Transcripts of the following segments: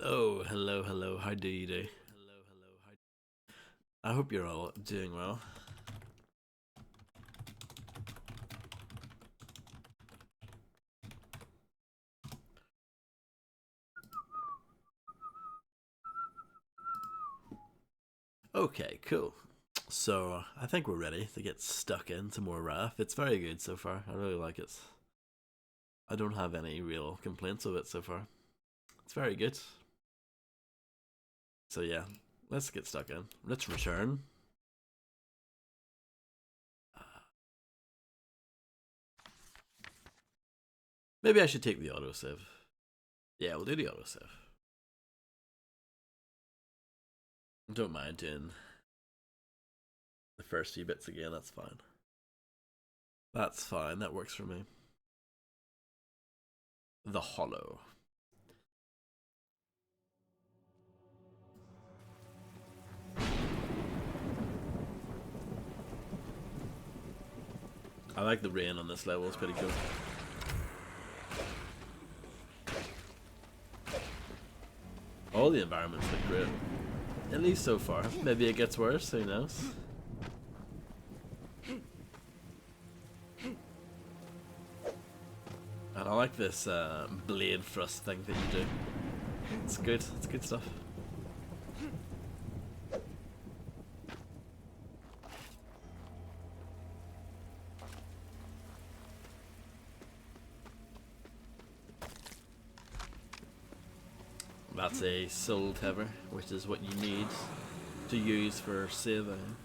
Hello, hello, hello. How do you do? I hope you're all doing well. Okay, cool. So I think we're ready to get stuck into more RAF. It's very good so far. I really like it. I don't have any real complaints of it so far. It's very good. So yeah, let's get stuck in. Let's return. Maybe I should take the autosave. Yeah, we'll do the autosave. Don't mind doing the first few bits again, that's fine. That's fine, that works for me. The Hollow. I like the rain on this level, it's pretty cool. All the environments look great. At least so far. Maybe it gets worse, who knows? And I like this blade thrust thing that you do. It's good stuff. That's a soul tether, which is what you need to use for saving.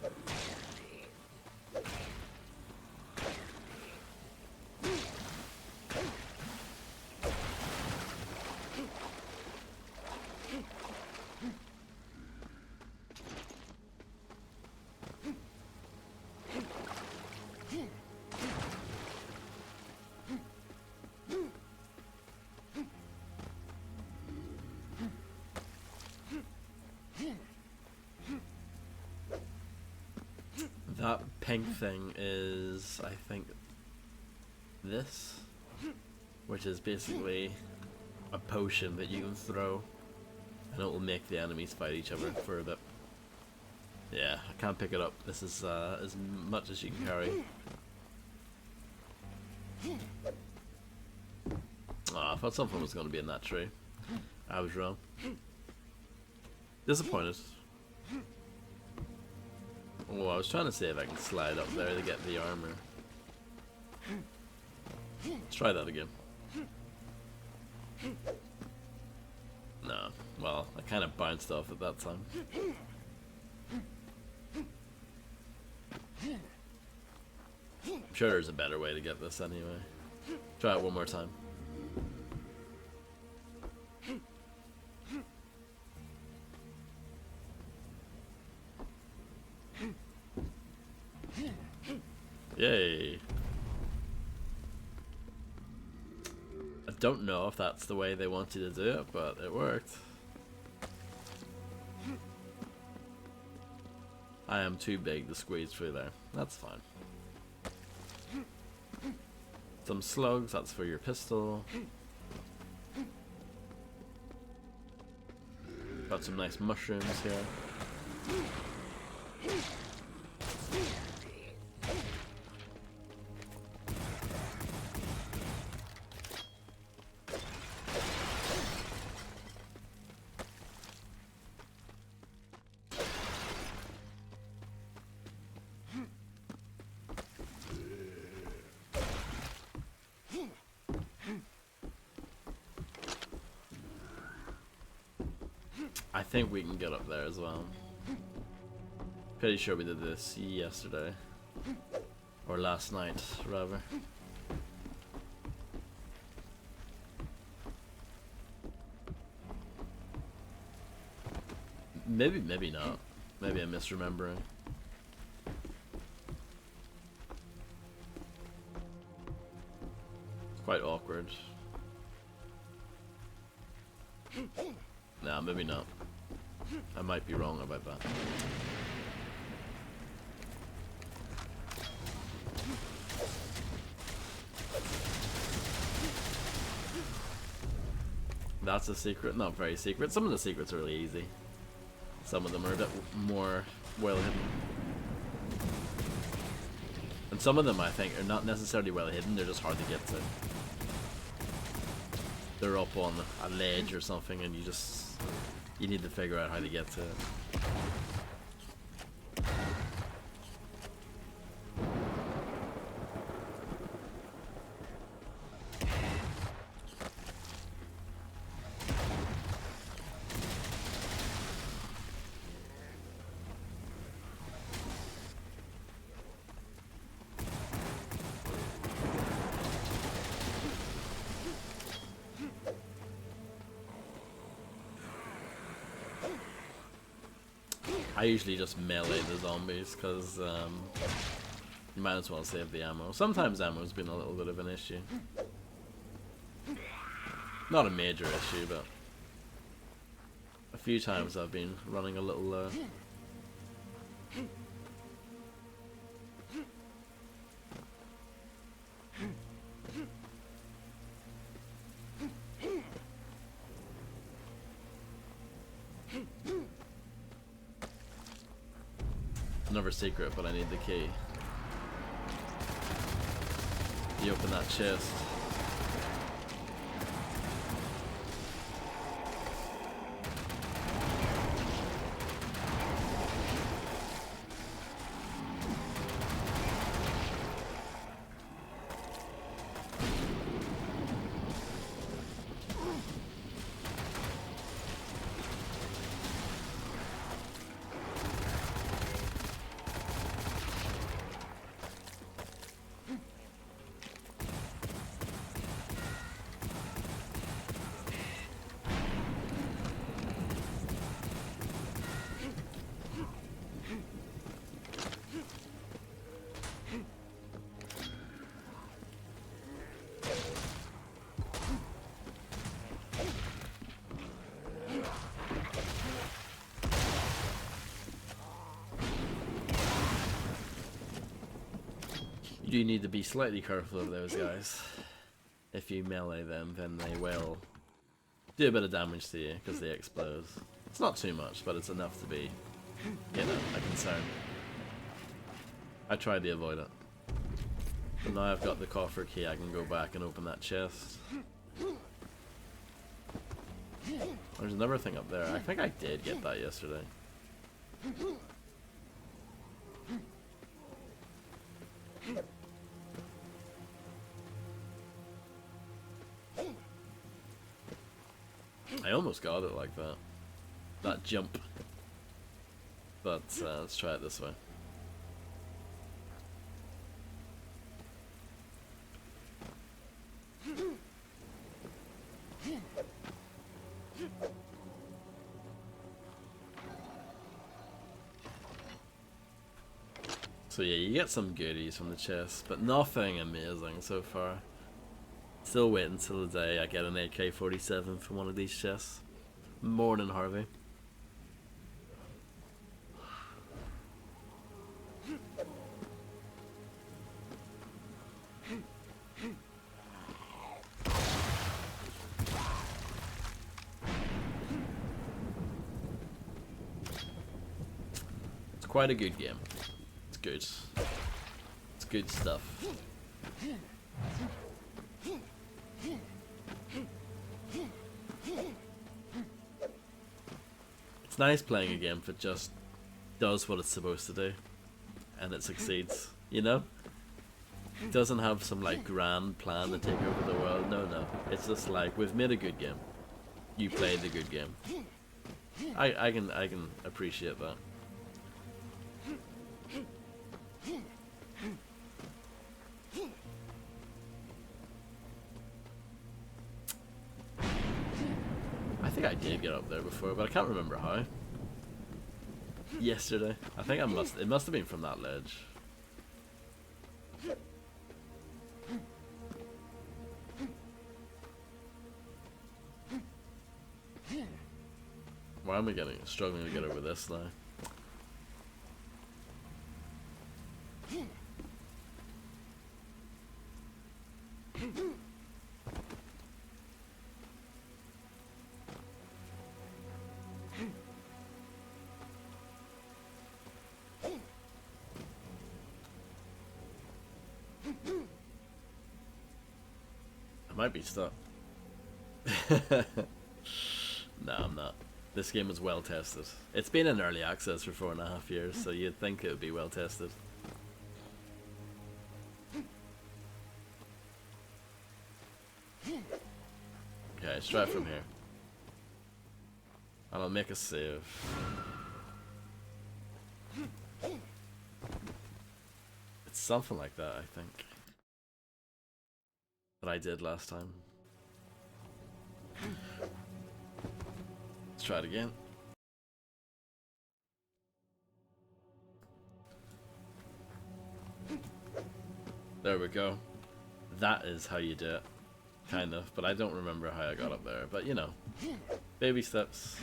That pink thing is, I think, this, which is basically a potion that you can throw, and it will make the enemies fight each other for a bit. Yeah, I can't pick it up. This is as much as you can carry. Oh, I thought something was going to be in that tree. I was wrong. Disappointed. Oh, I was trying to see if I can slide up there to get the armor. Let's try that again. No. Well, I kind of bounced off at that time. I'm sure there's a better way to get this anyway. Try it one more time. Yay. I don't know if that's the way they want you to do it, but it worked. I am too big to squeeze through there. That's fine. Some slugs, that's for your pistol. Got some nice mushrooms here. I think we can get up there as well. Pretty sure we did this yesterday. Or last night, rather. Maybe not. Maybe I'm misremembering. Quite awkward. Nah, maybe not. I might be wrong about that. That's a secret. Not very secret. Some of the secrets are really easy. Some of them are a bit more well hidden. And some of them, I think, are not necessarily well hidden, they're just hard to get to. They're up on a ledge or something and you need to figure out how to get to it. I usually just melee the zombies because you might as well save the ammo. Sometimes ammo's been a little bit of an issue. Not a major issue, but a few times I've been running a little low. Another secret, but I need the key. You open that chest. You do need to be slightly careful of those guys. If you melee them, then they will do a bit of damage to you because they explode. It's not too much, but it's enough to be, you know, a concern. I tried to avoid it. But now I've got the coffer key, I can go back and open that chest. There's another thing up there. I think I did get that yesterday. I almost got it like that. That jump. But let's try it this way. So yeah, you get some goodies from the chest, but nothing amazing so far. Still waiting till the day I get an AK-47 from one of these chests. More than Harvey. It's quite a good game. It's good. It's good stuff. It's nice playing a game that just does what it's supposed to do, and it succeeds, you know? It doesn't have some like grand plan to take over the world, no. It's just like, we've made a good game. You played the good game. I can appreciate that. I think I did get up there before, but I can't remember how. Yesterday. I think it must have been from that ledge. Why am I struggling to get over this now? I might be stuck. No, I'm not. This game is well tested. It's been in early access for 4.5 years, so you'd think it would be well tested. Okay, let's try it from here. And I'll make a save. It's something like that, I think. That I did last time. Let's try it again. There we go. That is how you do it. Kind of, but I don't remember how I got up there. But you know, baby steps.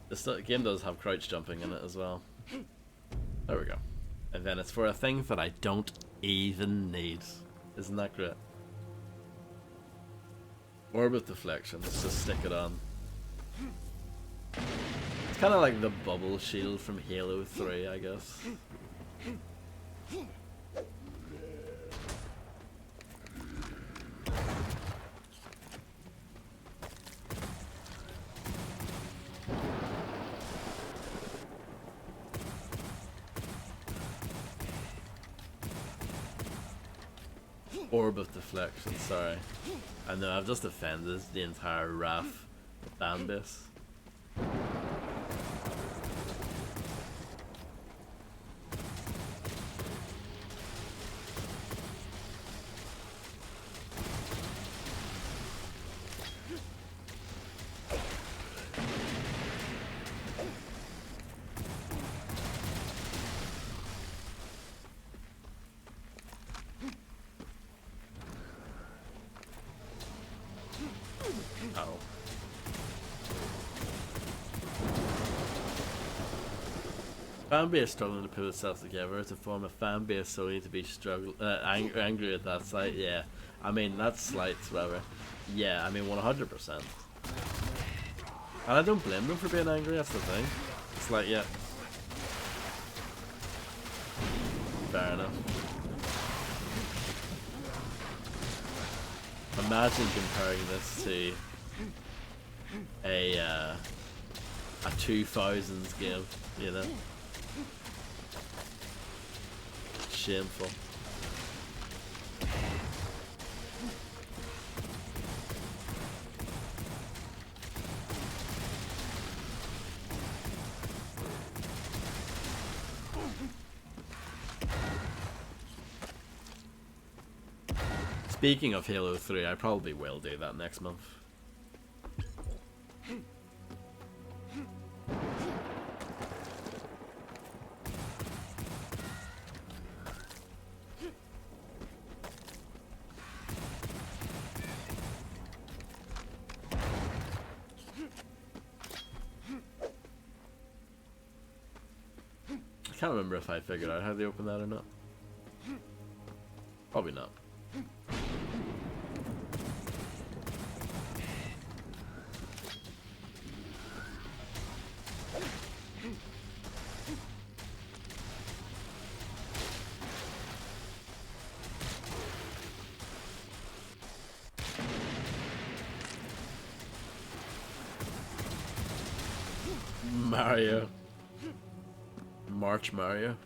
This game does have crouch jumping in it as well. There we go. And then it's for a thing that I don't even need. Isn't that great? Orbit deflection, let's just stick it on. It's kind of like the bubble shield from Halo 3, I guess. Orb of deflection, sorry. I know, I've just offended the entire RAF fan base. Oh. Fan base struggling to put itself together to form a fan base, so we need to be angry at that site. Yeah, I mean that's slights, whatever. Yeah, I mean 100%. And I don't blame them for being angry. That's the thing. It's like, yeah, fair enough. Imagine comparing this to a 2000s game, you know? Shameful. Speaking of Halo 3, I probably will do that next month. I can't remember if I figured out how they open that or not. Probably not. Mario. March Mario.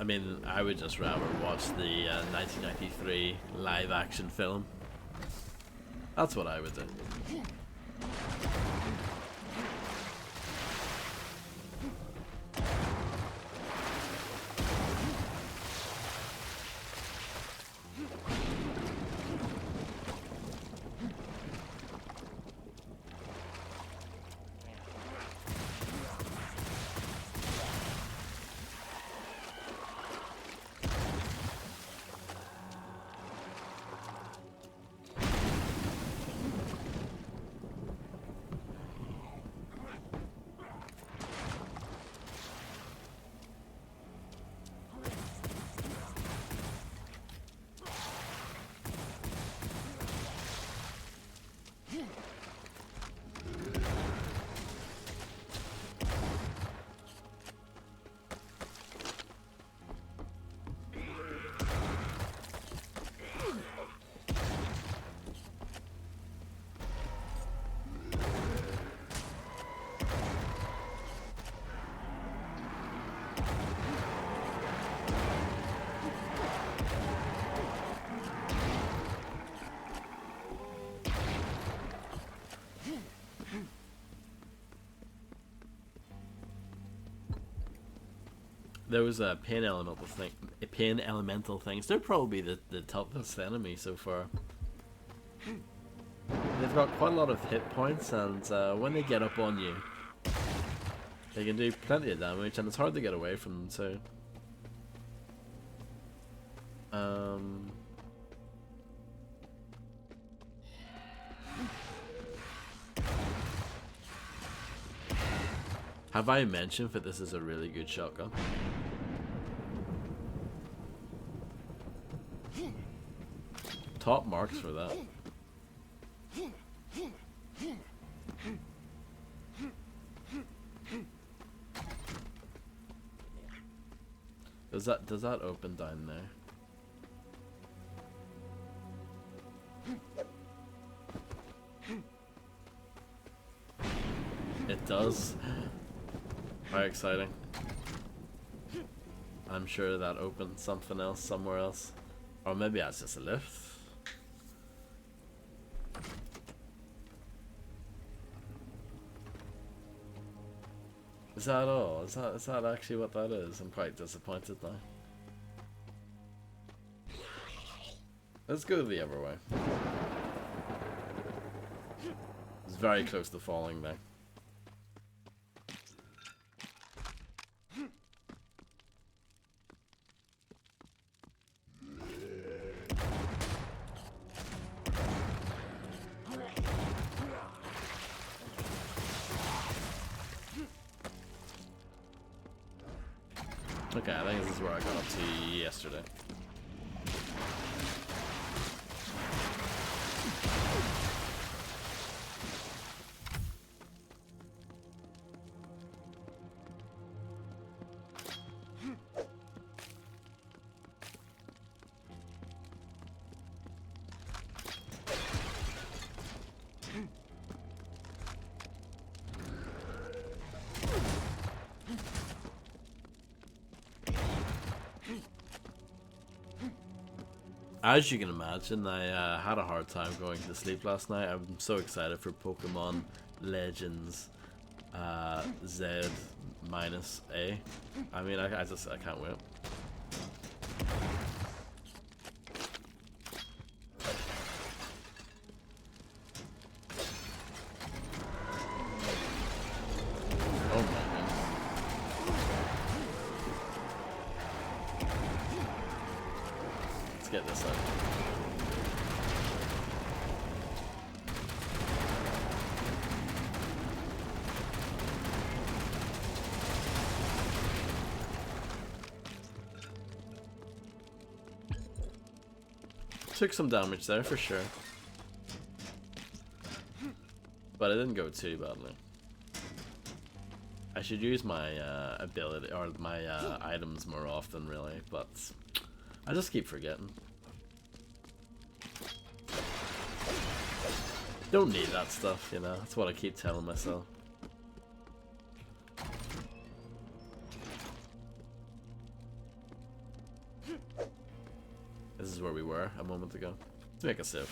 I mean, I would just rather watch the 1993 live action film. That's what I would do. those pain elemental things, they're probably the toughest enemy so far. They've got quite a lot of hit points, and when they get up on you, they can do plenty of damage, and it's hard to get away from them too. Have I mentioned that this is a really good shotgun? Top marks for that. Does that open down there? It does. How exciting. I'm sure that opened something else somewhere else. Or maybe that's just a lift. Is that all? Is that actually what that is? I'm quite disappointed now. Let's go the other way. It's very close to falling there. Okay, I think this is where I got up to yesterday. As you can imagine, I had a hard time going to sleep last night. I'm so excited for Pokemon Legends Z-A. I mean, I can't wait. Oh my goodness. Let's get this out. Took some damage there for sure, but it didn't go too badly. I should use my ability or my items more often, really, but I just keep forgetting. Don't need that stuff, you know. That's what I keep telling myself. This is where we were a moment ago. Let's make a sip.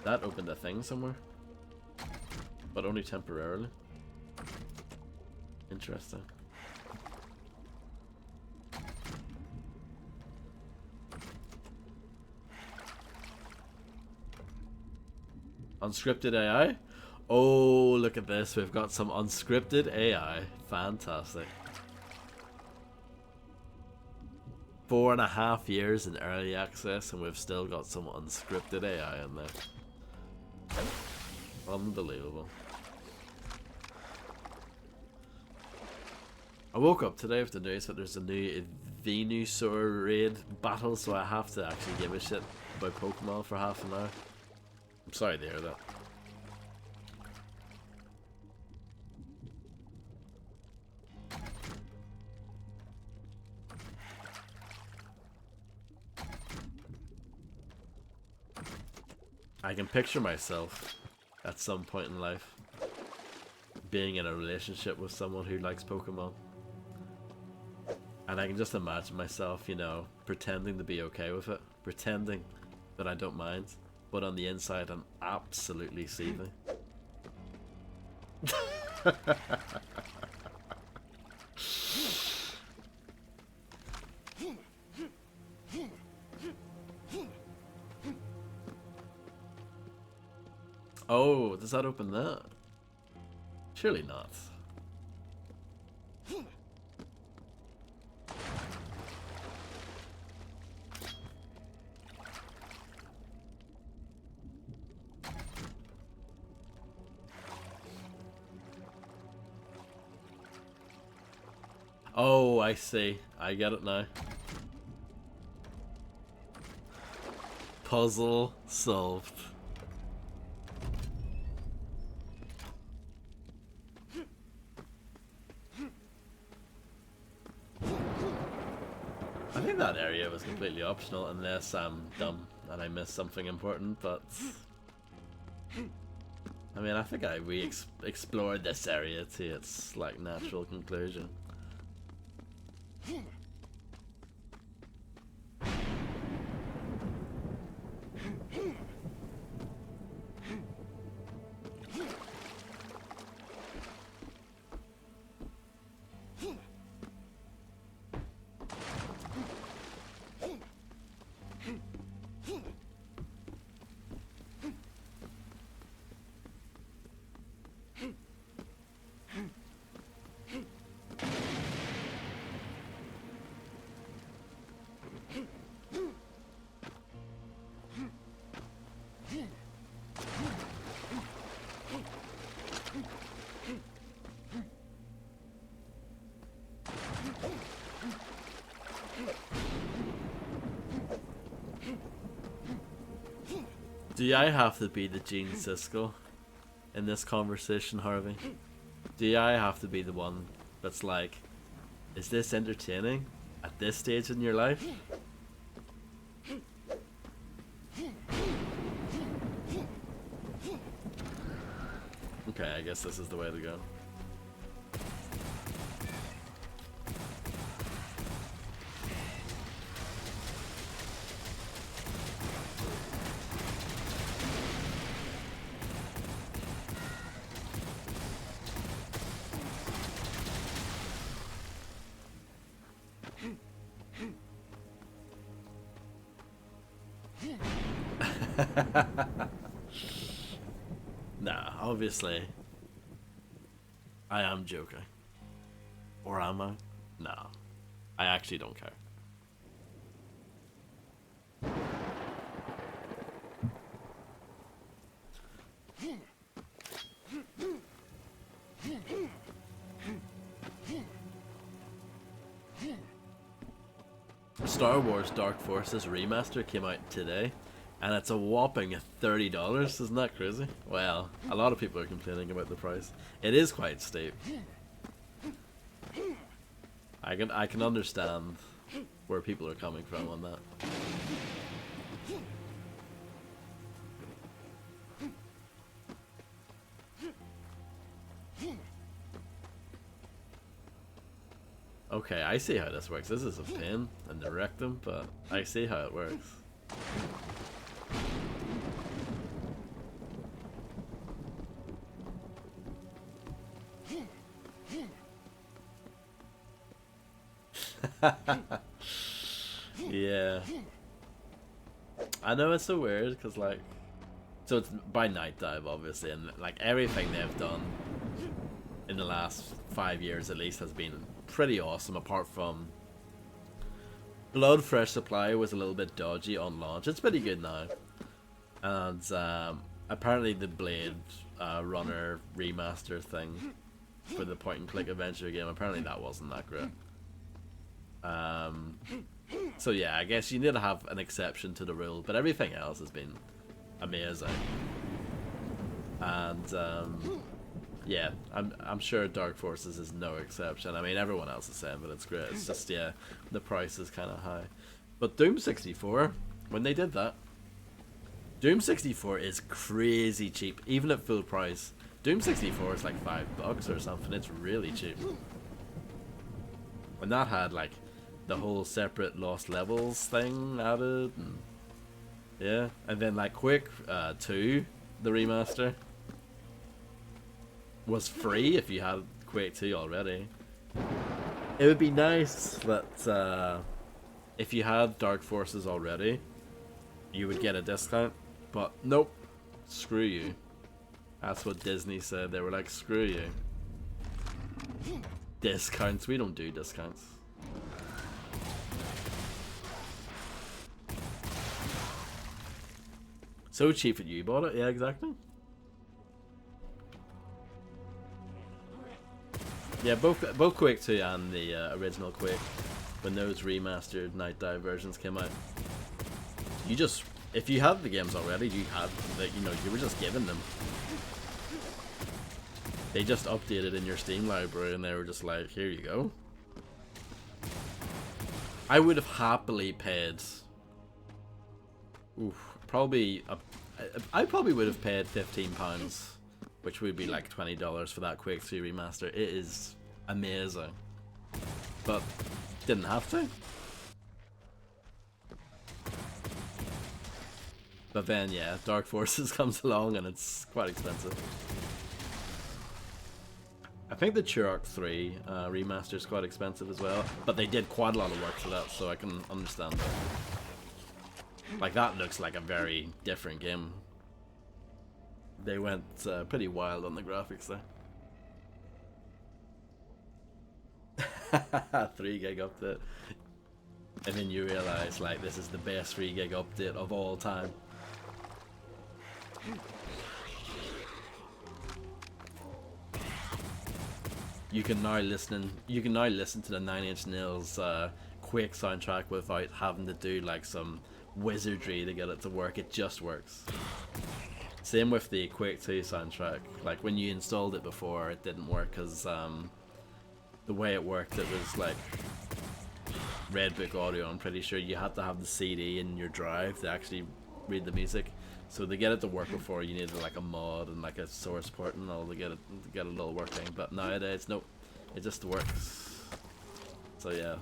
That opened a thing somewhere, but only temporarily. Interesting. Unscripted AI? Oh, look at this. We've got some unscripted AI. Fantastic. 4.5 years in early access, and we've still got some unscripted AI in there. Unbelievable. I woke up today with the news that there's a new Venusaur raid battle, so I have to actually give a shit about Pokemon for half an hour. I'm sorry to hear that. I can picture myself at some point in life being in a relationship with someone who likes Pokemon. And I can just imagine myself, you know, pretending to be okay with it. Pretending that I don't mind. but on the inside I'm absolutely seething. Oh, does that open that? Surely not. Oh, I see. I get it now. Puzzle solved. I think that area was completely optional unless I'm dumb and I missed something important, but I mean, I think we explored this area to its like natural conclusion. Do I have to be the Gene Siskel in this conversation, Harvey? Do I have to be the one that's like, is this entertaining at this stage in your life? Okay, I guess this is the way to go. Nah, obviously I am joking. Or am I? Nah, I actually don't care. Star Wars Dark Forces Remaster came out today, and it's a whopping $30. Isn't that crazy? Well, a lot of people are complaining about the price. It is quite steep. I can understand where people are coming from on that. Okay, I see how this works. This is a pain in the rectum, but I see how it works. Yeah. I know it's so weird, because like, so it's by Night Dive obviously, and like everything they've done in the last 5 years at least has been pretty awesome, apart from Blood Fresh Supply was a little bit dodgy on launch. It's pretty good now. And apparently the Blade Runner remaster thing for the point and click adventure game, apparently that wasn't that great. So yeah, I guess you need to have an exception to the rule, but everything else has been amazing. And yeah, I'm sure Dark Forces is no exception. I mean, everyone else is saying that it's great. It's just, yeah, the price is kind of high. But Doom 64, when they did that, Doom 64 is crazy cheap, even at full price. Doom 64 is like $5 or something. It's really cheap. And that had like the whole separate Lost Levels thing added, and Yeah, and then like Quake 2, the remaster, was free if you had Quake 2 already. It would be nice that if you had Dark Forces already, you would get a discount. But nope, screw you. That's what Disney said. They were like, screw you. Discounts? We don't do discounts. So cheap that you bought it? Yeah, exactly. Yeah, both Quake 2 and the original Quake, when those remastered Night Dive versions came out, you just, if you had the games already, you had, you were just given them. They just updated in your Steam library and they were just like, here you go. I would have happily paid, I probably would have paid £15, which would be like $20 for that Quake 3 remaster. It is amazing, but didn't have to. But then, yeah, Dark Forces comes along and it's quite expensive. I think the Turok 3 remaster is quite expensive as well, but they did quite a lot of work for that, so I can understand that. Like, that looks like a very different game. They went pretty wild on the graphics there. 3 gig update. And then you realize, like, this is the best 3 gig update of all time. You can now listen to the 9 Inch Nails Quake soundtrack without having to do like some wizardry to get it to work. It just works. Same with the Quake 2 soundtrack. Like when you installed it before, it didn't work because the way it worked, it was like Redbook audio. I'm pretty sure you had to have the CD in your drive to actually read the music. So to get it to work before, you needed like a mod and like a source port and all to get it all working. But nowadays, nope, it just works. So yeah.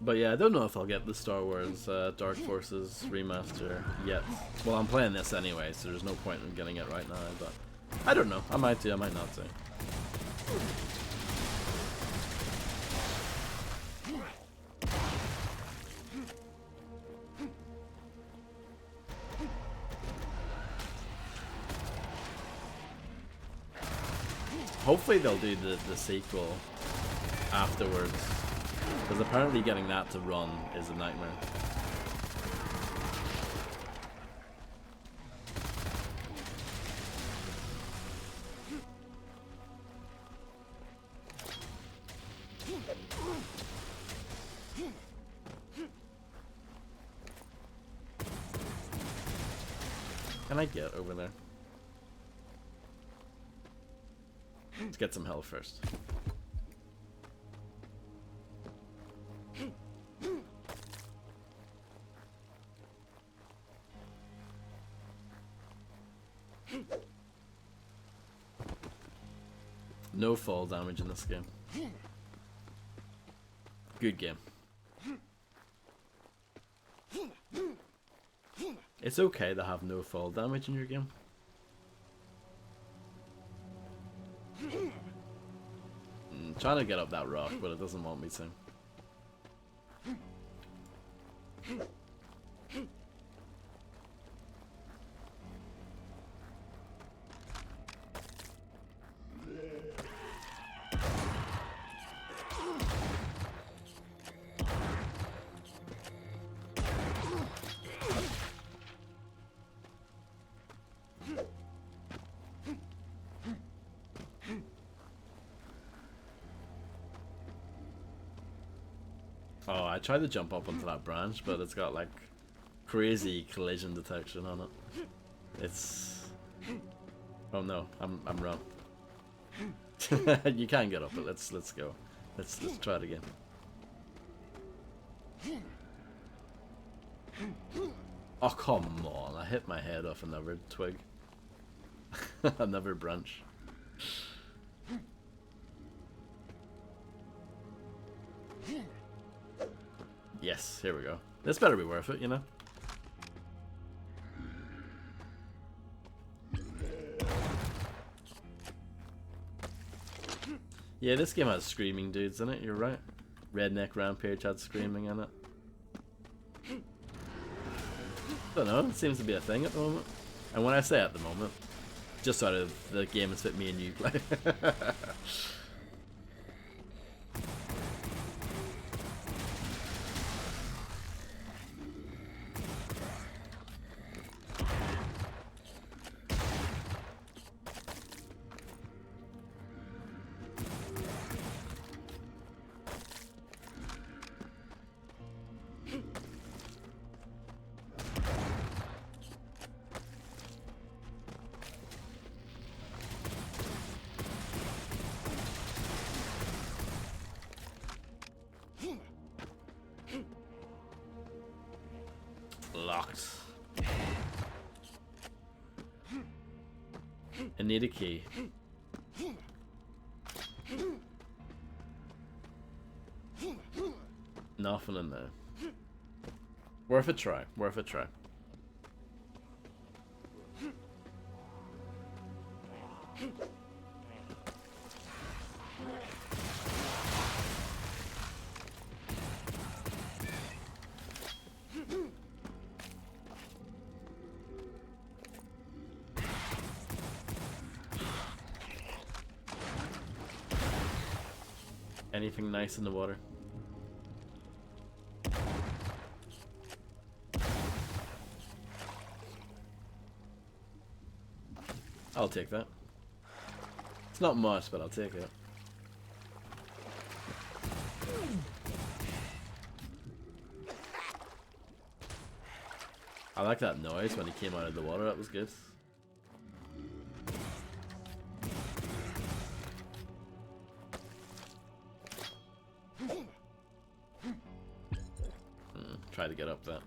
But yeah, I don't know if I'll get the Star Wars Dark Forces remaster yet. Well, I'm playing this anyway, so there's no point in getting it right now, but I don't know. I might do, I might not do. Hopefully they'll do the sequel afterwards. Because apparently getting that to run is a nightmare. Can I get over there? Let's get some health first. No fall damage in this game. Good game. It's okay to have no fall damage in your game. I'm trying to get up that rock, but it doesn't want me to. Oh, I tried to jump up onto that branch, but it's got like crazy collision detection on it. It's... Oh no, I'm wrong. You can get up it. Let's go. Let's try it again. Oh come on! I hit my head off another twig, another branch. Yes, here we go. This better be worth it, you know. Yeah, this game has screaming dudes in it, you're right. Redneck Rampage had screaming in it. Don't know, it seems to be a thing at the moment. And when I say at the moment, just out of the game has fit me and you play. Locked. I need a key. Nothing in there. Worth a try. Worth a try. Anything nice in the water? I'll take that. It's not much, but I'll take it. I like that noise when he came out of the water, that was good. Try to get up that.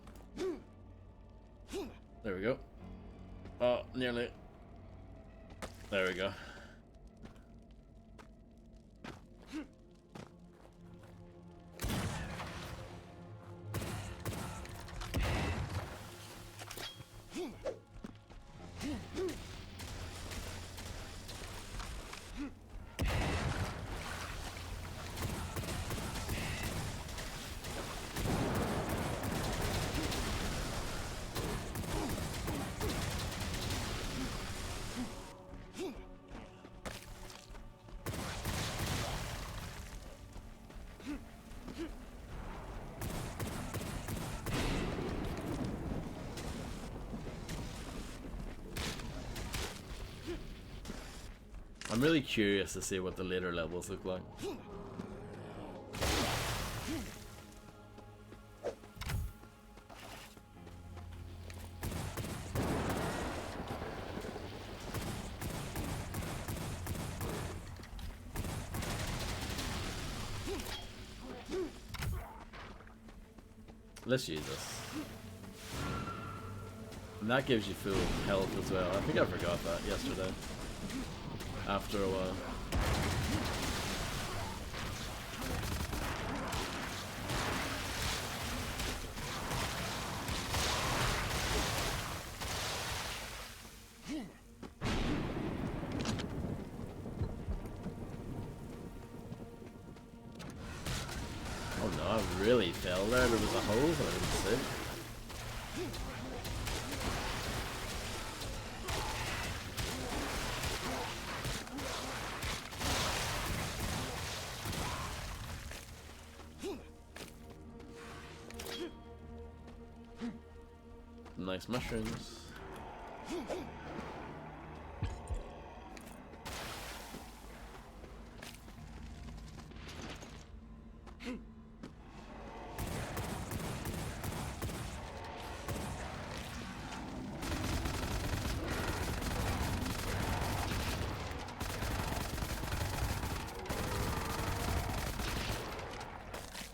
There we go. Oh, nearly. There we go. I'm really curious to see what the later levels look like. Let's use this. And that gives you full health as well. I think I forgot that yesterday. After a while. Oh no, I really fell there. There was a hole that I didn't see. Nice mushrooms.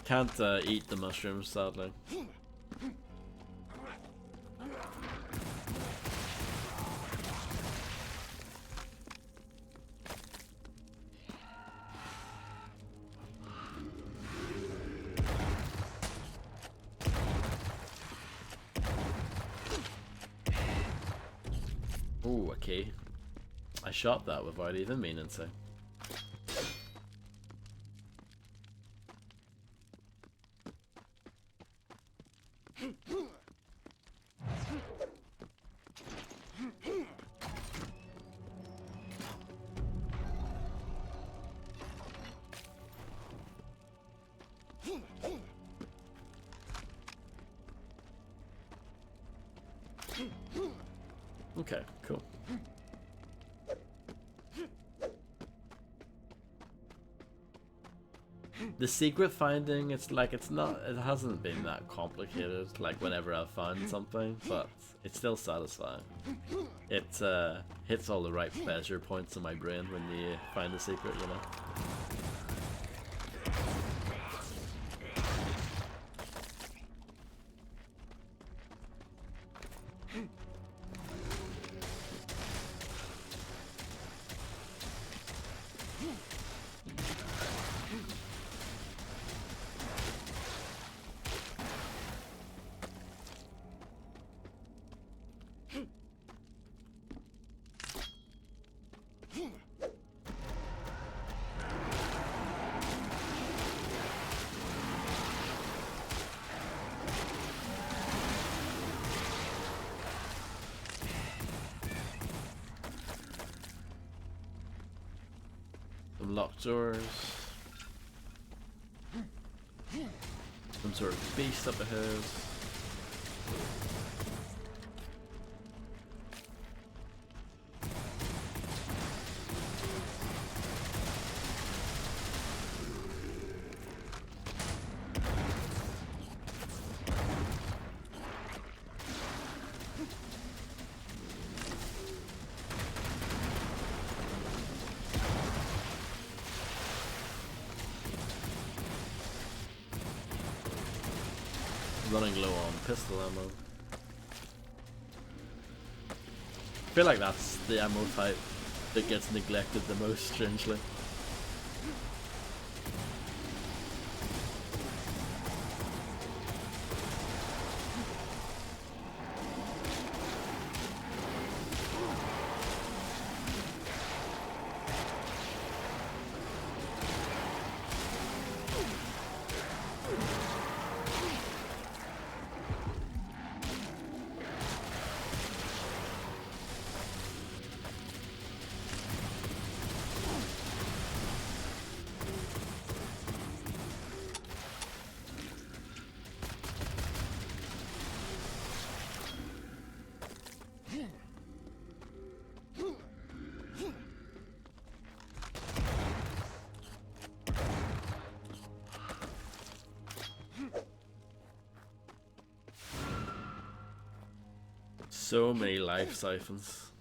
can't eat the mushrooms, sadly. Ooh, okay. I shot that without even meaning to. Okay, cool. The secret finding, it's like it hasn't been that complicated, like whenever I've found something, but it's still satisfying. It hits all the right pleasure points in my brain when you find the secret, you know? Some locked doors. Some sort of beast up ahead. Running low on pistol ammo. I feel like that's the ammo type that gets neglected the most, strangely. So many life siphons.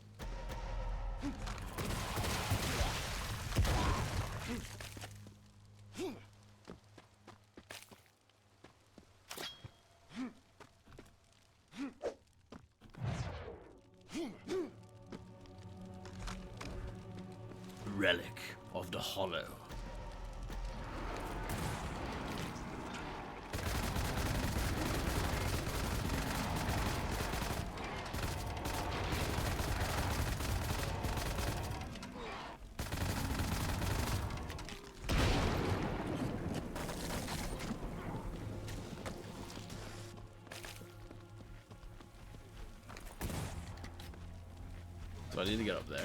Relic of the Hollow. So I need to get up there.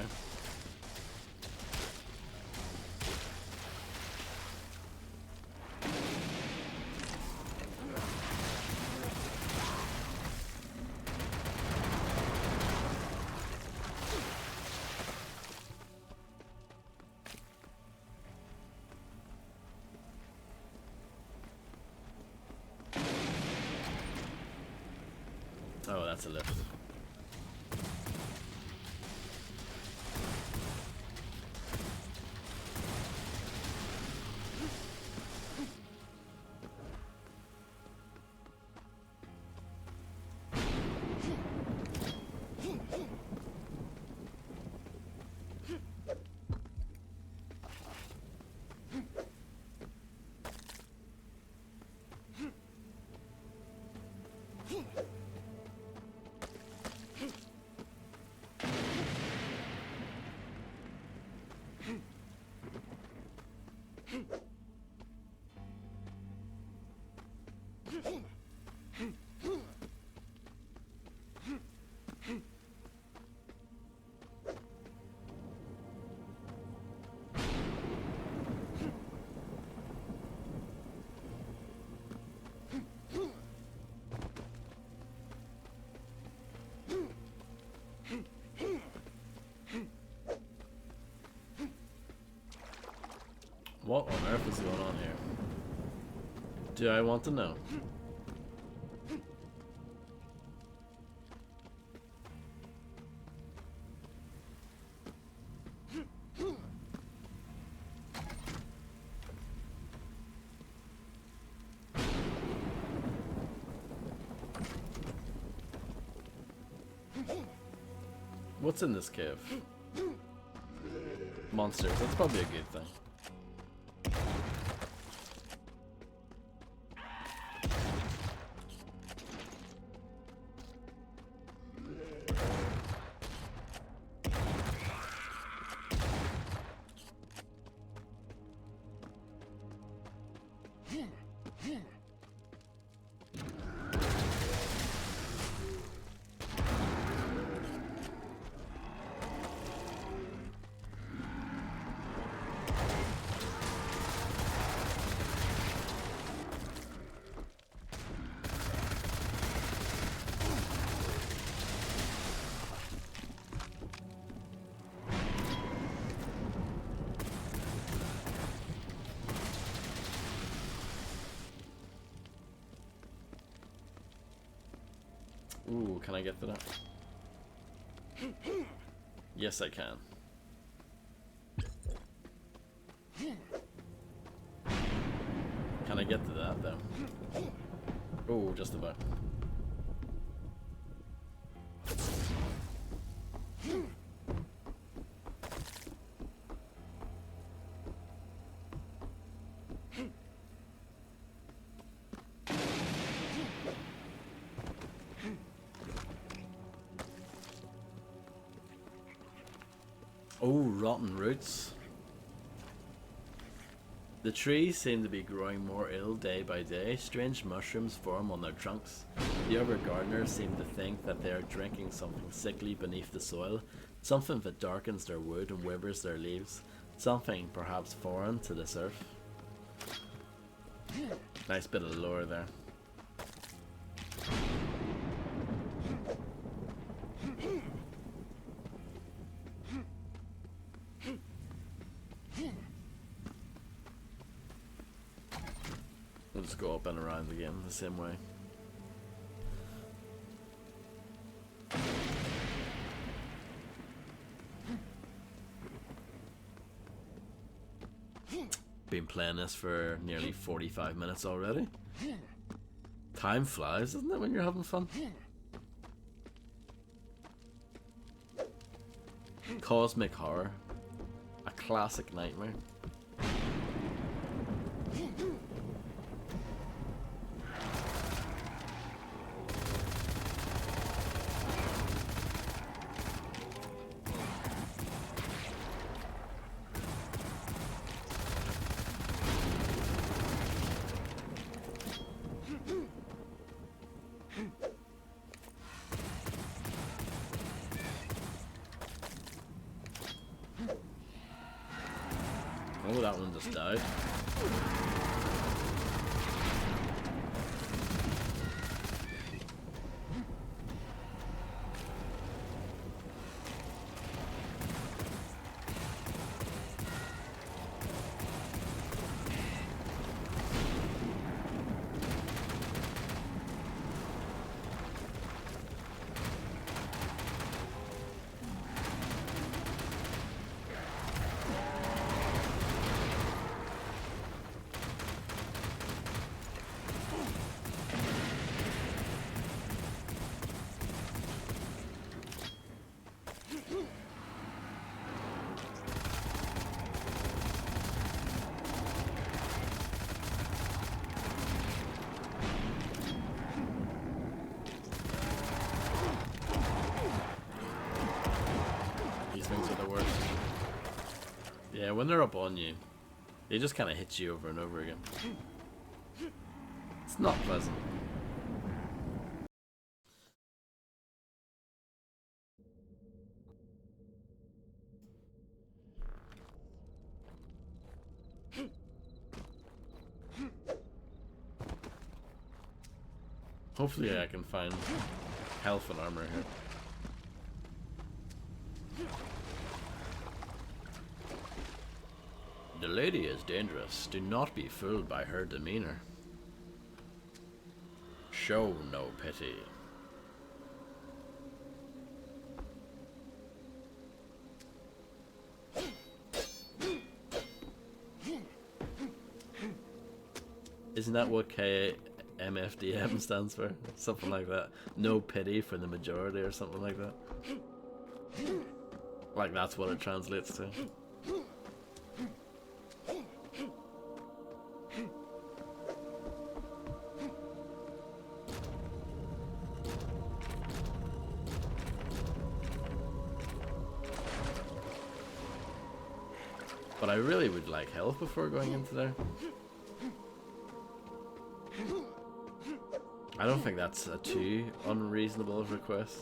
Oh, that's a lift. What on earth is going on here? Do I want to know? What's in this cave? Monsters. That's probably a good thing. Ooh, can I get to that? Yes, I can. Can I get to that, though? Oh, just about. Oh, rotten roots. The trees seem to be growing more ill day by day. Strange mushrooms form on their trunks. The other gardeners seem to think that they are drinking something sickly beneath the soil, something that darkens their wood and withers their leaves, something perhaps foreign to this earth. Nice bit of lore there. We'll just go up and around again the same way. Been playing this for nearly 45 minutes already. Time flies, doesn't it, when you're having fun? Cosmic horror. A classic nightmare. Oh, that one just died. Yeah, when they're up on you, they just kind of hit you over and over again. It's not pleasant. Hopefully I can find health and armor here. The lady is dangerous. Do not be fooled by her demeanor. Show no pity. Isn't that what KMFDM stands for? Something like that. No pity for the majority or something like that. Like that's what it translates to. But I really would like health before going into there. I don't think that's a too unreasonable request.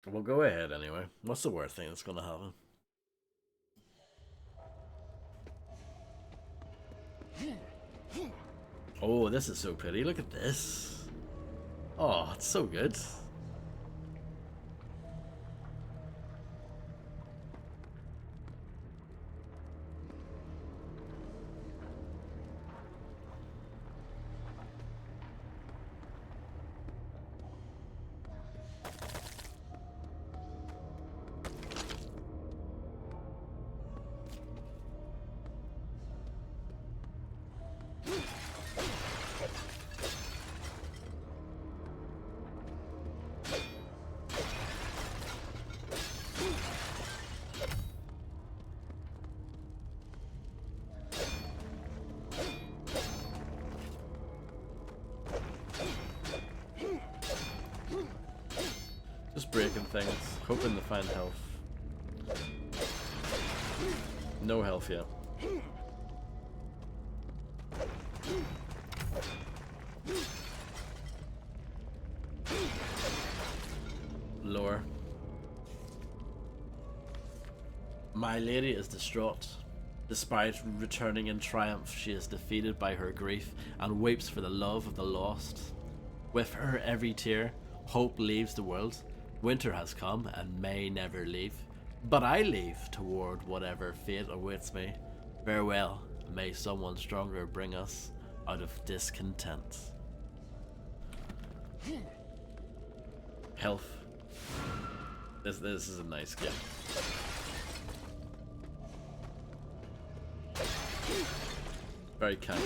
We'll go ahead anyway. What's the worst thing that's gonna happen? Oh, this is so pretty. Look at this. Oh, it's so good. Just breaking things, hoping to find health. No health yet. Lower. My lady is distraught. Despite returning in triumph, she is defeated by her grief and weeps for the love of the lost. With her every tear, hope leaves the world. Winter has come and may never leave. But I leave toward whatever fate awaits me. Farewell, may someone stronger bring us out of discontent. Health. This is a nice gift. Very kind.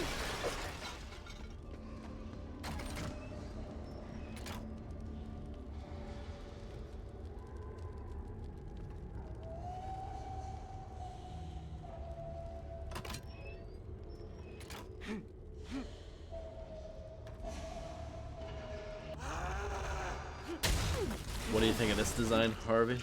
What do you think of this design, Harvey?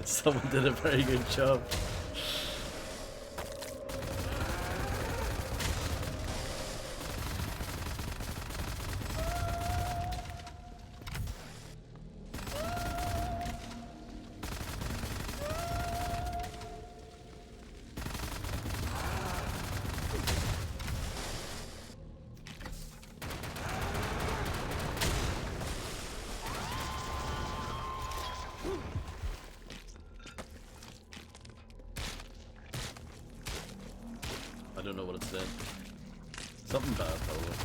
Someone did a very good job. I don't know what it's saying. Something bad, probably.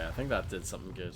I think that did something good.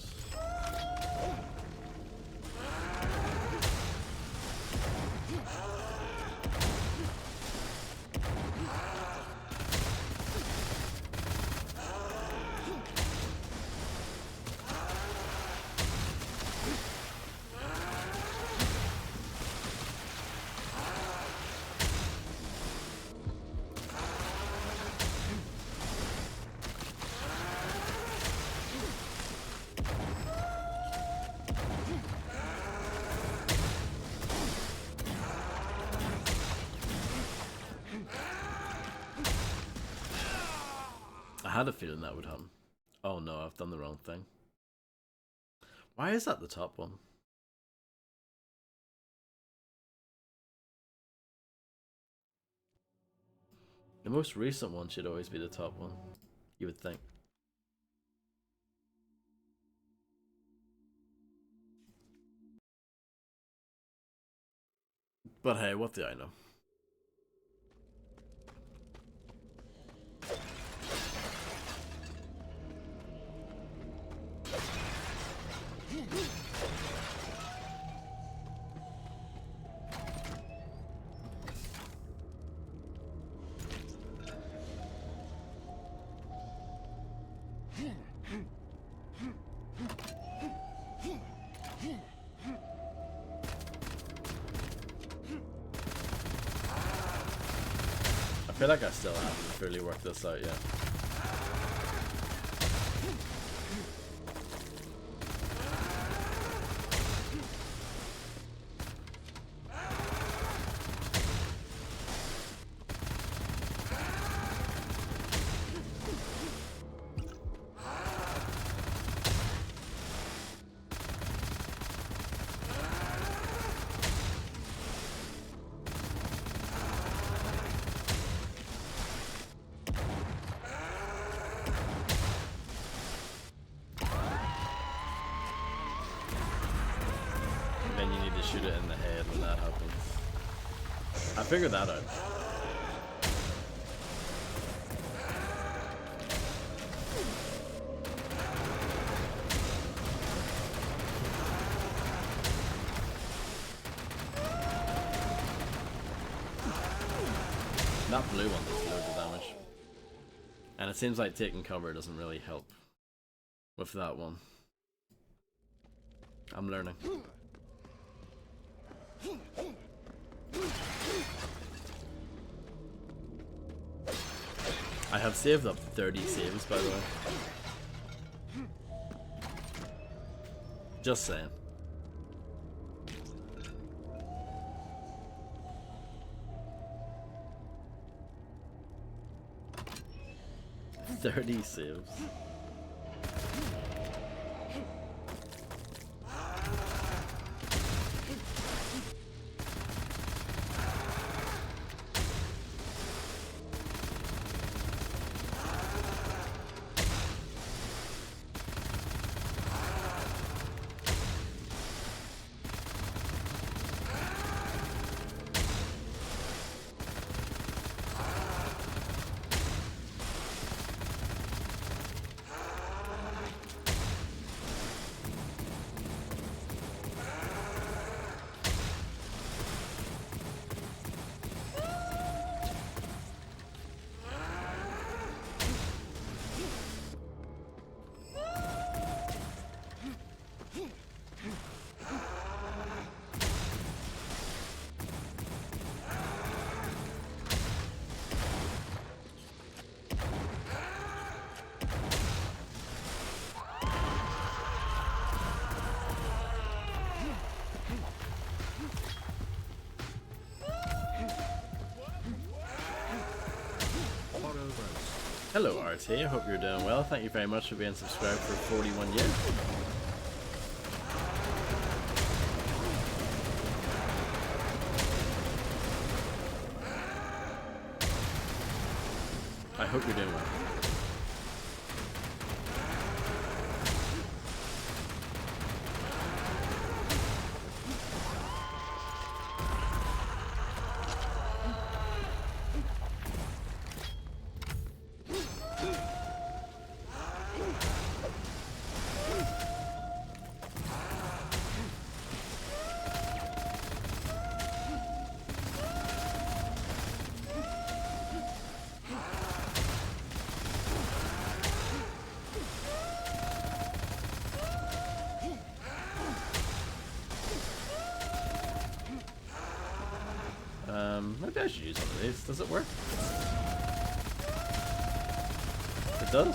I had a feeling that would happen. Oh no, I've done the wrong thing. Why is that the top one? The most recent one should always be the top one, you would think. But hey, what do I know? I feel like I still haven't fully worked this out yet. Shoot it in the head when that happens. I figured that out. That blue one does loads of damage. And it seems like taking cover doesn't really help with that one. I'm learning. I have saved up 30 saves, by the way. Just saying. "30 saves." Hello RT, I hope you're doing well. Thank you very much for being subscribed for 41 years. I hope you're doing well. Maybe I should use one of these. Does it work? It does?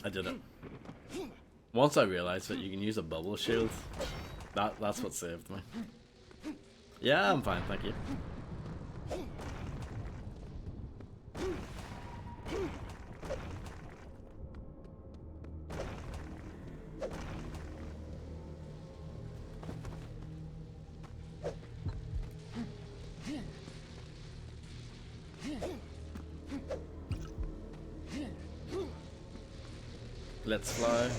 I did it. Once I realized that you can use a bubble shield, that's what saved me. Yeah, I'm fine, thank you. Let's fly.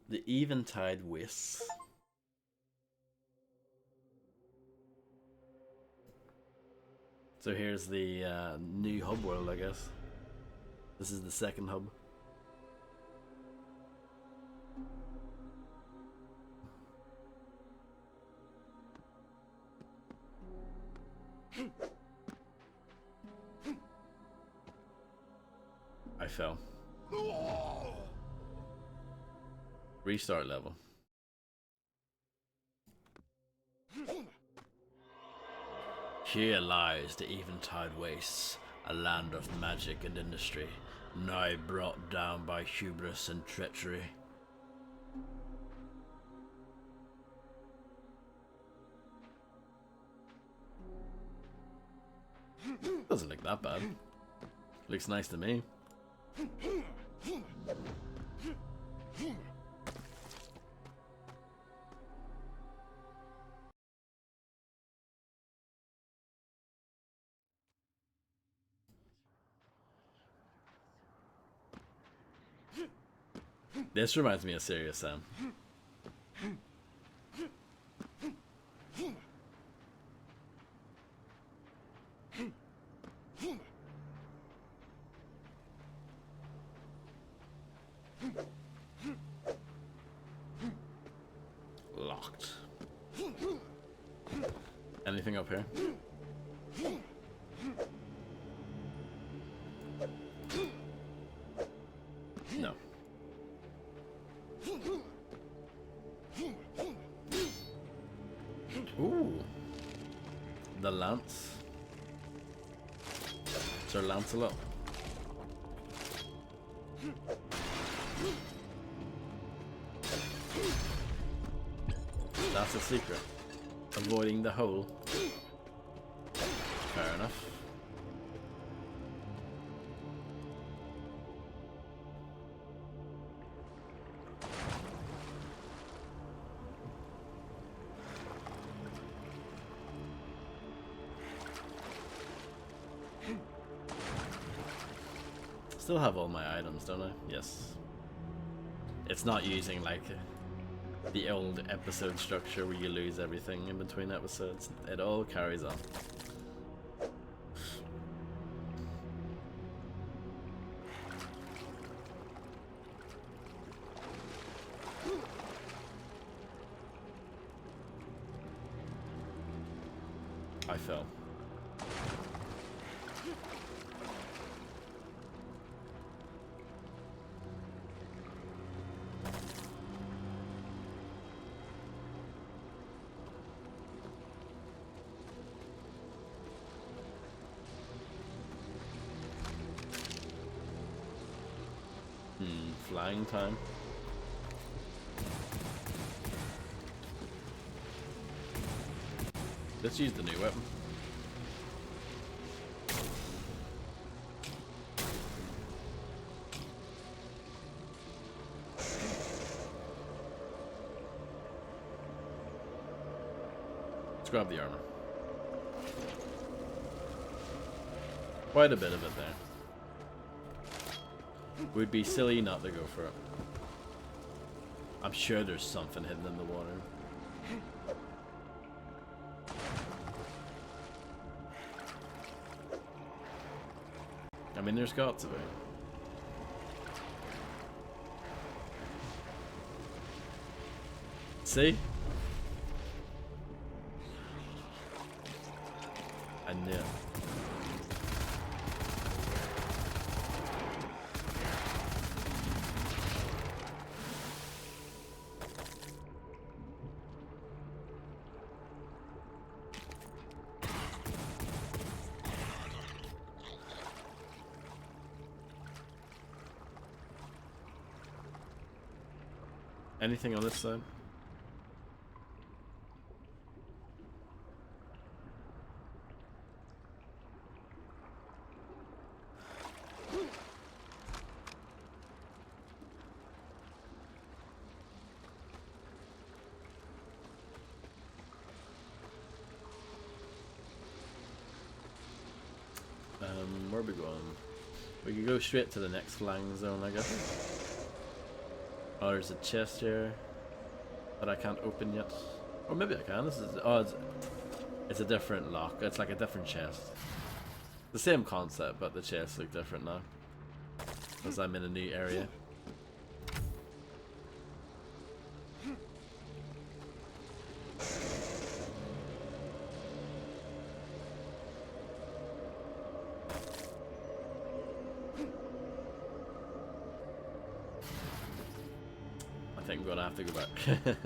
The Eventide Wastes. So here's the new hub world, I guess. This is the second hub. I fell. Restart level. Here lies the Eventide Wastes, a land of magic and industry, nigh brought down by hubris and treachery. Doesn't look that bad. Looks nice to me. This reminds me of Serious Sam. Locked. Anything up here? No. Ooh. The Lance. Sir Lancelot. That's a secret. Avoiding the hole. Fair enough. Still have all my items, don't I? Yes. It's not using like the old episode structure where you lose everything in between episodes. It all carries on. I fell. Flying time. Let's use the new weapon. Let's grab the armor. Quite a bit of it there. Would be silly not to go for it. I'm sure there's something hidden in the water. I mean, there's got to be. See? I knew. Anything on this side? Where are we going? We could go straight to the next flying zone, I guess. Oh, there's a chest here that I can't open yet. Or maybe I can. This is it's a different lock. It's like a different chest. The same concept, but the chests look different now. Because I'm in a new area. I think I'm gonna have to go back.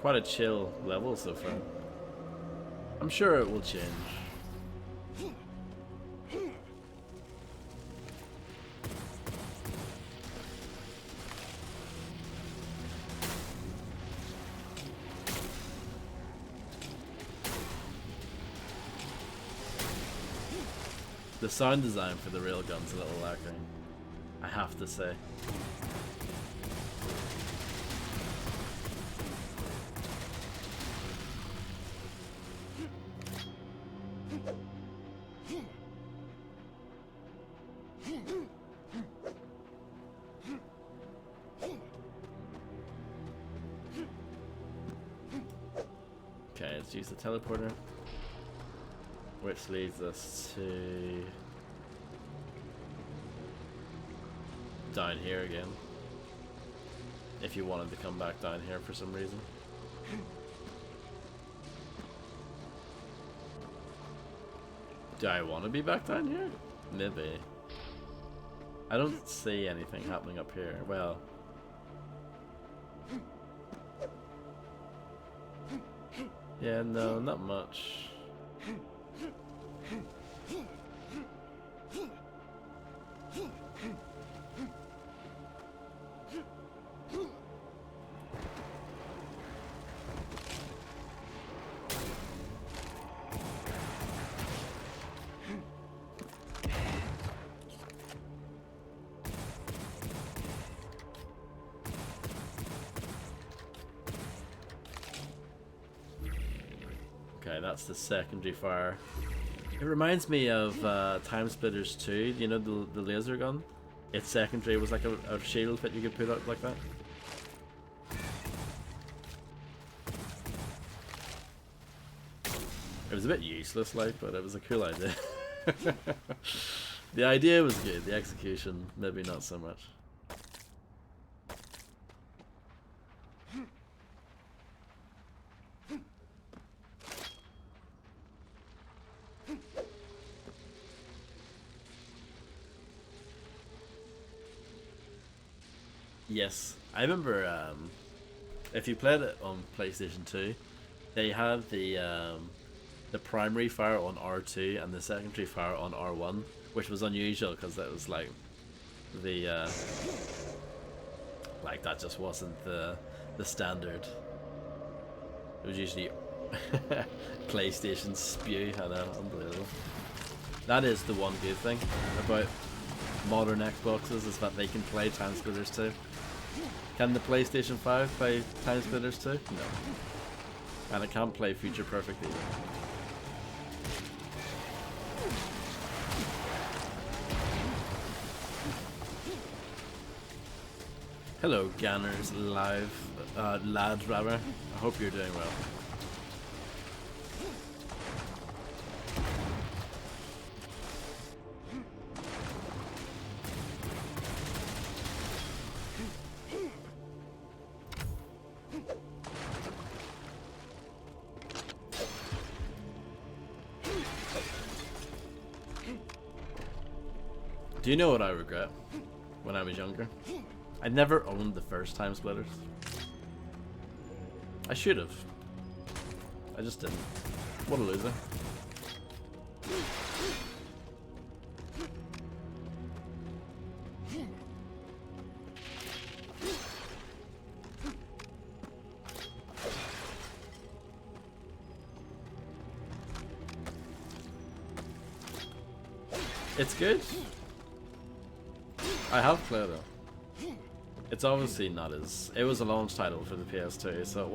Quite a chill level so far. I'm sure it will change. The sound design for the railgun's a little lacking, I have to say. Okay, let's use the teleporter, which leads us to down here again, if you wanted to come back down here for some reason. Do I want to be back down here? Maybe. I don't see anything happening up here. Well, yeah, no, not much. Okay, that's the secondary fire. It reminds me of Time Splitters 2, you know, the laser gun? Its secondary was like a shield that you could put out like that. It was a bit useless, like, but it was a cool idea. The idea was good, the execution maybe not so much. Yes, I remember if you played it on PlayStation 2, They had the primary fire on R2 and the secondary fire on R1, which was unusual because that was like the like that just wasn't the standard. It was usually PlayStation spew. I know, unbelievable. That is the one good thing about modern Xboxes, is that they can play Time Splitters 2. Can the PlayStation 5 play Time Splitters 2? No. And it can't play Future Perfect either. Hello, Ganners live, lads rather. I hope you're doing well. Do you know what I regret when I was younger? I never owned the first Time Splitters. I should have. I just didn't. What a loser. It's good. I have played it. It's obviously not as... It was a launch title for the PS2, so it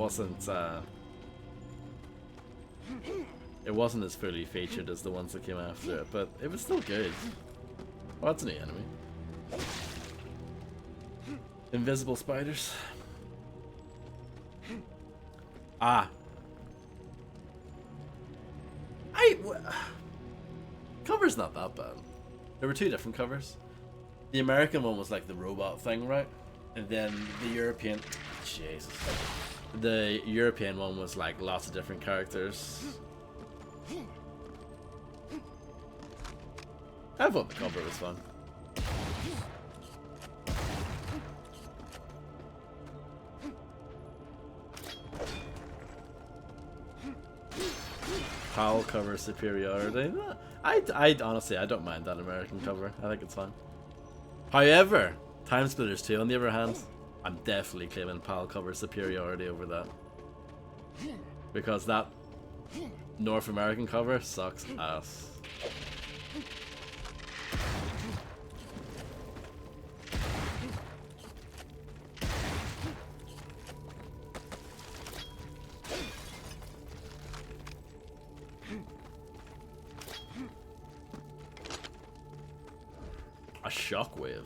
wasn't as fully featured as the ones that came after it, but it was still good. Oh, that's a new enemy. Invisible spiders. Ah. Cover's not that bad. There were two different covers. The American one was like the robot thing, right? And then the European... Jesus. The European one was like lots of different characters. I thought the cover was fun. PAL cover superiority. I honestly, I don't mind that American cover. I think it's fun. However, Time Splitters 2, on the other hand, I'm definitely claiming PAL cover superiority over that. Because that North American cover sucks ass. A shockwave.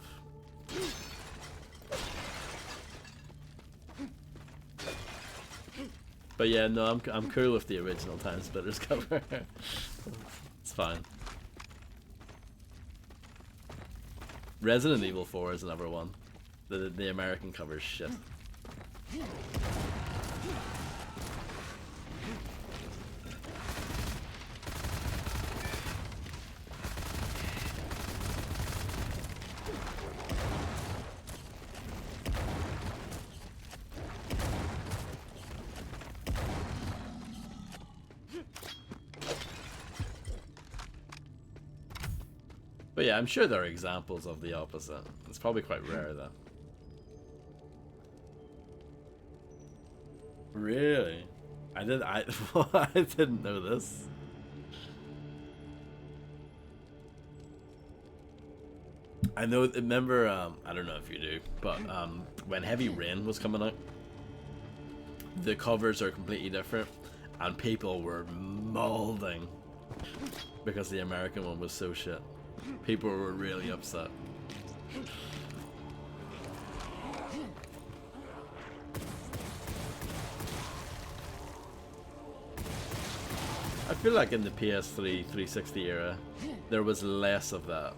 But yeah, no, I'm cool with the original Time Splitters cover. It's fine. Resident Evil 4 is another one. The American cover is shit. But yeah, I'm sure there are examples of the opposite. It's probably quite rare though. Really? I didn't know this. I know, remember, I don't know if you do, but when Heavy Rain was coming out, the covers are completely different, and people were molding because the American one was so shit. People were really upset. I feel like in the PS3 360 era, there was less of that.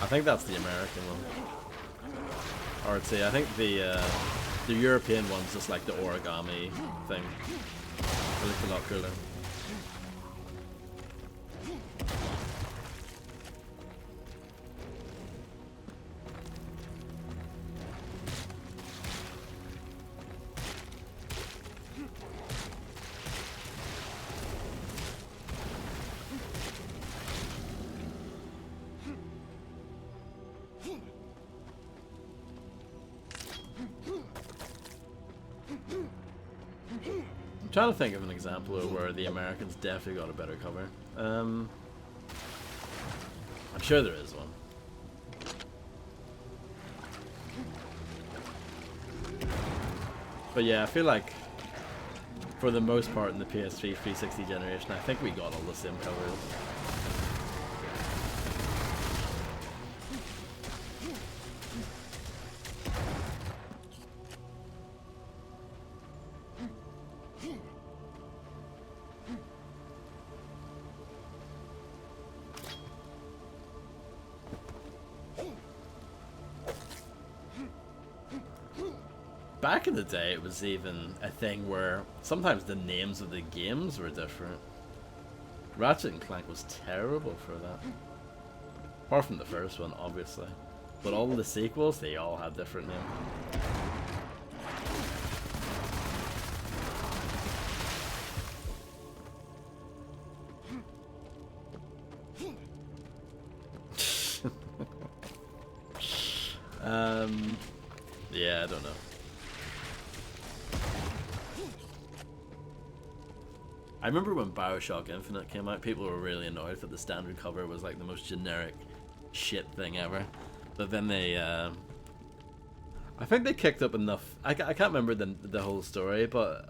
I think that's the American one. Or I think the European one's just like the origami thing. It looked a lot cooler. trying to think of an example of where the Americans definitely got a better cover. I'm sure there is one. But yeah, I feel like for the most part in the PS3 360 generation, I think we got all the same covers. Back in the day, it was even a thing where sometimes the names of the games were different. Ratchet and Clank was terrible for that. Apart from the first one, obviously. But all of the sequels, they all had different names. Yeah, I don't know. I remember when Bioshock Infinite came out, people were really annoyed that the standard cover was like the most generic shit thing ever. But then they, I think they kicked up enough. I can't remember the whole story, but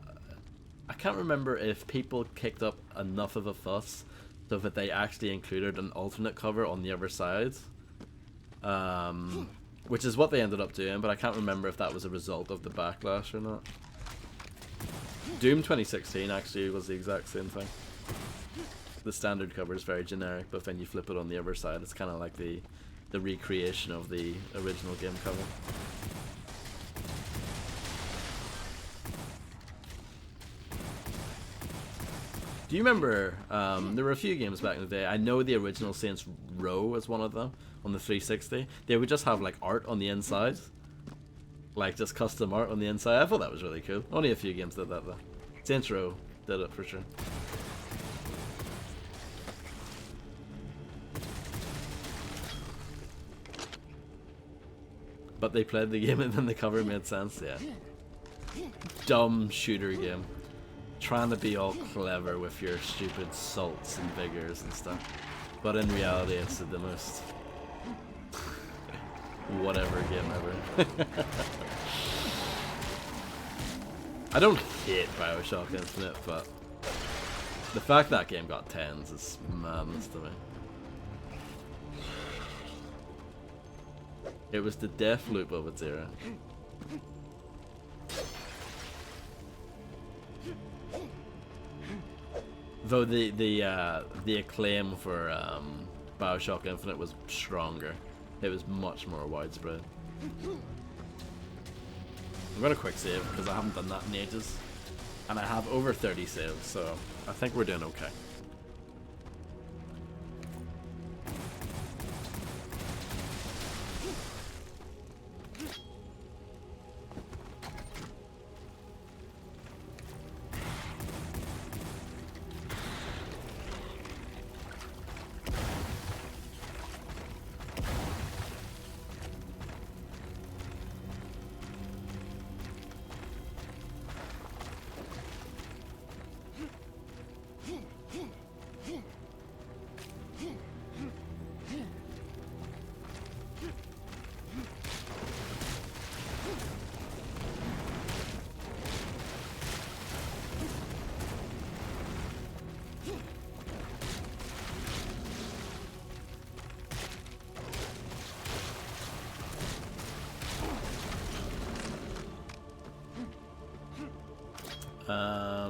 I can't remember if people kicked up enough of a fuss so that they actually included an alternate cover on the other side. Which is what they ended up doing, but I can't remember if that was a result of the backlash or not. Doom 2016 actually was the exact same thing. The standard cover is very generic, but then you flip it on the other side, it's kind of like the recreation of the original game cover. Do you remember, there were a few games back in the day, I know the original Saints Row was one of them, on the 360. They would just have like art on the inside. Like just custom art on the inside. I thought that was really cool. Only a few games did that though. Saints Row did it for sure. But they played the game and then the cover made sense, yeah. Dumb shooter game. Trying to be all clever with your stupid salts and vigors and stuff. But in reality it's the most whatever game ever. I don't hate Bioshock Infinite, but the fact that game got 10s is madness to me. It was the death loop of its era. Though the acclaim for Bioshock Infinite was stronger. It was much more widespread. I'm gonna quick save because I haven't done that in ages. And I have over 30 saves, so I think we're doing okay.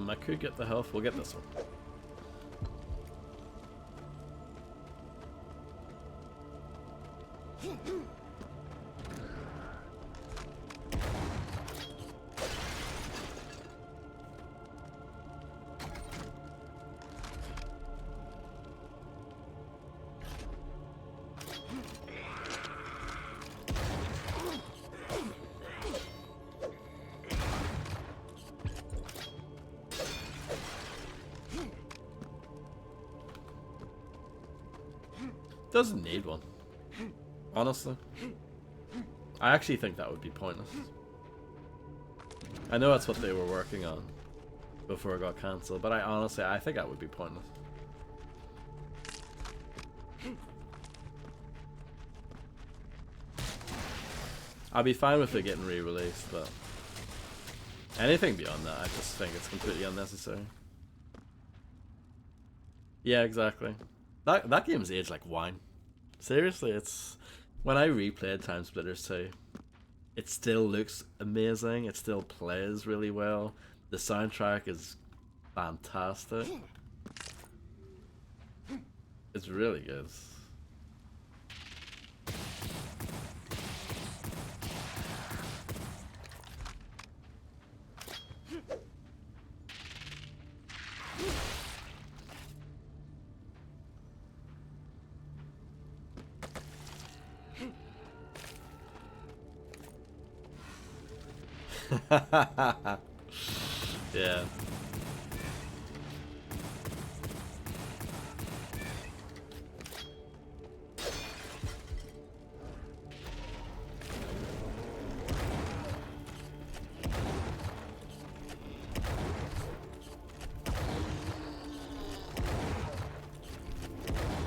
I could get the health. We'll get this one. Doesn't need one. Honestly. I actually think that would be pointless. I know that's what they were working on. before it got cancelled. But I think that would be pointless. I'd be fine with it getting re-released, but anything beyond that, I just think it's completely unnecessary. Yeah, exactly. That game's aged like wine. Seriously, it's when I replayed Time Splitters 2, it still looks amazing. It still plays really well. The soundtrack is fantastic. It's really good. Yeah.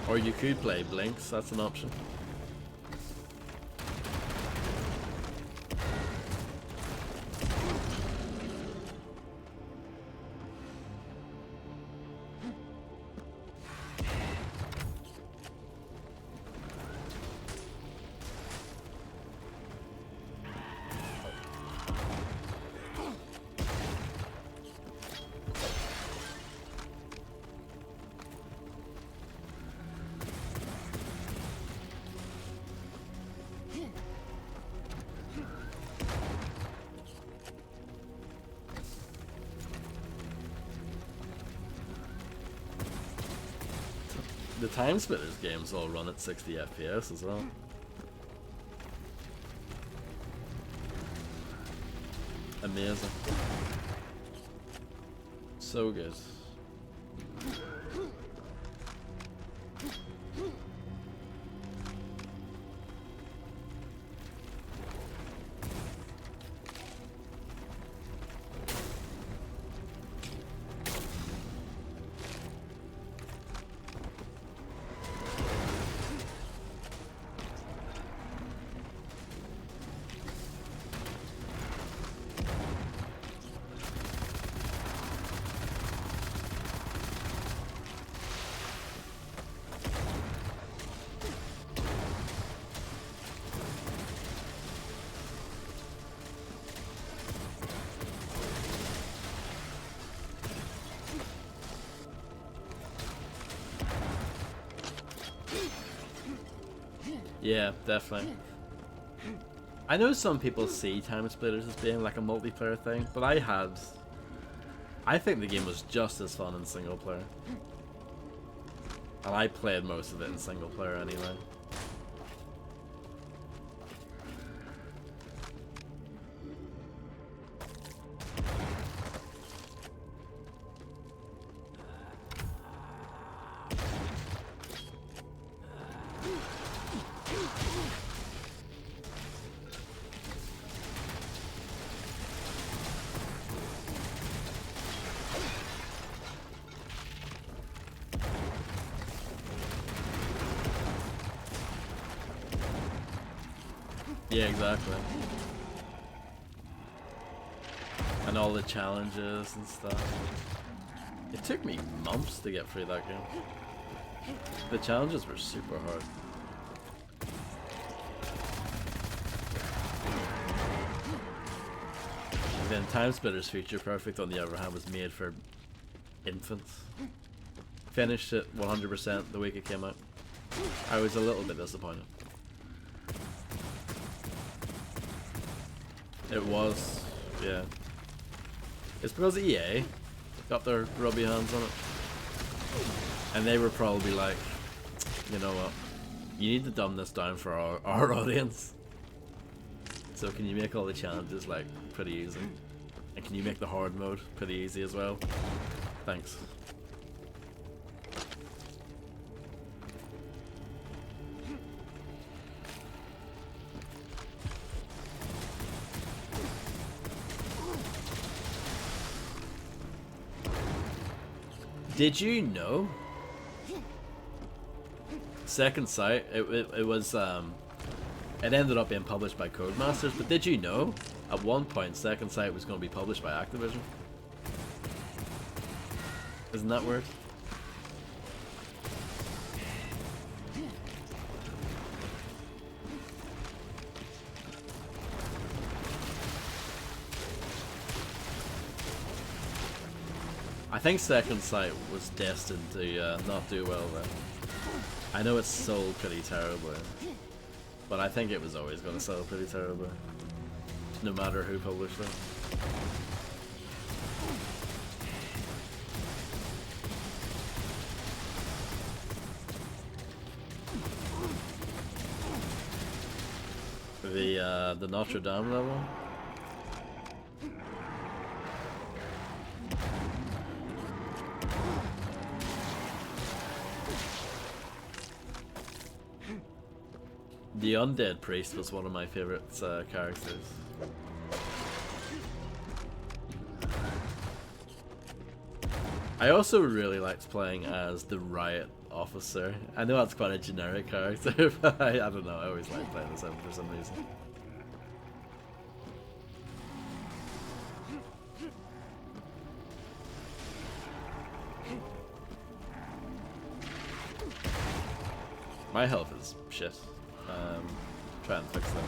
Or you could play Blinks, that's an option. The Time Splitters games all run at 60 FPS as well. Amazing. So good. Yeah, definitely. I know some people see Time Splitters as being like a multiplayer thing, but I think the game was just as fun in single player. And I played most of it in single player anyway. Yeah, exactly. And all the challenges and stuff. It took me months to get through that game. The challenges were super hard. And then Time Splitters Future Perfect, on the other hand, was made for infants. Finished it 100% the week it came out. I was a little bit disappointed. It was, yeah. It's because EA got their grubby hands on it. And they were probably like, you know what, you need to dumb this down for our audience. So can you make all the challenges like pretty easy? And can you make the hard mode pretty easy as well? Thanks. Did you know? Second Sight, it was it ended up being published by Codemasters, but did you know at one point Second Sight was going to be published by Activision? Isn't that weird? I think Second Sight was destined to not do well then. I know it's sold pretty terribly, but I think it was always going to sell pretty terribly, no matter who published it. The Notre Dame level. The Undead Priest was one of my favorite characters. I also really liked playing as the Riot Officer. I know that's quite a generic character, but I don't know, I always liked playing as him for some reason. My health is shit. Try and fix that.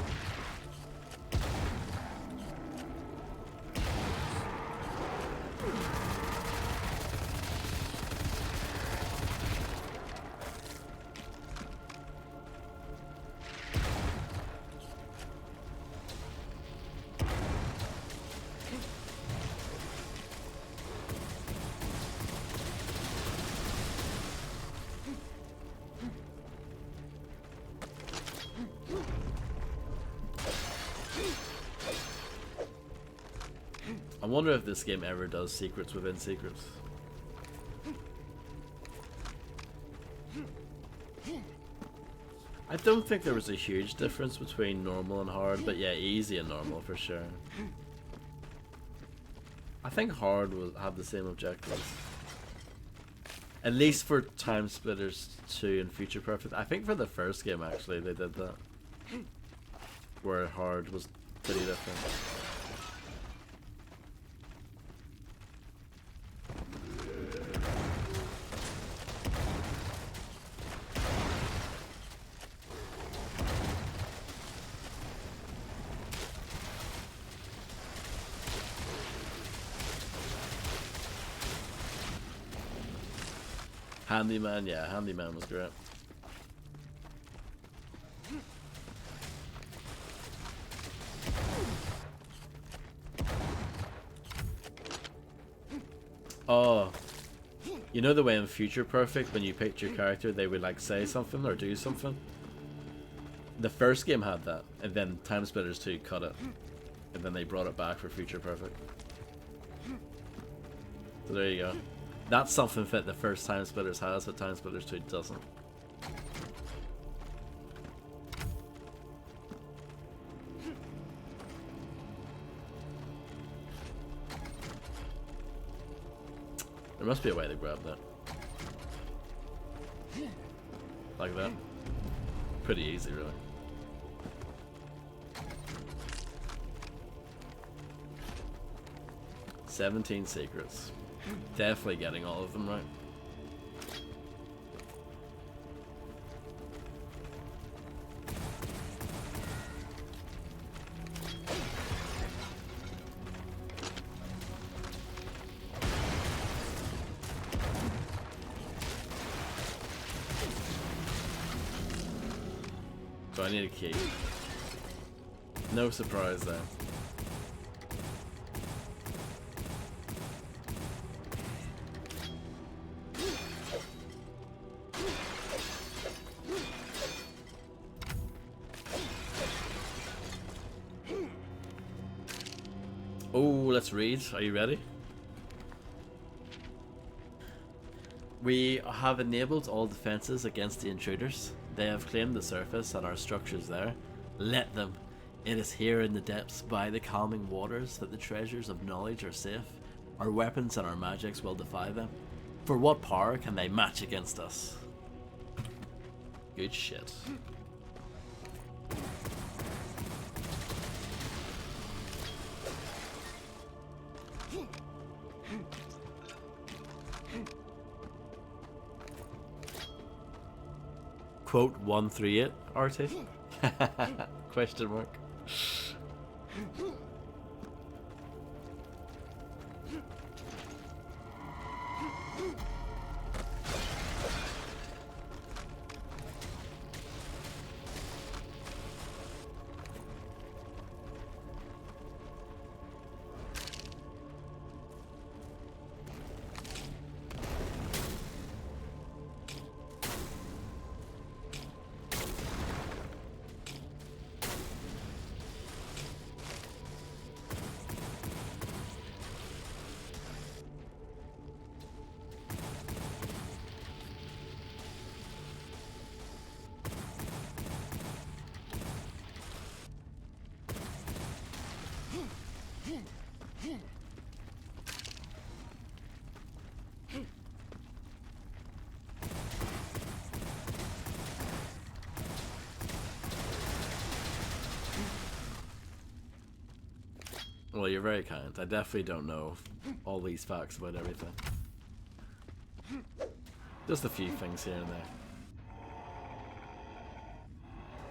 I wonder if this game ever does secrets within secrets. I don't think there was a huge difference between normal and hard, but yeah, easy and normal for sure. I think hard will have the same objectives. At least for Time Splitters 2 and Future Perfect. I think for the first game actually they did that. Where hard was pretty different. Handyman, yeah, Handyman was great. Oh, you know the way in Future Perfect when you picked your character they would like say something or do something? The first game had that, and then Time Splitters 2 cut it, and then they brought it back for Future Perfect. So there you go. That's something that the first Time Splitters has, but Time Splitters 2 doesn't. There must be a way to grab that. Like that. Pretty easy, really. "17 secrets." Definitely getting all of them right. So I need a key. No surprise there. Oh, let's read. Are you ready? "We have enabled all defenses against the intruders. They have claimed the surface and our structures there. Let them. It is here in the depths by the calming waters that the treasures of knowledge are safe. Our weapons and our magics will defy them. For what power can they match against us? Good shit. Quote 138 RT? Question mark. Well, you're very kind. I definitely don't know all these facts about everything. Just a few things here and there.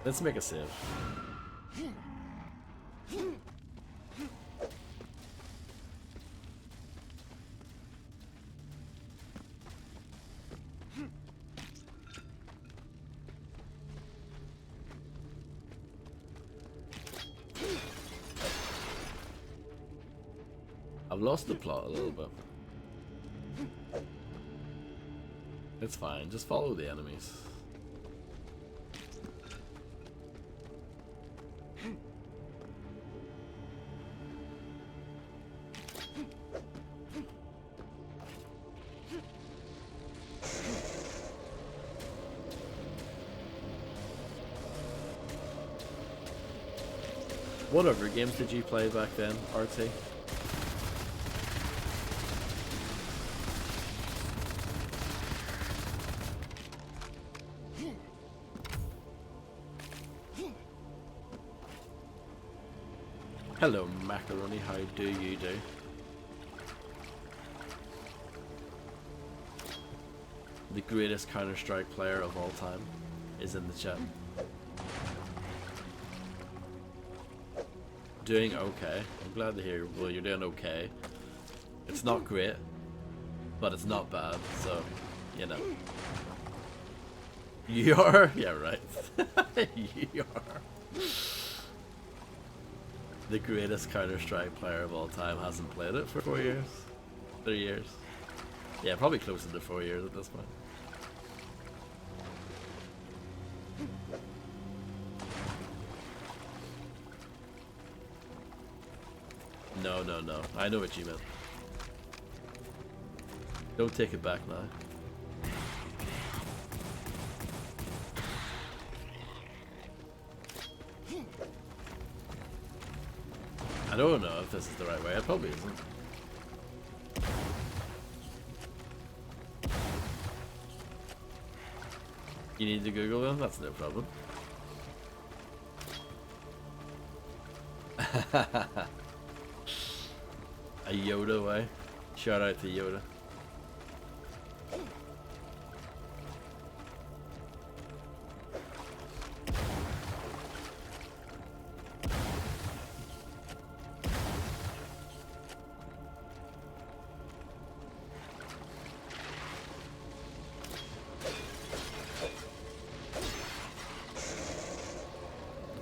Let's make a save. I've lost the plot a little bit. It's fine, just follow the enemies. What other games did you play back then, RT? Hello, Macaroni, how do you do? The greatest Counter-Strike player of all time is in the chat. Doing okay. I'm glad to hear, well, you're doing okay. It's not great, but it's not bad, so, you know. You are? Yeah, right. You are. The greatest Counter-Strike player of all time hasn't played it for 4 years? 3 years? Yeah, probably closer to 4 years at this point. No, no, no. I know what you meant. Don't take it back now. I don't know if this is the right way. It probably isn't. You need to Google them? That's no problem. A Yoda way. Shout out to Yoda.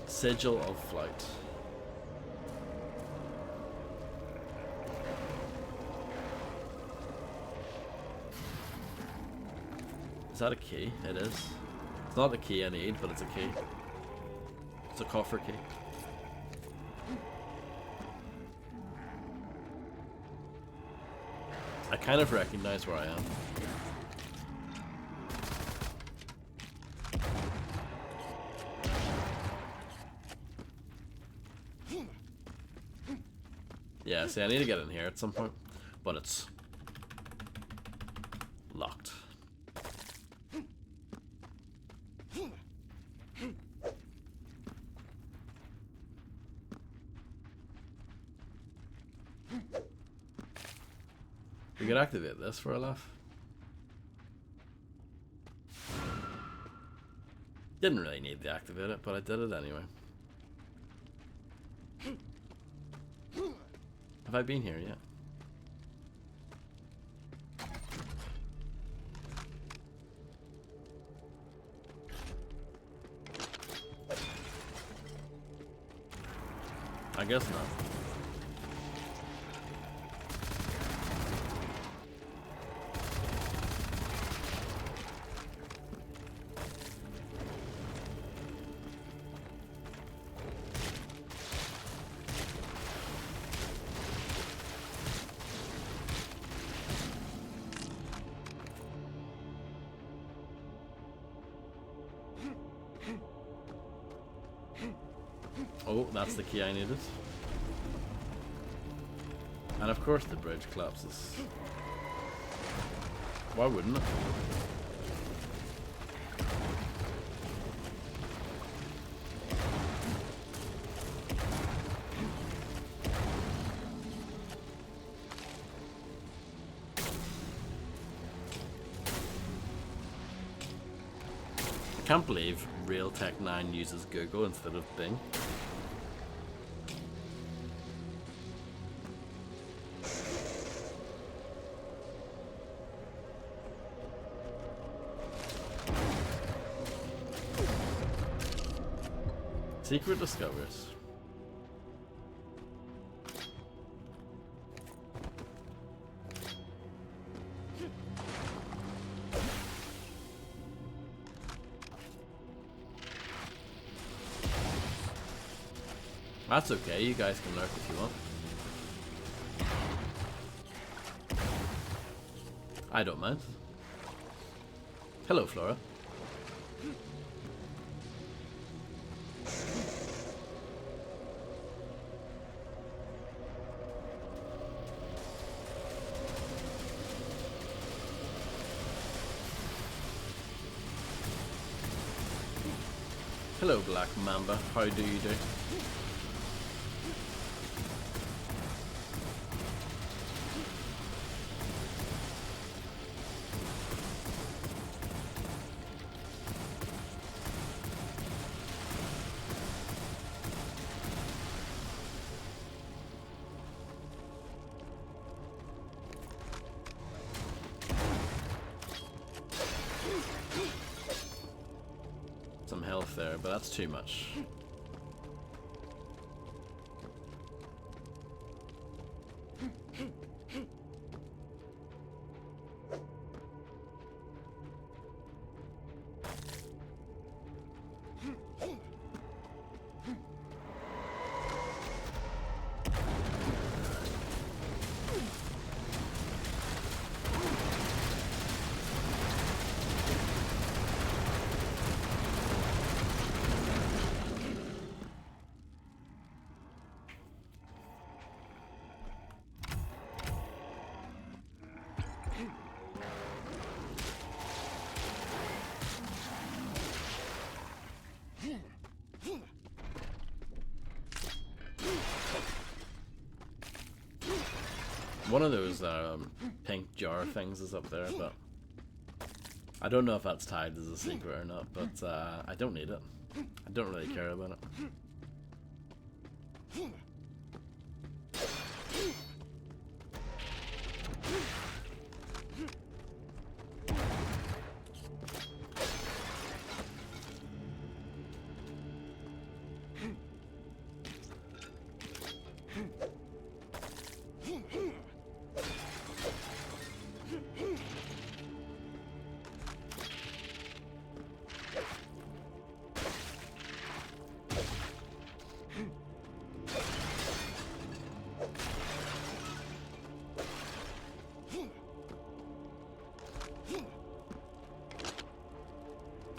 Sigil of Flight. Is that a key? It is. It's not the key I need, but it's a key. It's a coffer key. I kind of recognize where I am. Yeah, see, I need to get in here at some point, but it's Locked. We could activate this for a laugh. Didn't really need to activate it, but I did it anyway. Have I been here yet? I guess not. Oh, that's the key I needed. And of course the bridge collapses. Why wouldn't it? I can't believe Realtek 9 uses Google instead of Bing. Secret discoveries. That's okay, you guys can lurk if you want. I don't mind. Hello, Flora. Hello, Black Mamba. How do you do? Some health there, but that's too much. One of those pink jar things is up there, but I don't know if that's tagged as a secret or not, but I don't need it. I don't really care about it.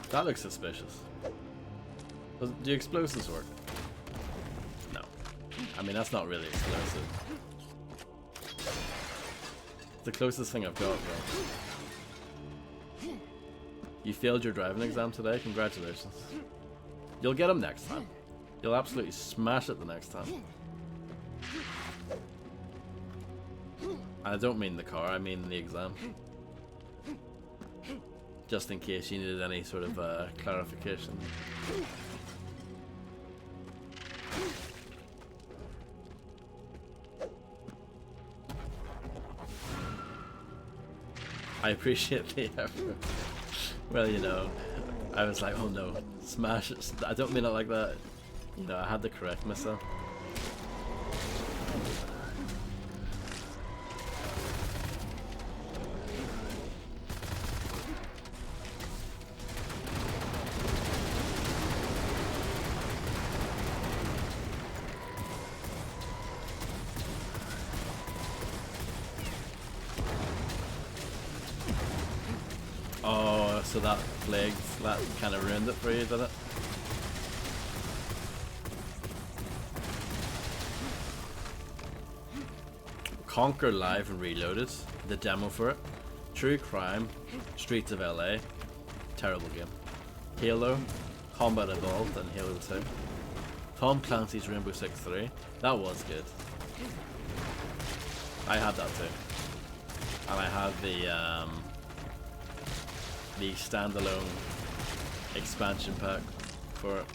That looks suspicious. Do explosives work? No. I mean, that's not really explosive. It's the closest thing I've got, though. You failed your driving exam today. Congratulations. You'll get them next time. You'll absolutely smash it the next time. I don't mean the car, I mean the exam. Just in case you needed any sort of clarification. I appreciate the effort. Well, you know, I was like, oh no, smash it. I don't mean it like that. You know, I had to correct myself. Oh, so that plague, that kind of ruined it for you, did it? Conquer Live and Reloaded, the demo for it. True Crime, Streets of LA, terrible game. Halo, Combat Evolved, and Halo 2. Tom Clancy's Rainbow Six 3, that was good. I had that too. And I had the standalone expansion pack for it,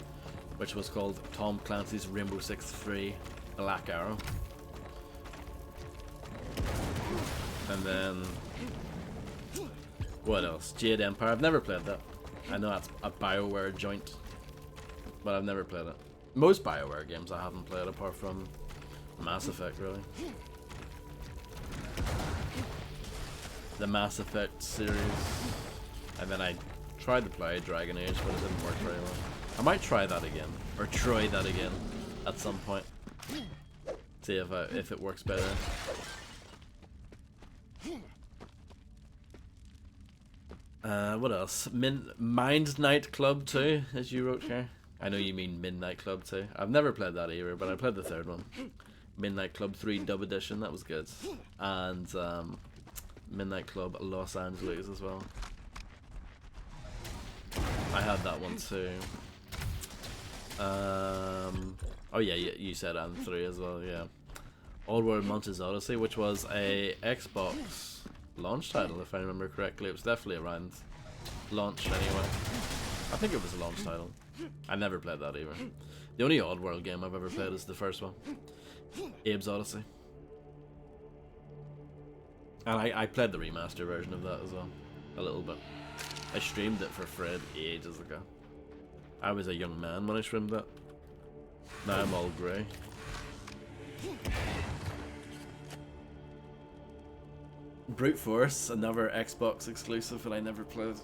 which was called Tom Clancy's Rainbow Six 3 Black Arrow. And then what else? Jade Empire. I've never played that. I know that's a BioWare joint, but I've never played it. Most BioWare games I haven't played apart from Mass Effect, really. The Mass Effect series. And then I tried to play Dragon Age, but it didn't work very well. I might try that again, or try that again at some point. See if it works better. What else? Mind Night Club 2, as you wrote here. I know you mean Midnight Club 2. I've never played that either, but I played the third one. Midnight Club 3 Dub Edition, that was good. And Midnight Club Los Angeles as well. I had that one too. Oh yeah, you said and 3 as well, yeah. Oddworld Monsters Odyssey, which was a Xbox launch title, if I remember correctly. It was definitely around launch anyway. I think it was a launch title. I never played that either. The only Oddworld game I've ever played is the first one, Abe's Odyssey. And I played the remaster version of that as well, a little bit. I streamed it for Fred ages ago. I was a young man when I streamed that. Now I'm all grey. Brute Force, another Xbox exclusive that I never played.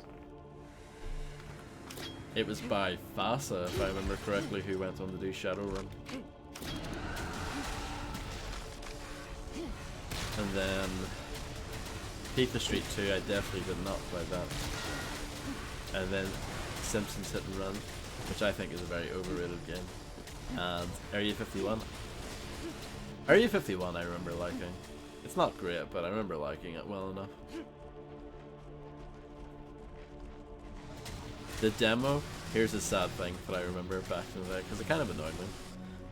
It was by FASA, if I remember correctly, who went on to do Shadowrun. And then FIFA Street 2, I definitely did not play that. And then Simpsons Hit and Run, which I think is a very overrated game. And Area 51. Area 51 I remember liking. It's not great, but I remember liking it well enough. The demo, here's a sad thing that I remember back in the day, because it kind of annoyed me.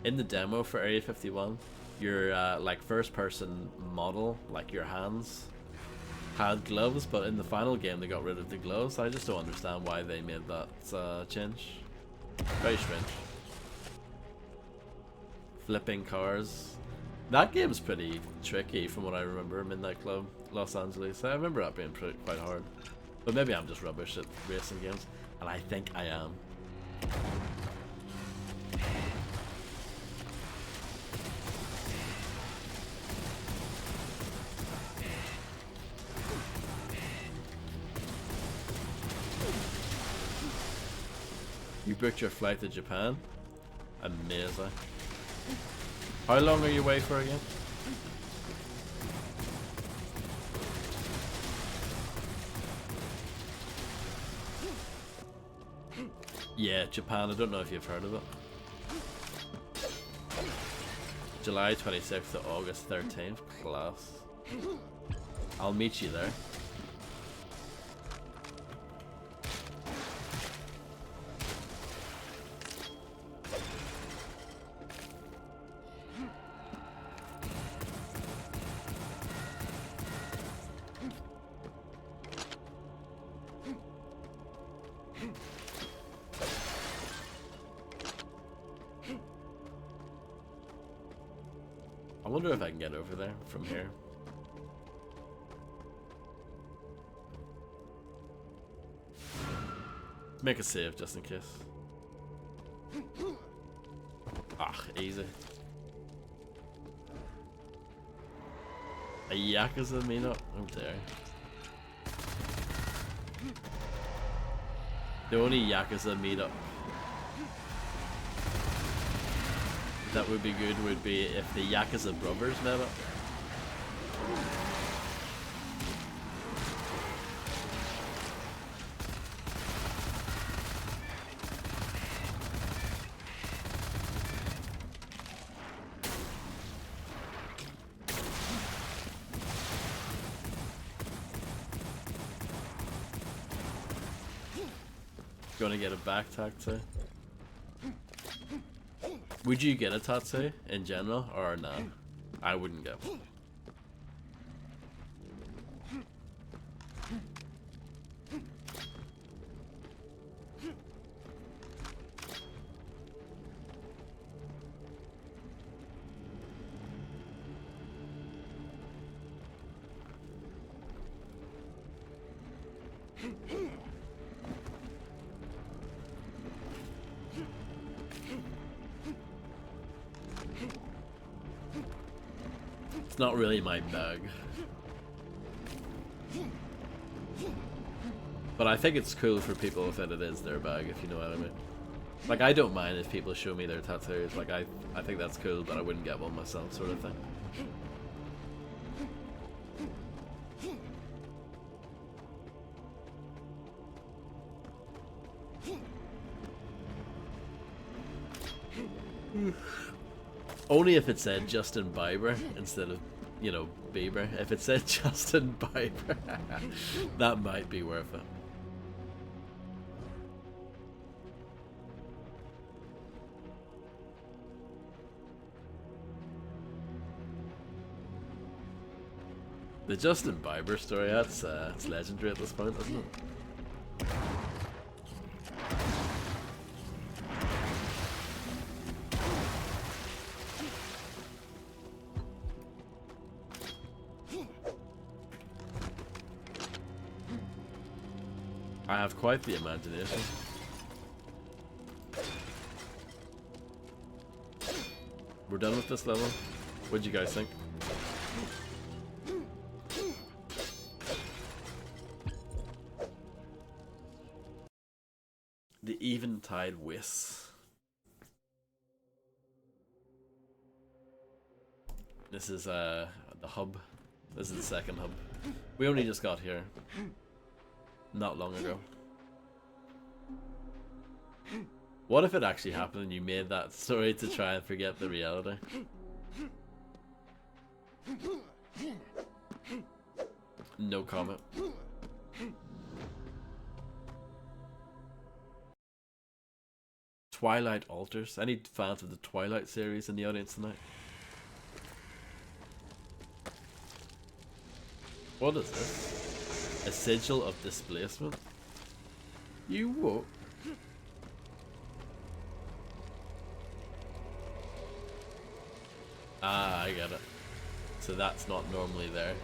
In the demo for Area 51, your like first person model, like your hands, had gloves, but in the final game they got rid of the gloves. I just don't understand why they made that change. Very strange. Flipping cars. That game's pretty tricky from what I remember. Midnight Club, Los Angeles. I remember that being quite hard. But maybe I'm just rubbish at racing games, and I think I am. You booked your flight to Japan? Amazing. How long are you away for again? Yeah, Japan, I don't know if you've heard of it. July 26th to August 13th, class. I'll meet you there. I wonder if I can get over there from here. Make a save just in case. Ah, easy. A Yakuza meetup? Oh dear. The only Yakuza meetup that would be good would be if the Yakuza brothers met up. Gonna get a back tattoo. Would you get a tattoo in general or no? I wouldn't get one. It's not really my bag. But I think it's cool for people if it is their bag, if you know what I mean. Like, I don't mind if people show me their tattoos. Like, I think that's cool, but I wouldn't get one myself, sort of thing. Only if it said Justin Bieber instead of, you know, Bieber. If it said Justin Bieber, that might be worth it. The Justin Bieber story, that's it's legendary at this point, isn't it? I have quite the imagination. We're done with this level. What'd you guys think? The Eventide Whis. This is the hub. This is the second hub. We only just got here not long ago. What if it actually happened and you made that story to try and forget the reality? No comment. Twilight Altars. Any fans of the Twilight series in the audience tonight? What is this? A sigil of displacement? You what? Ah, I get it. So that's not normally there.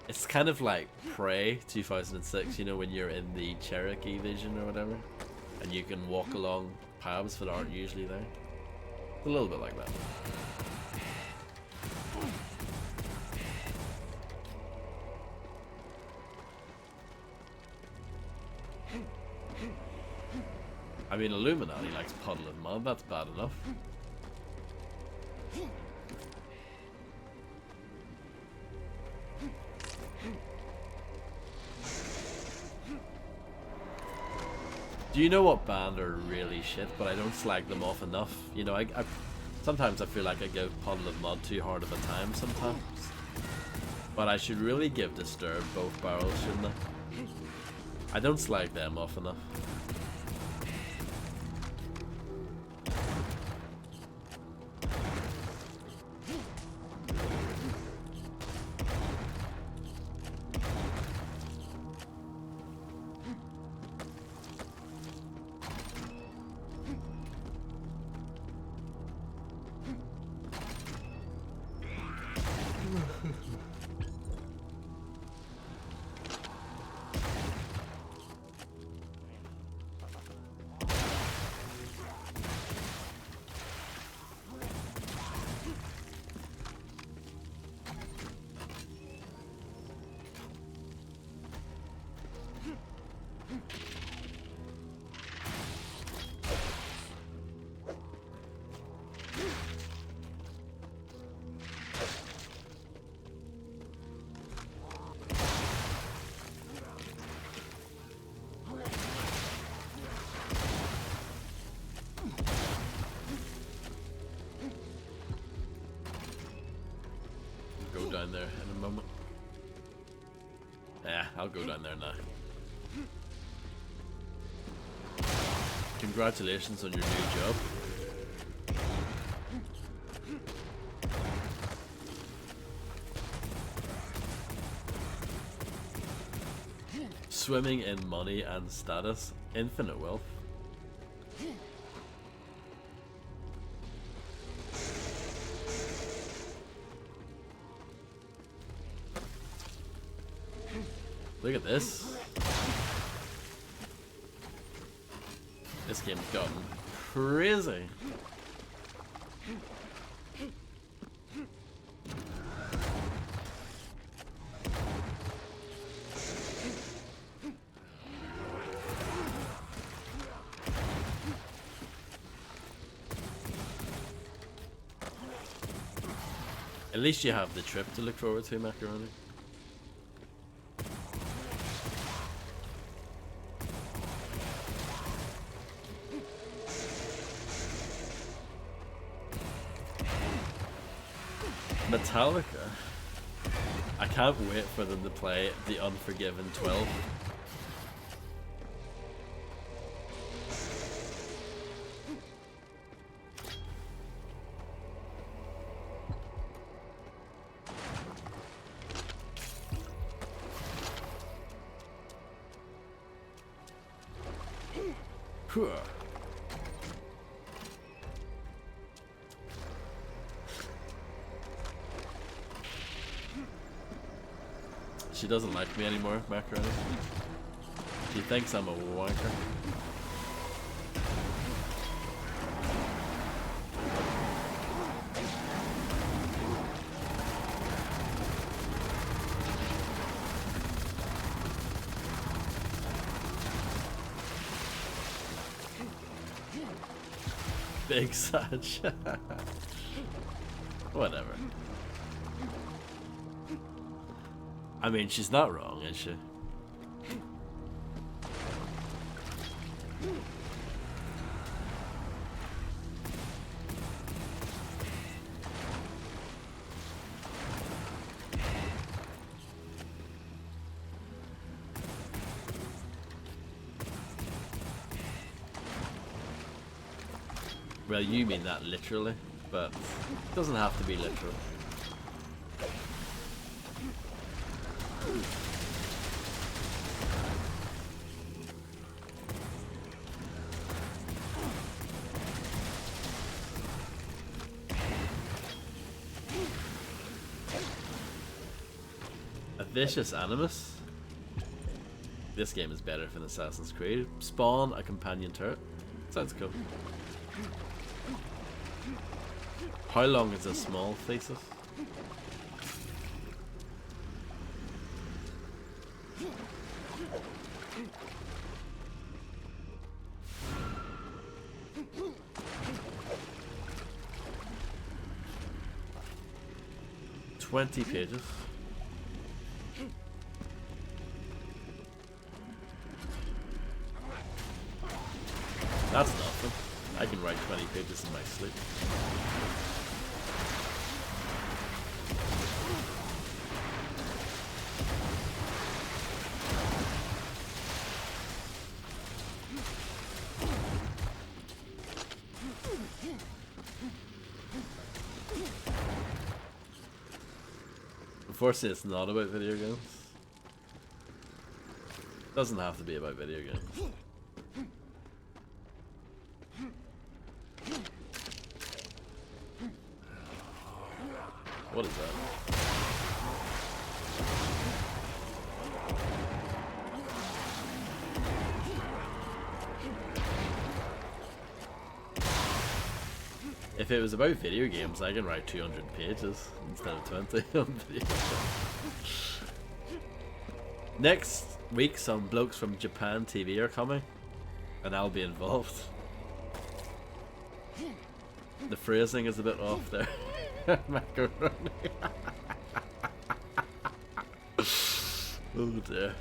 It's kind of like Prey 2006, you know, when you're in the Cherokee vision or whatever, and you can walk along paths that aren't usually there. It's a little bit like that. I mean, Illuminati likes Puddle of Mud, that's bad enough. Do you know what band are really shit, but I don't slag them off enough? You know, I sometimes I feel like I give Puddle of Mud too hard of a time sometimes. But I should really give Disturbed both barrels, shouldn't I? I don't slag them off enough. there in a moment. Yeah, I'll go down there now. Congratulations on your new job. Swimming in money and status. Infinite wealth. Look at this. This game's gotten crazy. At least you have the trip to look forward to, Macaroni. Metallica. I can't wait for them to play The Unforgiven 12. She doesn't like me anymore, Macaroni. She thinks I'm a wanker. Big such. Whatever. I mean, she's not wrong, is she? Well, you mean that literally, but it doesn't have to be literal. A vicious animus. This game is better than Assassin's Creed. Spawn a companion turret. Sounds cool. How long is a small thesis? "20 pages. That's nothing. I can write 20 pages in my sleep. Unfortunately, it's not about video games. Doesn't have to be about video games. What is that? If it was about video games, I can write 200 pages instead of 20 on video games. Next week, some blokes from Japan TV are coming, and I'll be involved. The phrasing is a bit off there. Macaroni. Oh dear.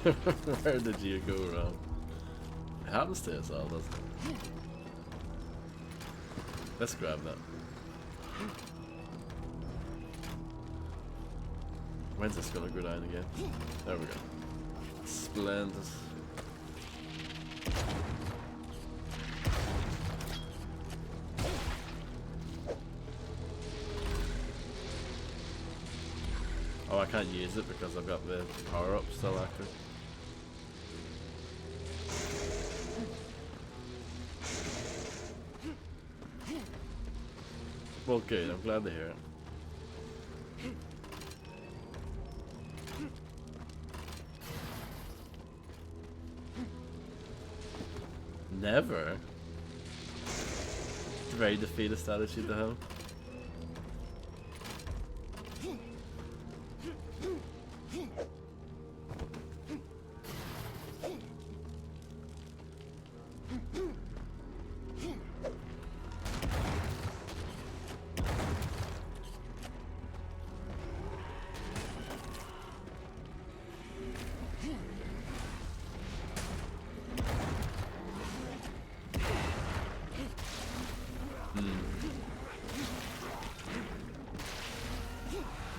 Where did you go wrong? It happens to us all, doesn't it? Let's grab that. When's this gonna go down again? There we go. Splendid. Oh, I can't use it because I've got the power up still active. Well, good. I'm glad to hear it. Never. It's a very defeatist attitude to have.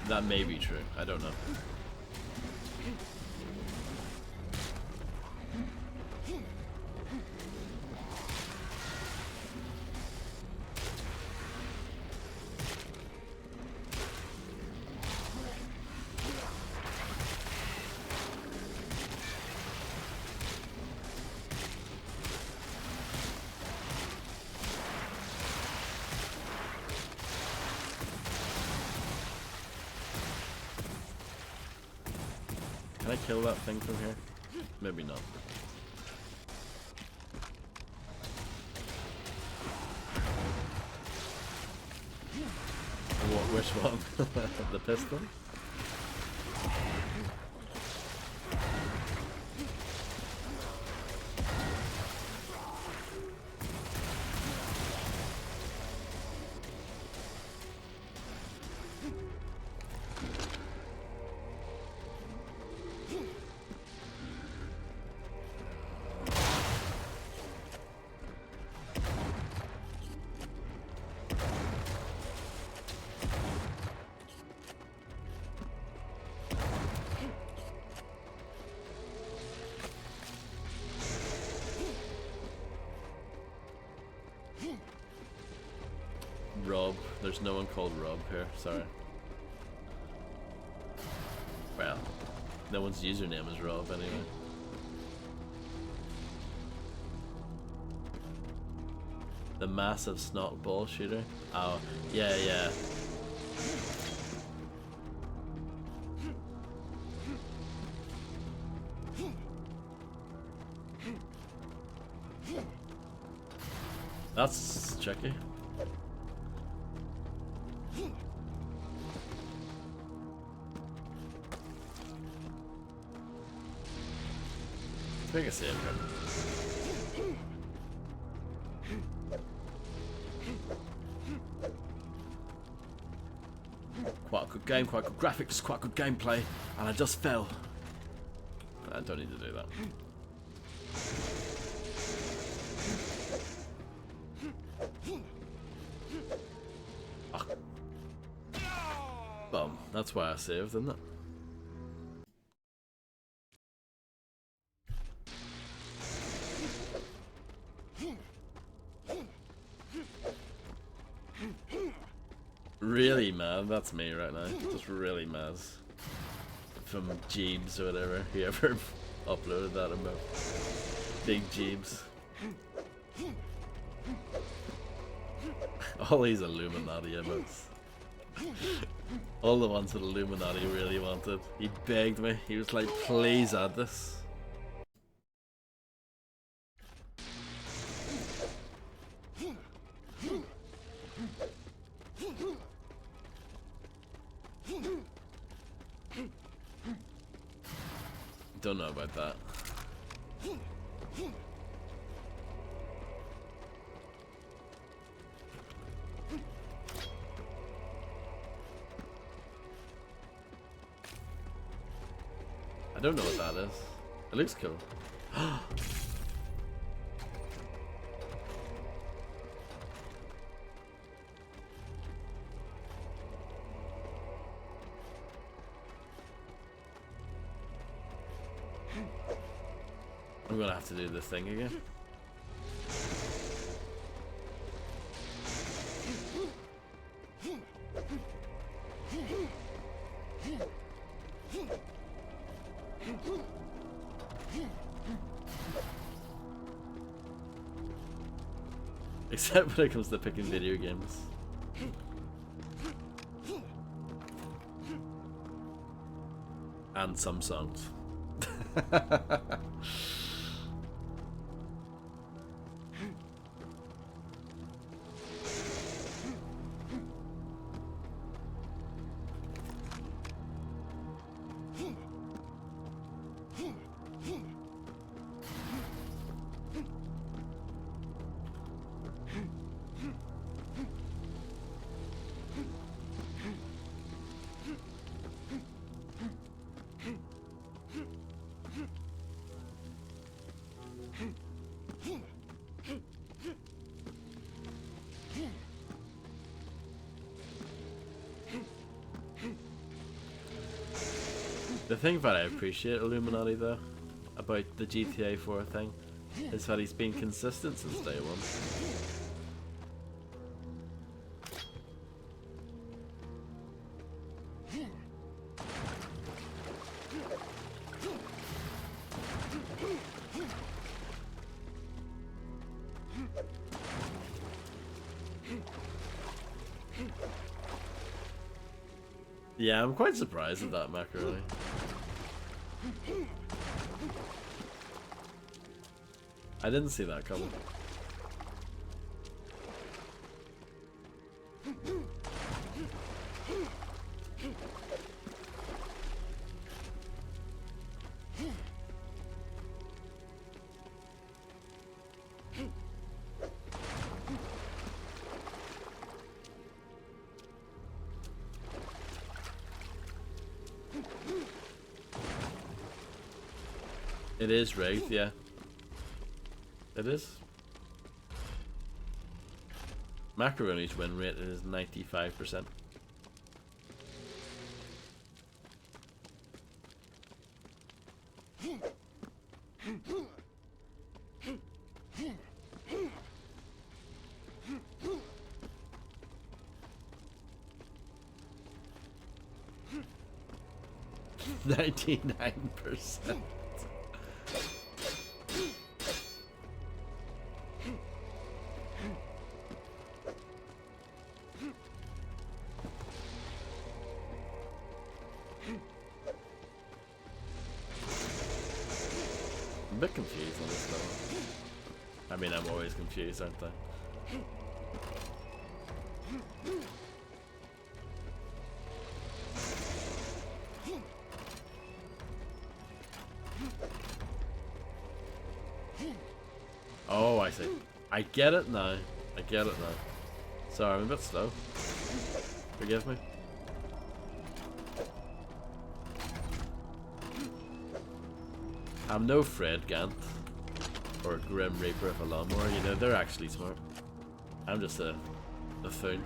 That may be true. I don't know. Can I kill that thing from here? Maybe not. Which one? The pistol? Rob. There's no one called Rob here, sorry. Well, no one's username is Rob anyway. The massive snot ball shooter? Oh, yeah, yeah. That's tricky. Make a save here. Quite a good game, quite good graphics, quite good gameplay, and I just fell. I don't need to do that. Boom. That's why I saved, isn't it? Really mad, that's me right now. Just really mad. From Jeebs or whatever, whoever uploaded that about Big Jeebs. All these Illuminati emotes. All the ones that Illuminati really wanted. He begged me, he was like, please add this. Don't know about that. I don't know what that is. It looks cool. I'm gonna have to do this thing again. Except when it comes to picking video games. And some songs. The thing that I appreciate Illuminati though, about the GTA 4 thing, is that he's been consistent since day one. Yeah, I'm quite surprised at that macaroni. I didn't see that coming. It is rigged, yeah. It is. Macaroni's win rate is 95%. $99%. I'm a bit confused on this though. I mean, I'm always confused, aren't I? Oh, I see. I get it now. I get it now. Sorry, I'm a bit slow. Forgive me. I'm no Fred Gant or Grim Reaper of a lawnmower, you know, they're actually smart. I'm just a buffoon.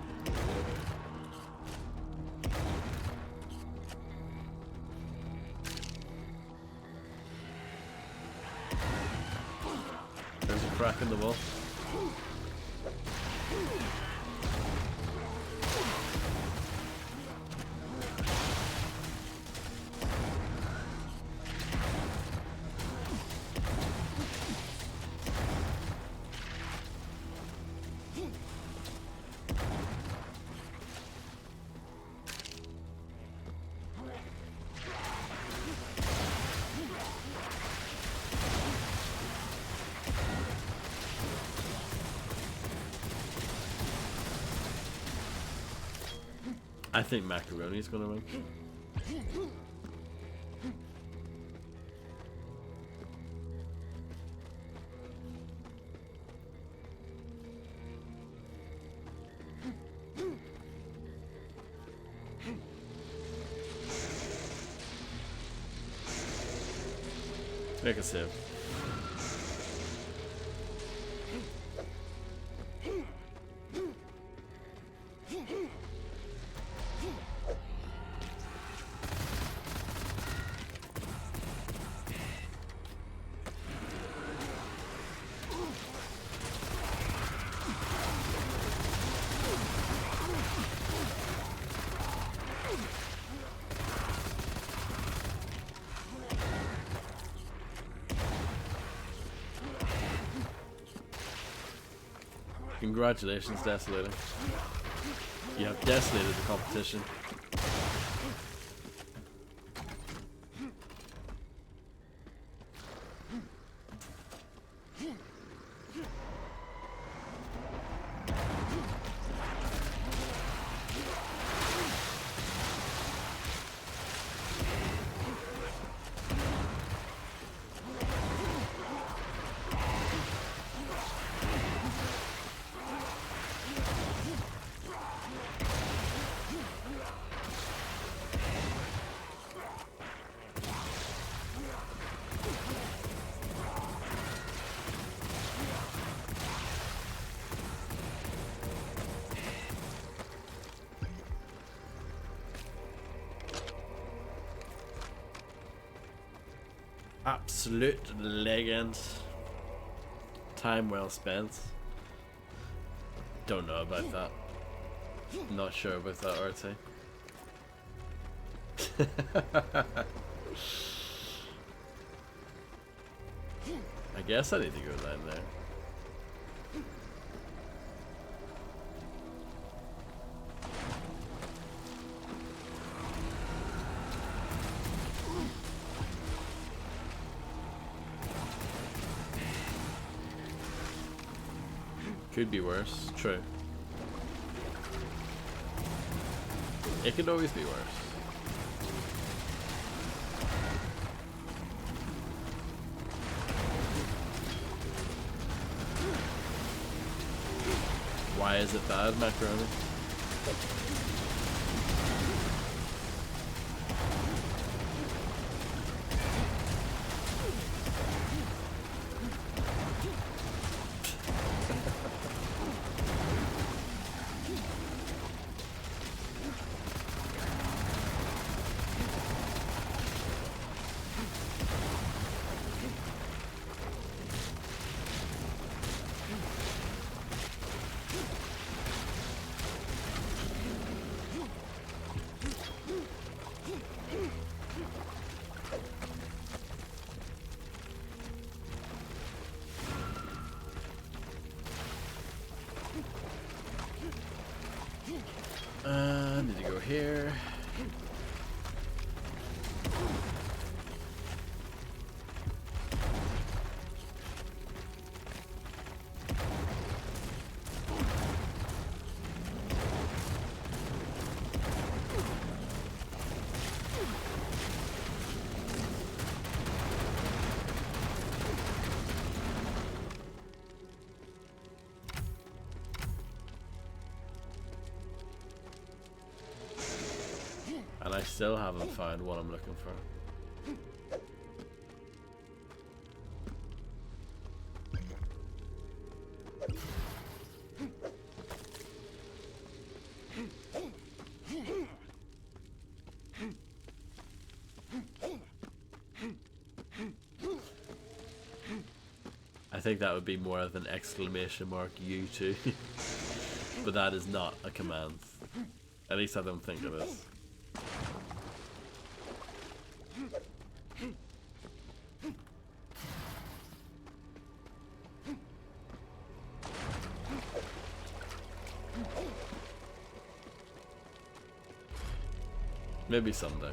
There's a crack in the wall. I think Macaroni's gonna win. Make a save. Congratulations, Desolator. You have desolated the competition. Absolute legend. Time well spent. Don't know about that. Not sure about that, RT. I guess I need to go down there. Could be worse. True. It could always be worse. Why is it bad, Macaroni? Need to go here. And I still haven't found what I'm looking for. I think that would be more of an exclamation mark U2. But that is not a command. At least I don't think it is. Maybe someday.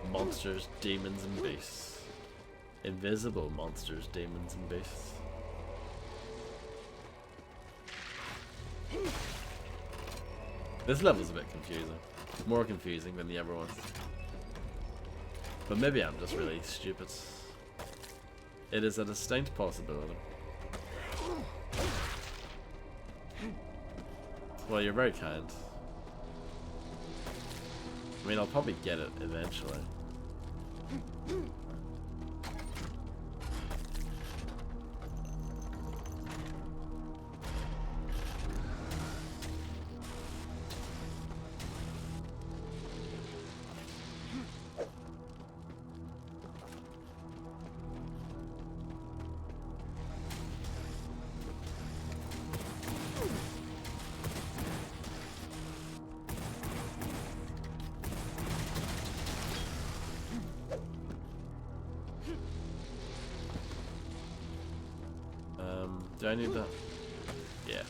Monsters, demons, and beasts. Invisible monsters, demons, and beasts. This level's a bit confusing. More confusing than the other one. But maybe I'm just really stupid. It is a distinct possibility. Well, you're very kind. I mean, I'll probably get it eventually. Do I need that? Yeah.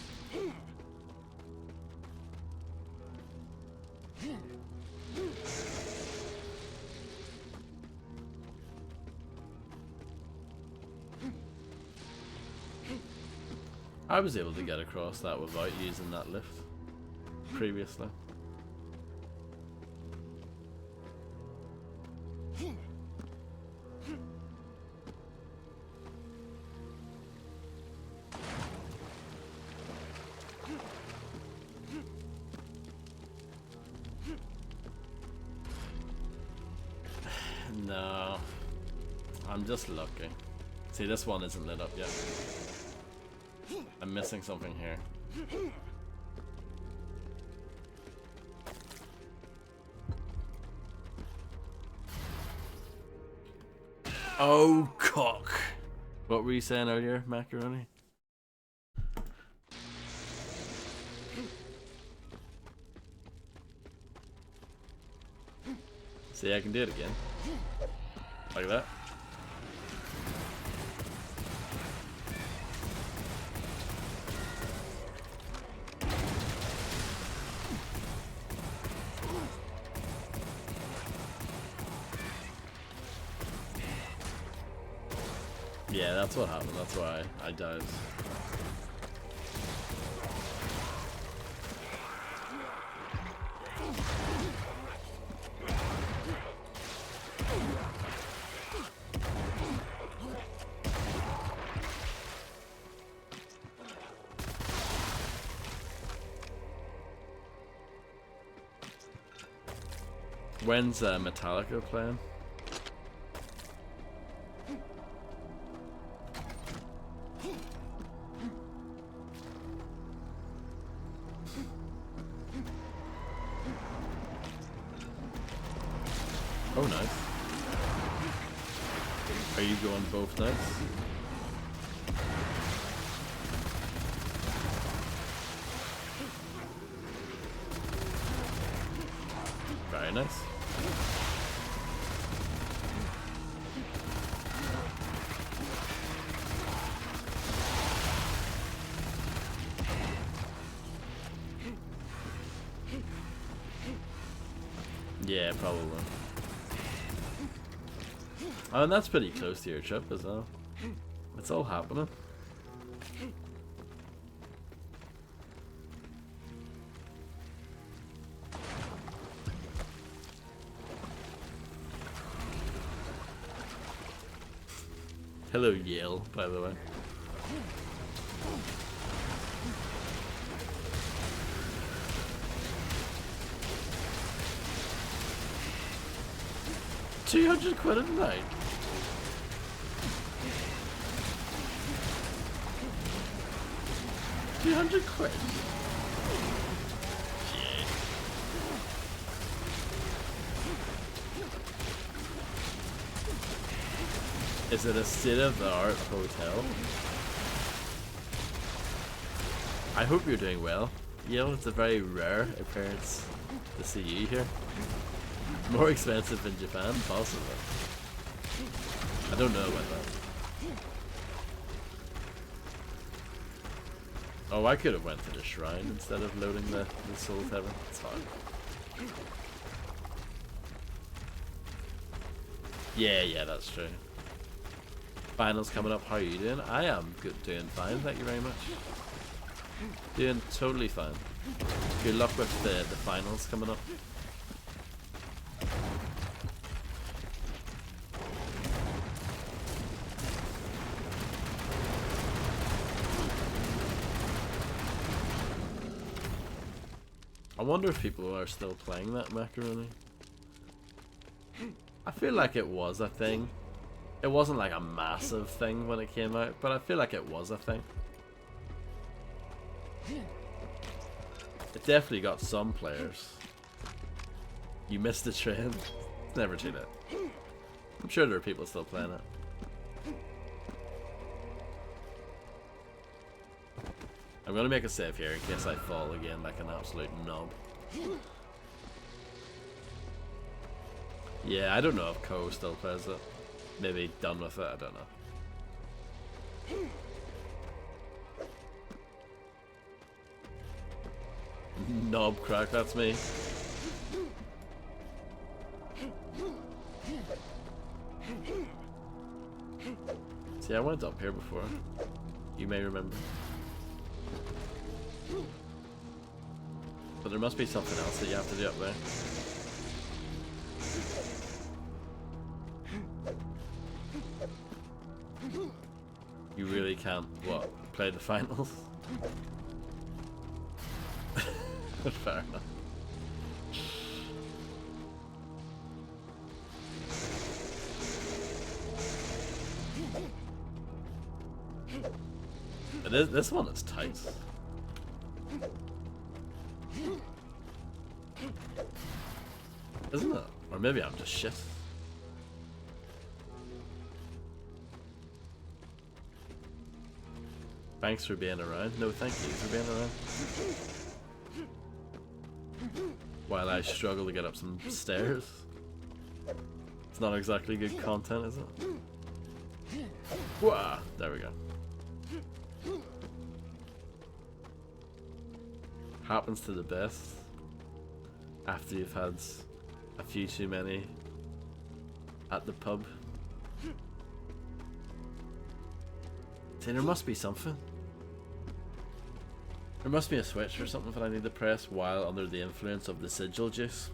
I was able to get across that without using that lift previously. No, I'm just looking. See, this one isn't lit up yet. I'm missing something here. Oh, cock. What were you saying earlier, Macaroni? See, I can do it again. Like that. Yeah, that's what happened. That's why I died. When's Metallica playing? Oh, nice. Are you going both nights? Very nice. Yeah, probably. Oh, and that's pretty close to your trip as well. It's all happening. Hello, Yale, by the way. £200 a night. £200. Shit. Is it a state-of-the-art hotel? I hope you're doing well. You know, it's a very rare appearance to see you here. More expensive in Japan, possibly. I don't know about that. Oh, I could have went to the shrine instead of loading the Soul Heaven. It's fine. Yeah, that's true. Finals coming up. How are you doing? I am good, doing fine. Thank you very much. Doing totally fine. Good luck with the finals coming up. wonder if people are still playing that macaroni. I feel like it was a thing. It wasn't like a massive thing when it came out, but I feel like it was a thing. It definitely got some players. You missed the train. It's never too late. I'm sure there are people still playing it. I'm gonna make a save here in case I fall again like an absolute knob. Yeah, I don't know if Ko still plays it. Maybe done with it, I don't know. Knob crack, that's me. See, I went up here before. You may remember. But there must be something else that you have to do up there. You really can't, what, play the finals? Fair enough. This one is tight. Isn't it? Or maybe I'm just shit. Thanks for being around. No, thank you for being around. While I struggle to get up some stairs. It's not exactly good content, is it? Wah! There we go. Happens to the best. After you've had a few too many at the pub. See, there must be something. There must be a switch or something that I need to press while under the influence of the sigil juice.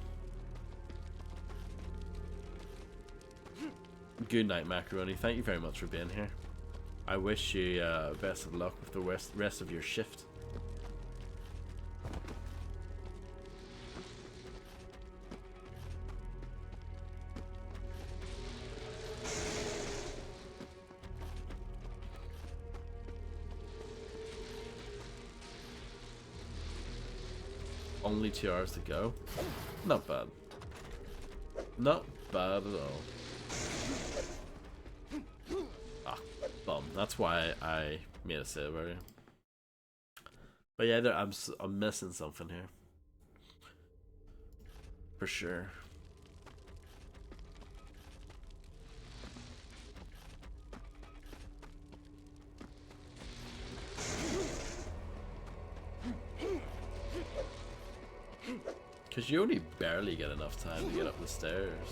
Good night, Macaroni. Thank you very much for being here. I wish you best of luck with the rest of your shift. Only 2 hours to go. Not bad. Not bad at all. Ah, bum. That's why I made a save earlier. But yeah, I'm missing something here. For sure. Because you only barely get enough time to get up the stairs.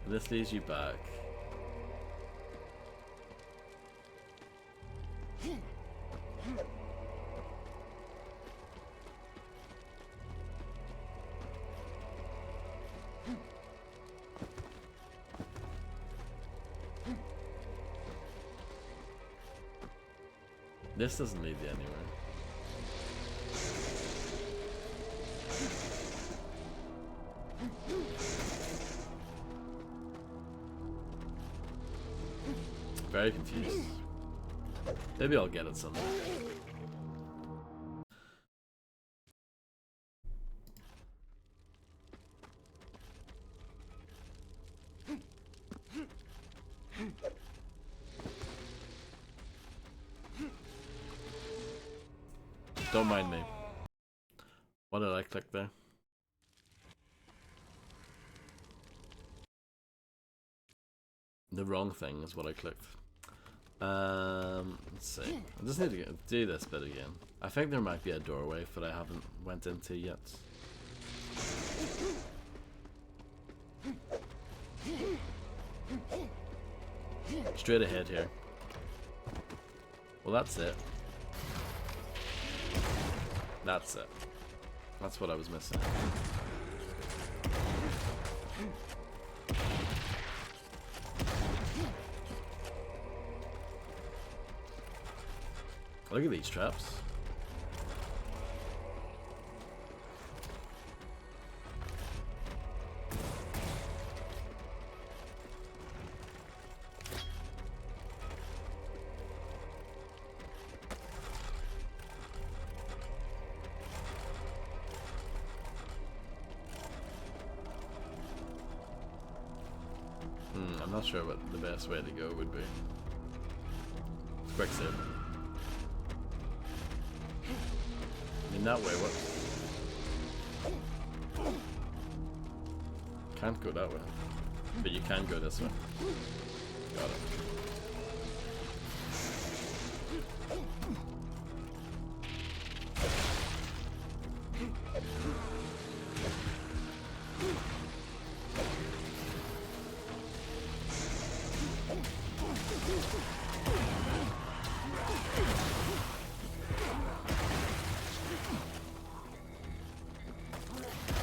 And this leaves you back. This doesn't lead you anywhere. Very confused. Maybe I'll get it someday. Don't mind me. What did I click there? The wrong thing is what I clicked. Let's see. I just need to do this bit again. I think there might be a doorway that I haven't went into yet. Straight ahead here. Well, that's it. That's it. That's what I was missing. Look at these traps. I'm not sure what the best way to go would be. Quick save. I mean, that way, what? Can't go that way. But you can go this way. Got it.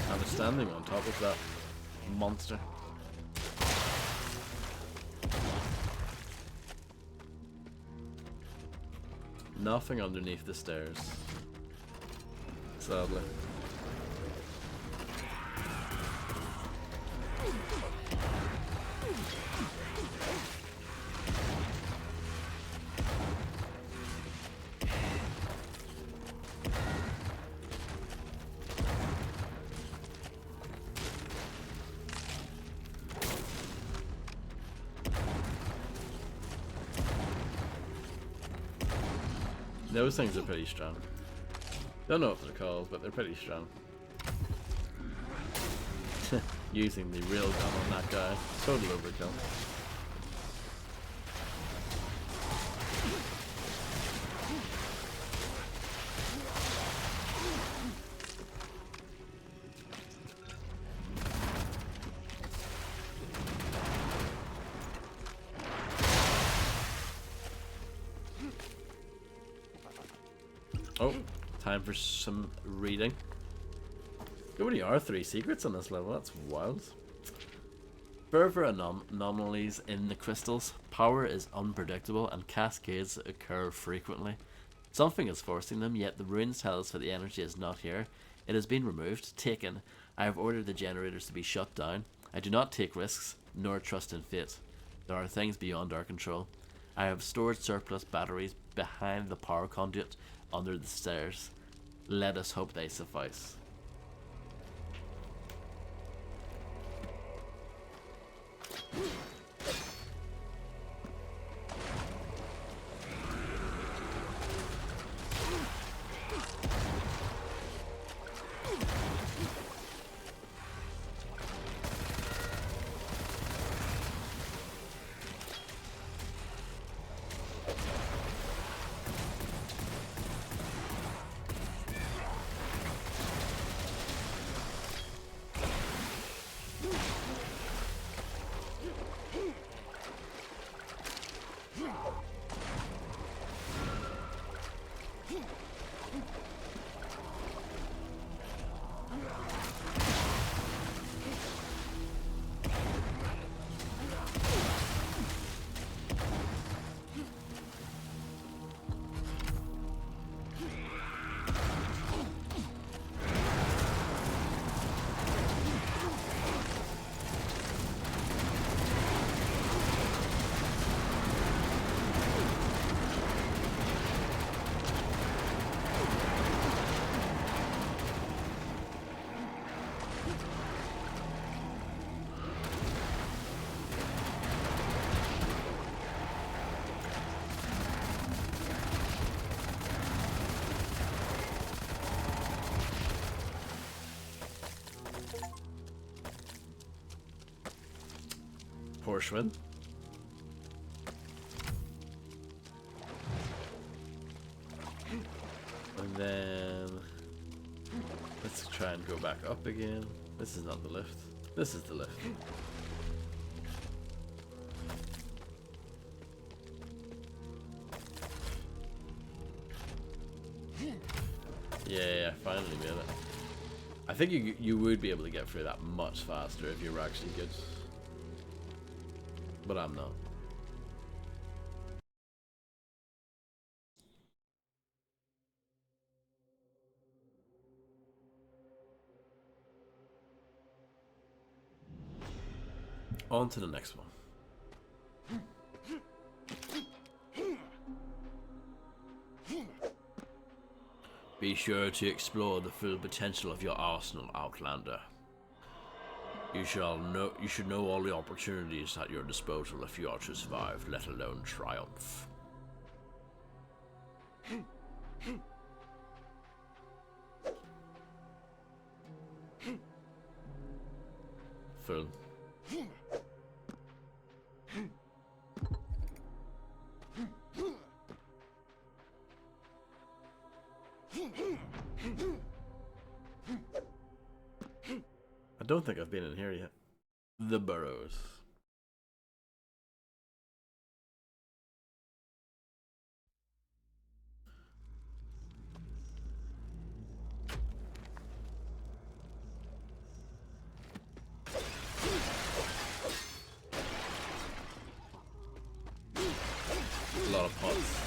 I was standing on top of that monster. Nothing underneath the stairs. Sadly. Those things are pretty strong. Don't know what they're called, but they're pretty strong. Using the real gun on that guy. Total overkill. Oh, time for some reading. There really are 3 secrets on this level, that's wild. Further anomalies in the crystals. Power is unpredictable and cascades occur frequently. Something is forcing them, yet the runes tell us that the energy is not here. It has been removed, taken. I have ordered the generators to be shut down. I do not take risks, nor trust in fate. There are things beyond our control. I have stored surplus batteries behind the power conduit under the stairs. Let us hope they suffice. Porshman. And then let's try and go back up again. This is not the lift. This is the lift. Yeah, finally made it. I think you would be able to get through that much faster if you were actually good. But I'm not. On to the next one. Be sure to explore the full potential of your arsenal, Outlander. You should know all the opportunities at your disposal if you are to survive, let alone triumph. Full. I don't think I've been in here yet. The Burrows. A lot of pots.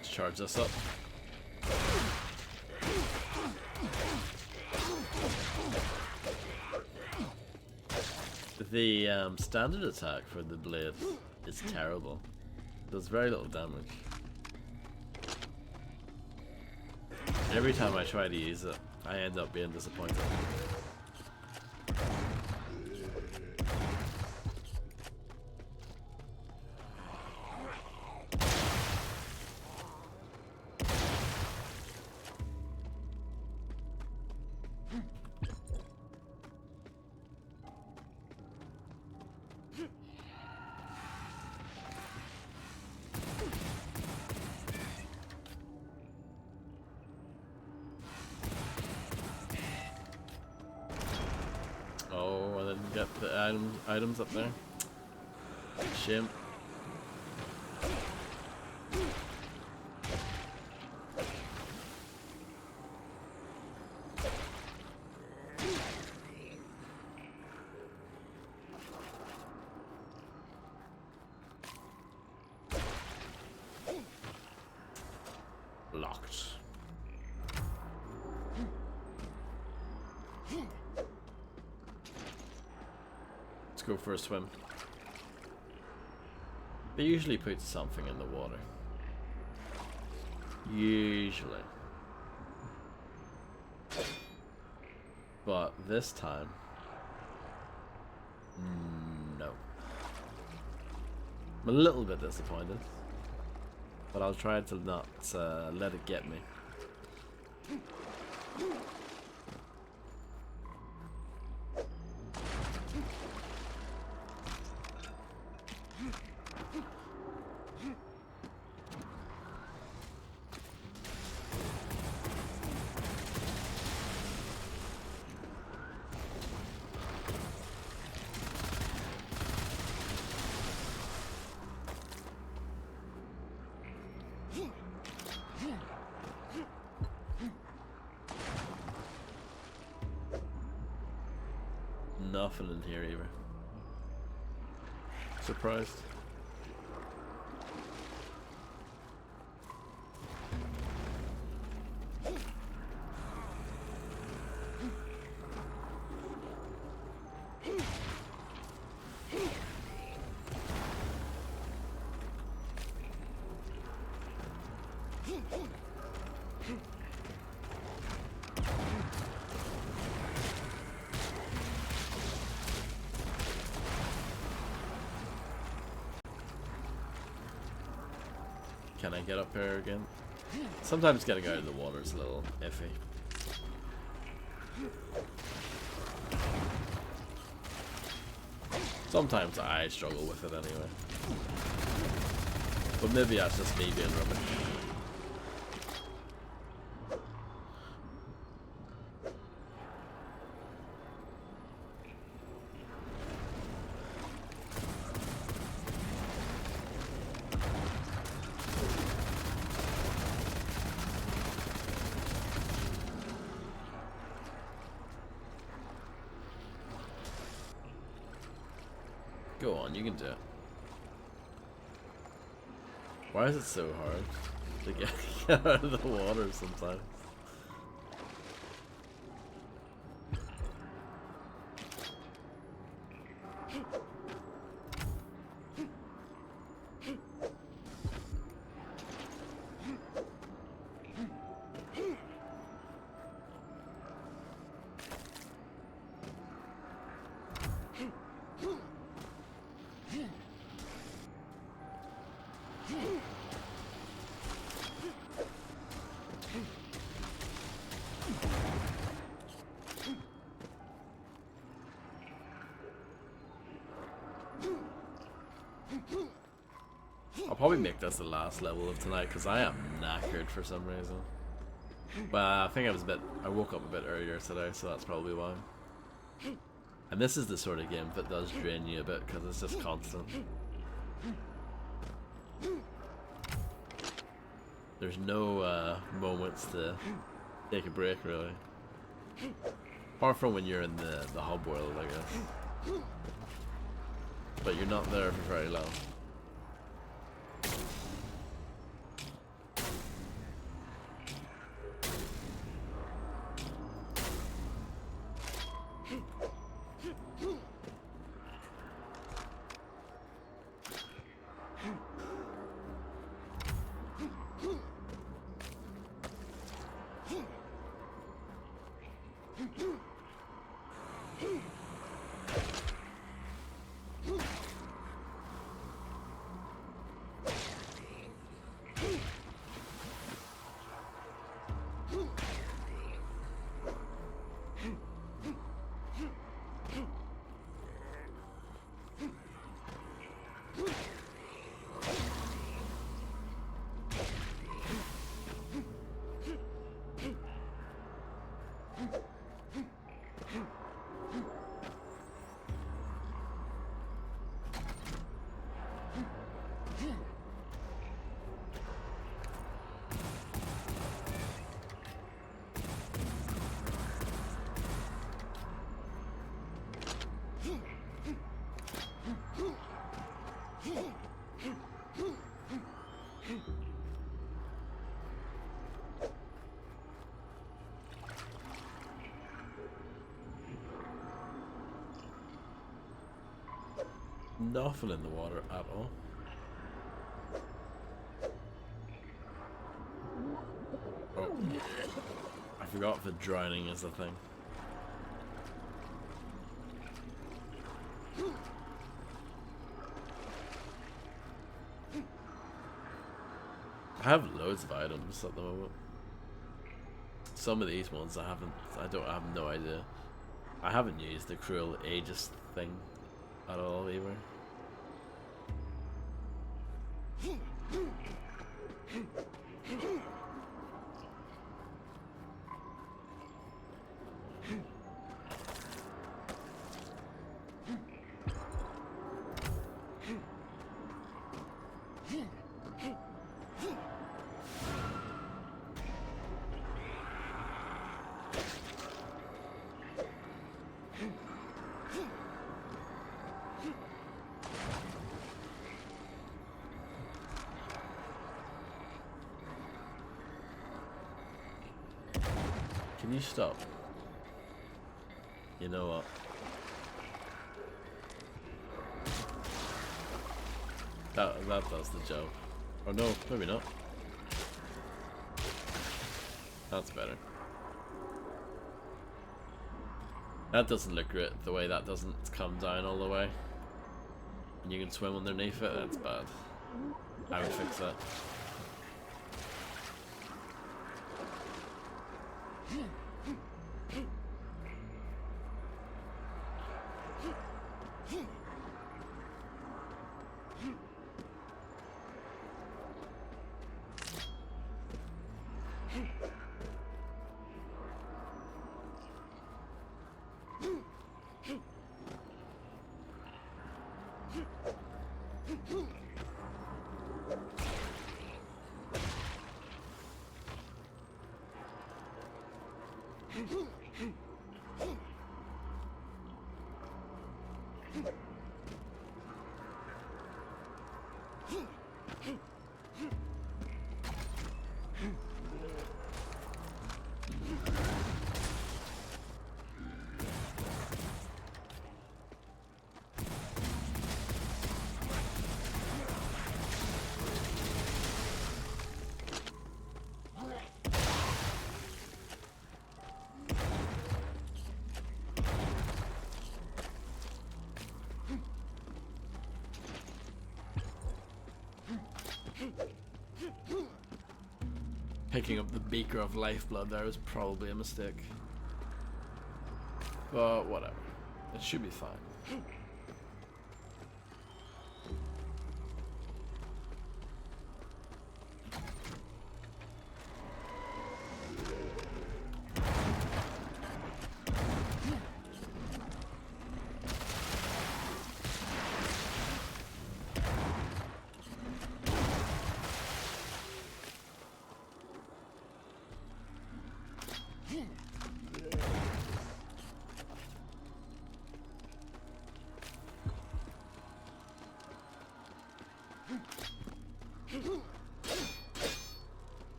Let's charge this up. The standard attack for the blade is terrible. It does very little damage. Every time I try to use it, I end up being disappointed. Oh, I didn't get the items up there. Shame. Locked. Let's go for a swim. They usually put something in the water. Usually. But this time, no. I'm a little bit disappointed. But I'll try to not let it get me. Nothing in here either. Surprised. Can I get up here again? Sometimes getting out of the water is a little iffy. Sometimes I struggle with it anyway. But maybe that's just me being rubbish. Go on, you can do it. Why is it so hard to get out of the water sometimes? I'll probably make this the last level of tonight because I am knackered for some reason. But I think I woke up a bit earlier today, so that's probably why. And this is the sort of game that does drain you a bit because it's just constant. There's no moments to take a break really. Apart from when you're in the hub world, I guess. But you're not there for very long. Nothing in the water at all. Oh, I forgot that drowning is a thing. I have loads of items at the moment. Some of these ones I have no idea. I haven't used the cruel aegis thing at all either. Can you stop? You know what? That does the job. Oh no, maybe not. That's better. That doesn't look great, the way that doesn't come down all the way. And you can swim underneath it, that's bad. I would fix that. Picking up the beaker of lifeblood there was probably a mistake. But whatever. It should be fine.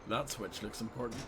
That switch looks important.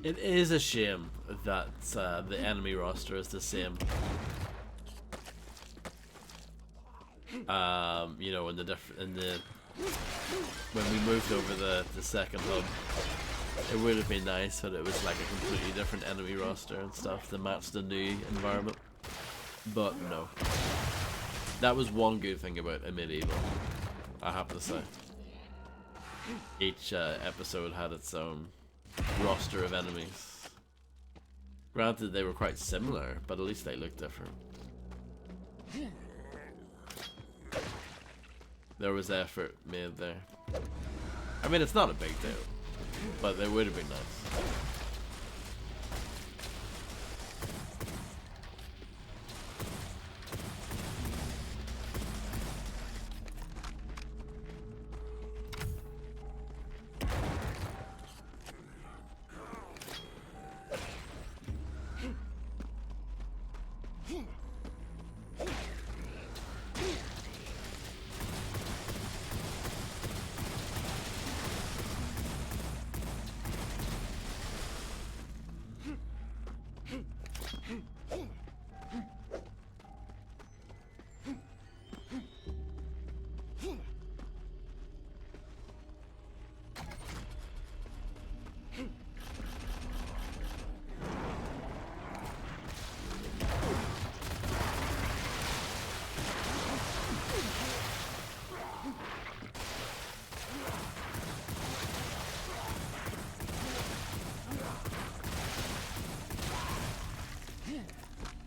It is a shame that the enemy roster is the same. You know, when we moved over the second hub, it would have been nice that it was like a completely different enemy roster and stuff to match the new environment. But no, that was one good thing about a medieval, I have to say. Each episode had its own roster of enemies. Granted, they were quite similar, but at least they looked different. There was effort made there. I mean, it's not a big deal, but they would have been nice.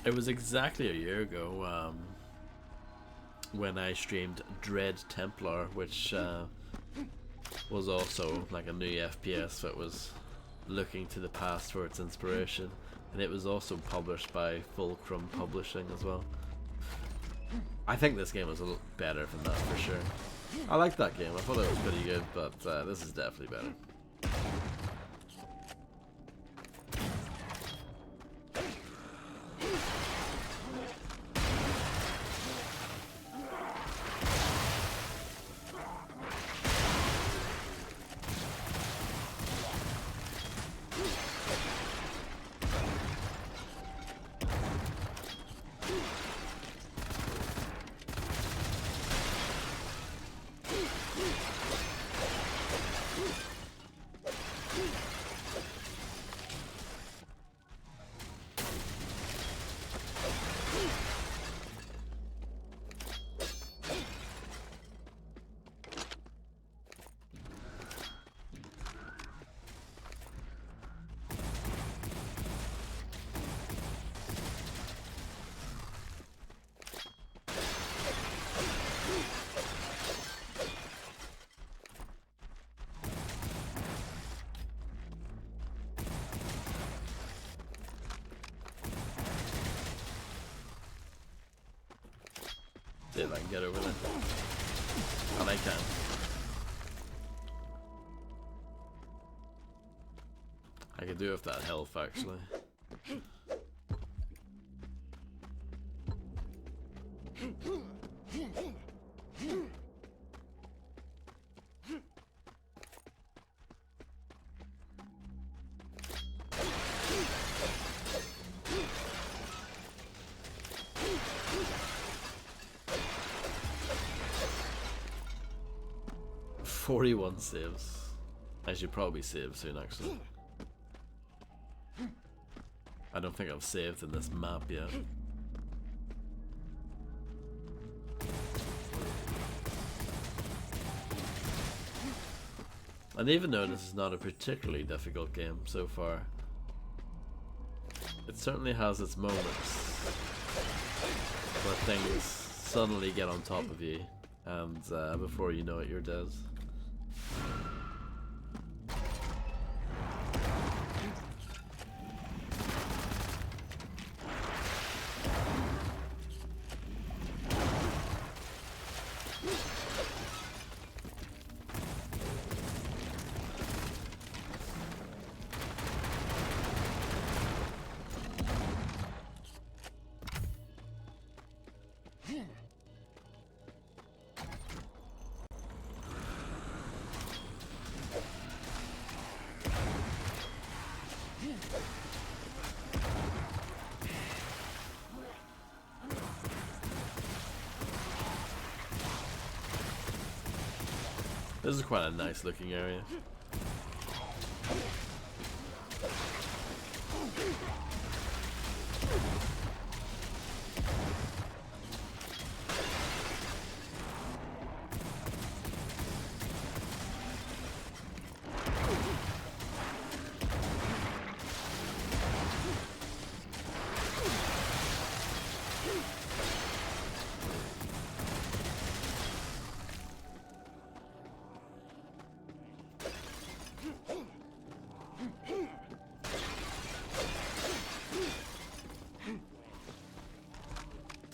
It was exactly a year ago when I streamed Dread Templar, which was also like a new FPS that was looking to the past for its inspiration, and it was also published by Fulcrum Publishing as well. I think this game was a little better than that for sure. I liked that game, I thought it was pretty good, but this is definitely better. See if I can get over there. And I can. I could do with that health actually. "41 saves. I should probably save soon actually. I don't think I've saved in this map yet. And even though this is not a particularly difficult game so far, it certainly has its moments where things suddenly get on top of you, and before you know it, you're dead. This is quite a nice looking area.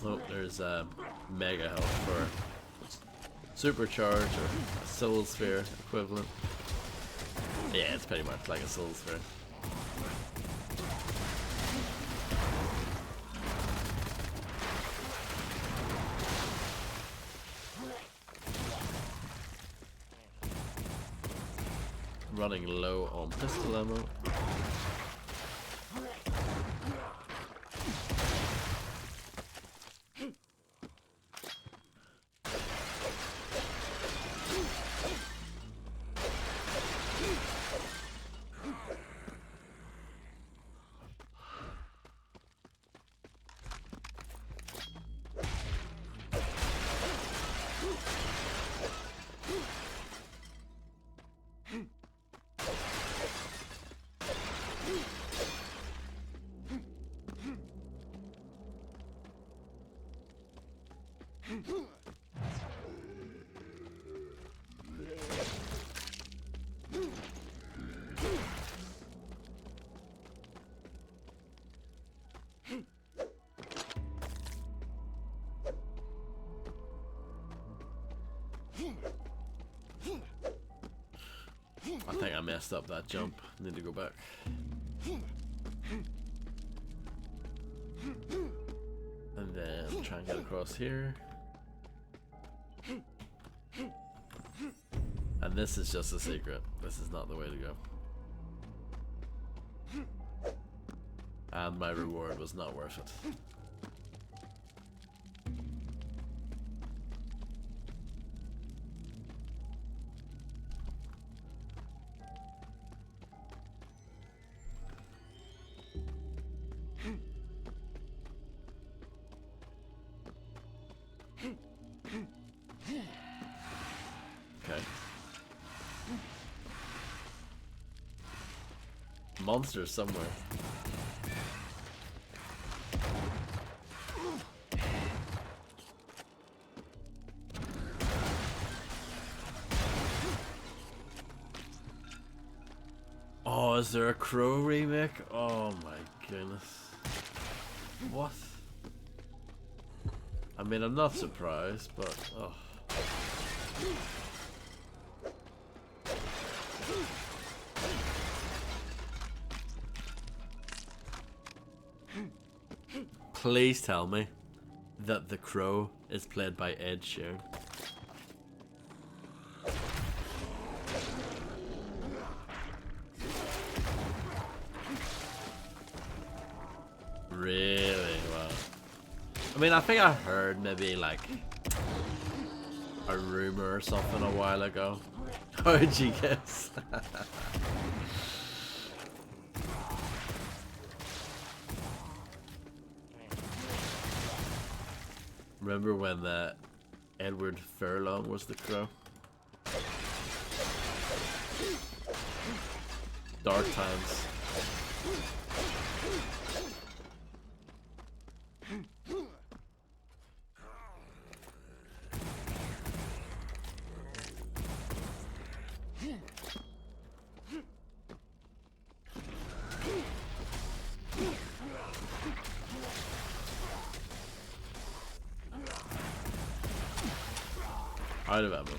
Oh, there's a mega health for supercharge or a soul sphere equivalent. Yeah, it's pretty much like a soul sphere. Running low on pistol ammo. I think I messed up that jump. Need to go back. And then try and get across here. And this is just a secret. This is not the way to go. And my reward was not worth it. Okay. Monsters somewhere. Oh, is there a Crow remake? Oh my goodness. What? I mean, I'm not surprised, but oh. Please tell me that the Crow is played by Ed Sheeran. Really? Wow. I mean, I think I heard maybe like a rumor or something a while ago. How did you guess? Remember when Edward Furlong was the Crow? Dark times. Out of ammo.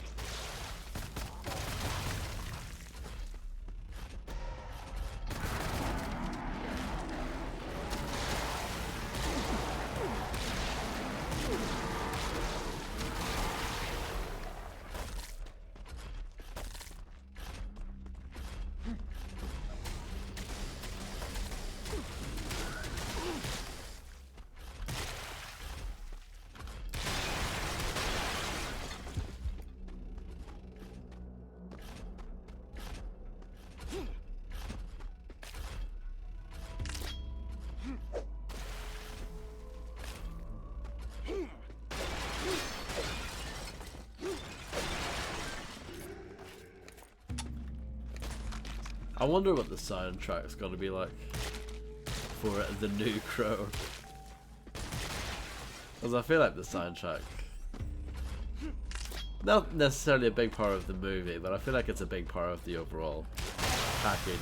I wonder what the soundtrack's gonna be like for the new Crow. Because I feel like the soundtrack, not necessarily a big part of the movie, but I feel like it's a big part of the overall package.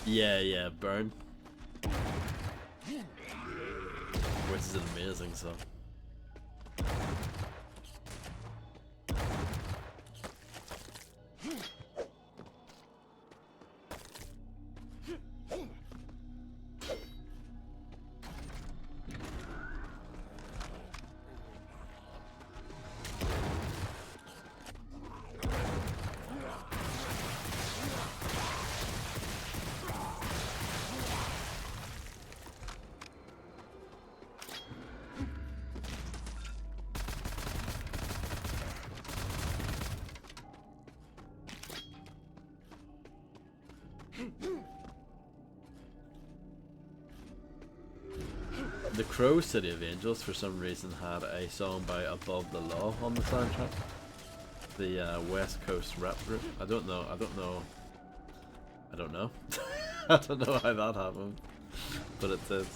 Yeah, Burn. Which is an amazing song. The Crow City of Angels for some reason had a song by Above the Law on the soundtrack. The West Coast rap group. I don't know. I don't know I don't know how that happened, but it did.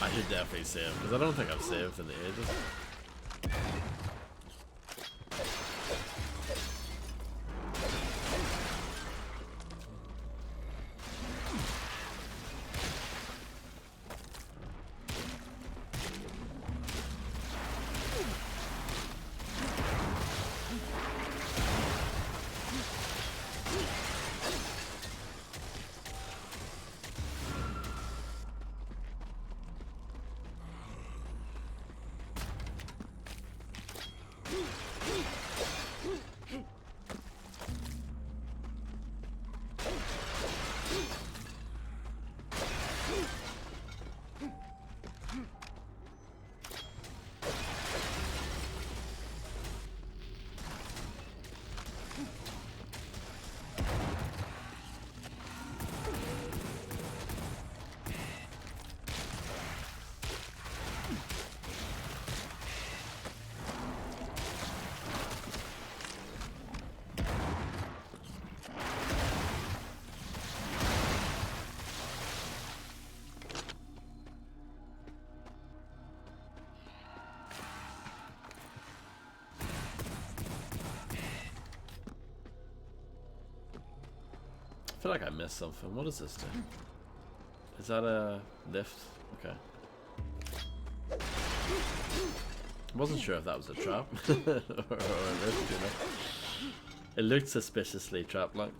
I should definitely save, because I don't think I've saved in ages. I feel like I missed something. What does this do? Is that a lift? Okay. I wasn't sure if that was a trap or a lift, you know. It looked suspiciously trap-like.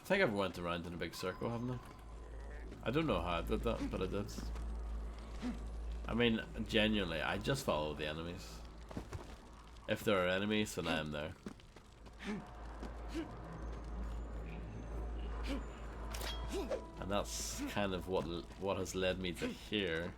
I think I've went around in a big circle, haven't I? I don't know how I did that, but I did. I mean, genuinely, I just follow the enemies. If there are enemies, then I am there. And that's kind of what has led me to here.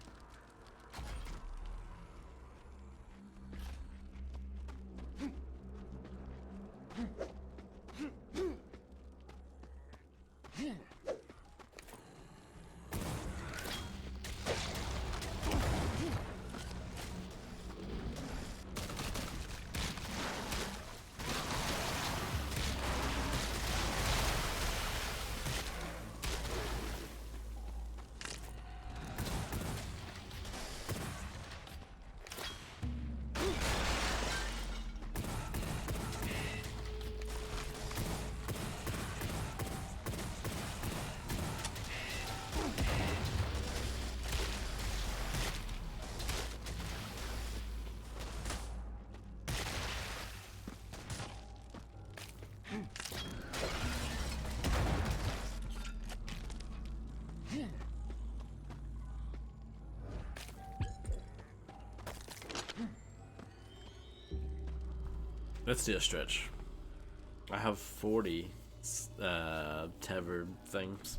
Let's do a stretch. I have 40 tethered things.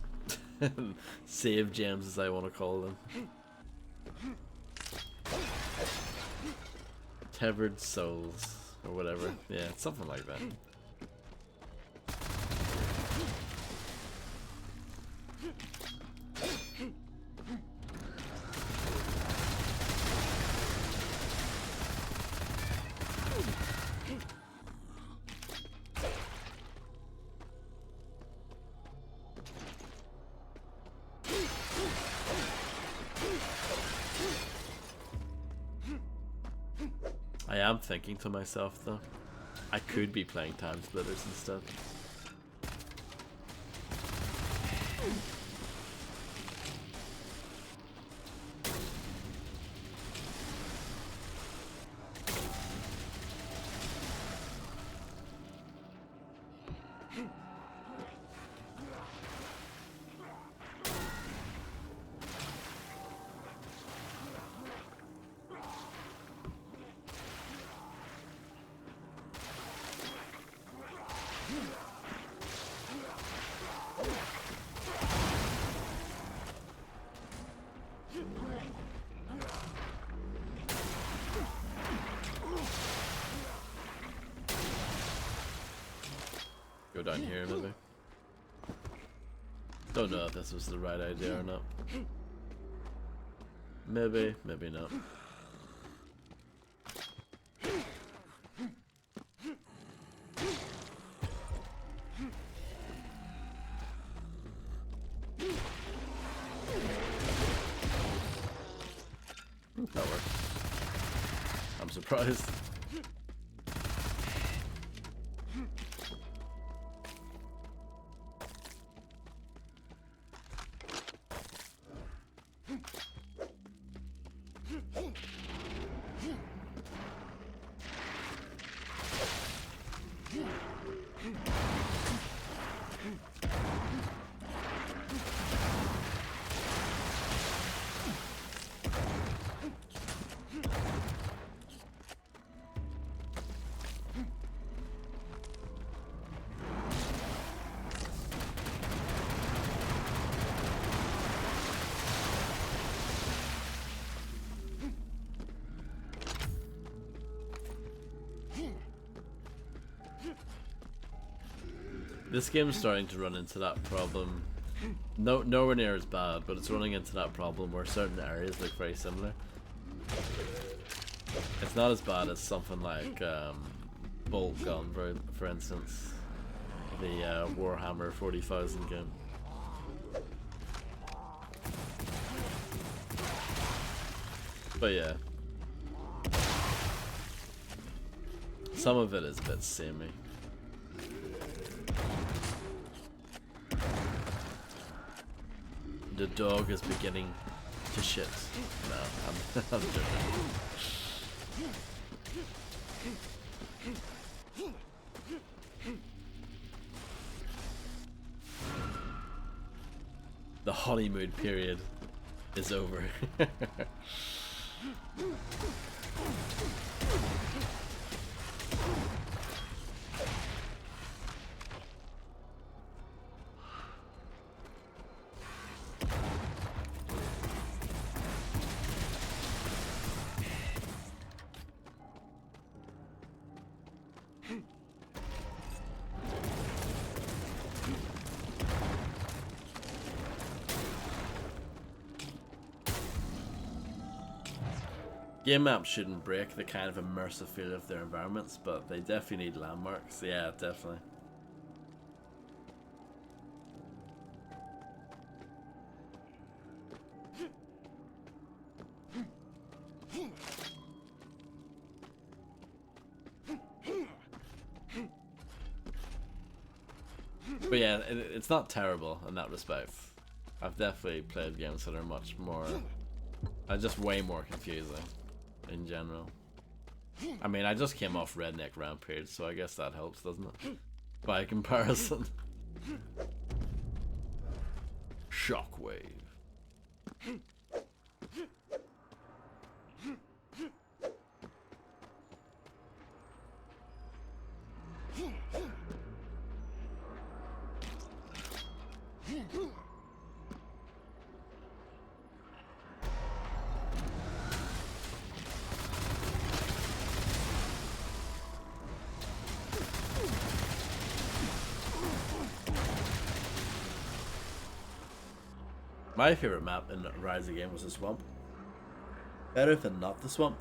Save gems, as I want to call them. Tethered souls, or whatever. Yeah, something like that. I am thinking to myself though, I could be playing Time Splitters instead. Go down here maybe. Don't know if this was the right idea or not. Maybe, maybe not. That worked. I'm surprised. This game's starting to run into that problem. Nowhere near as bad, but it's running into that problem where certain areas look very similar. It's not as bad as something like Bolt Gun, for instance, the Warhammer 40,000 game. But yeah, some of it is a bit samey. The dog is beginning to shit. No, I'm joking. The honeymoon period is over. Game maps shouldn't break the kind of immersive feel of their environments, but they definitely need landmarks. Yeah, definitely. But yeah, it's not terrible in that respect. I've definitely played games that are much more... just way more confusing. In general. I mean, I just came off Redneck Rampage, so I guess that helps, doesn't it? By comparison. Shockwave. My favorite map in Rise again was the swamp. Better than not the swamp.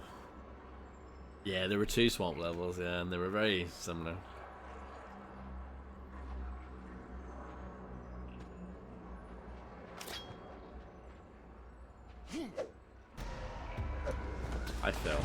Yeah, there were 2 swamp levels, yeah, and they were very similar. I fell.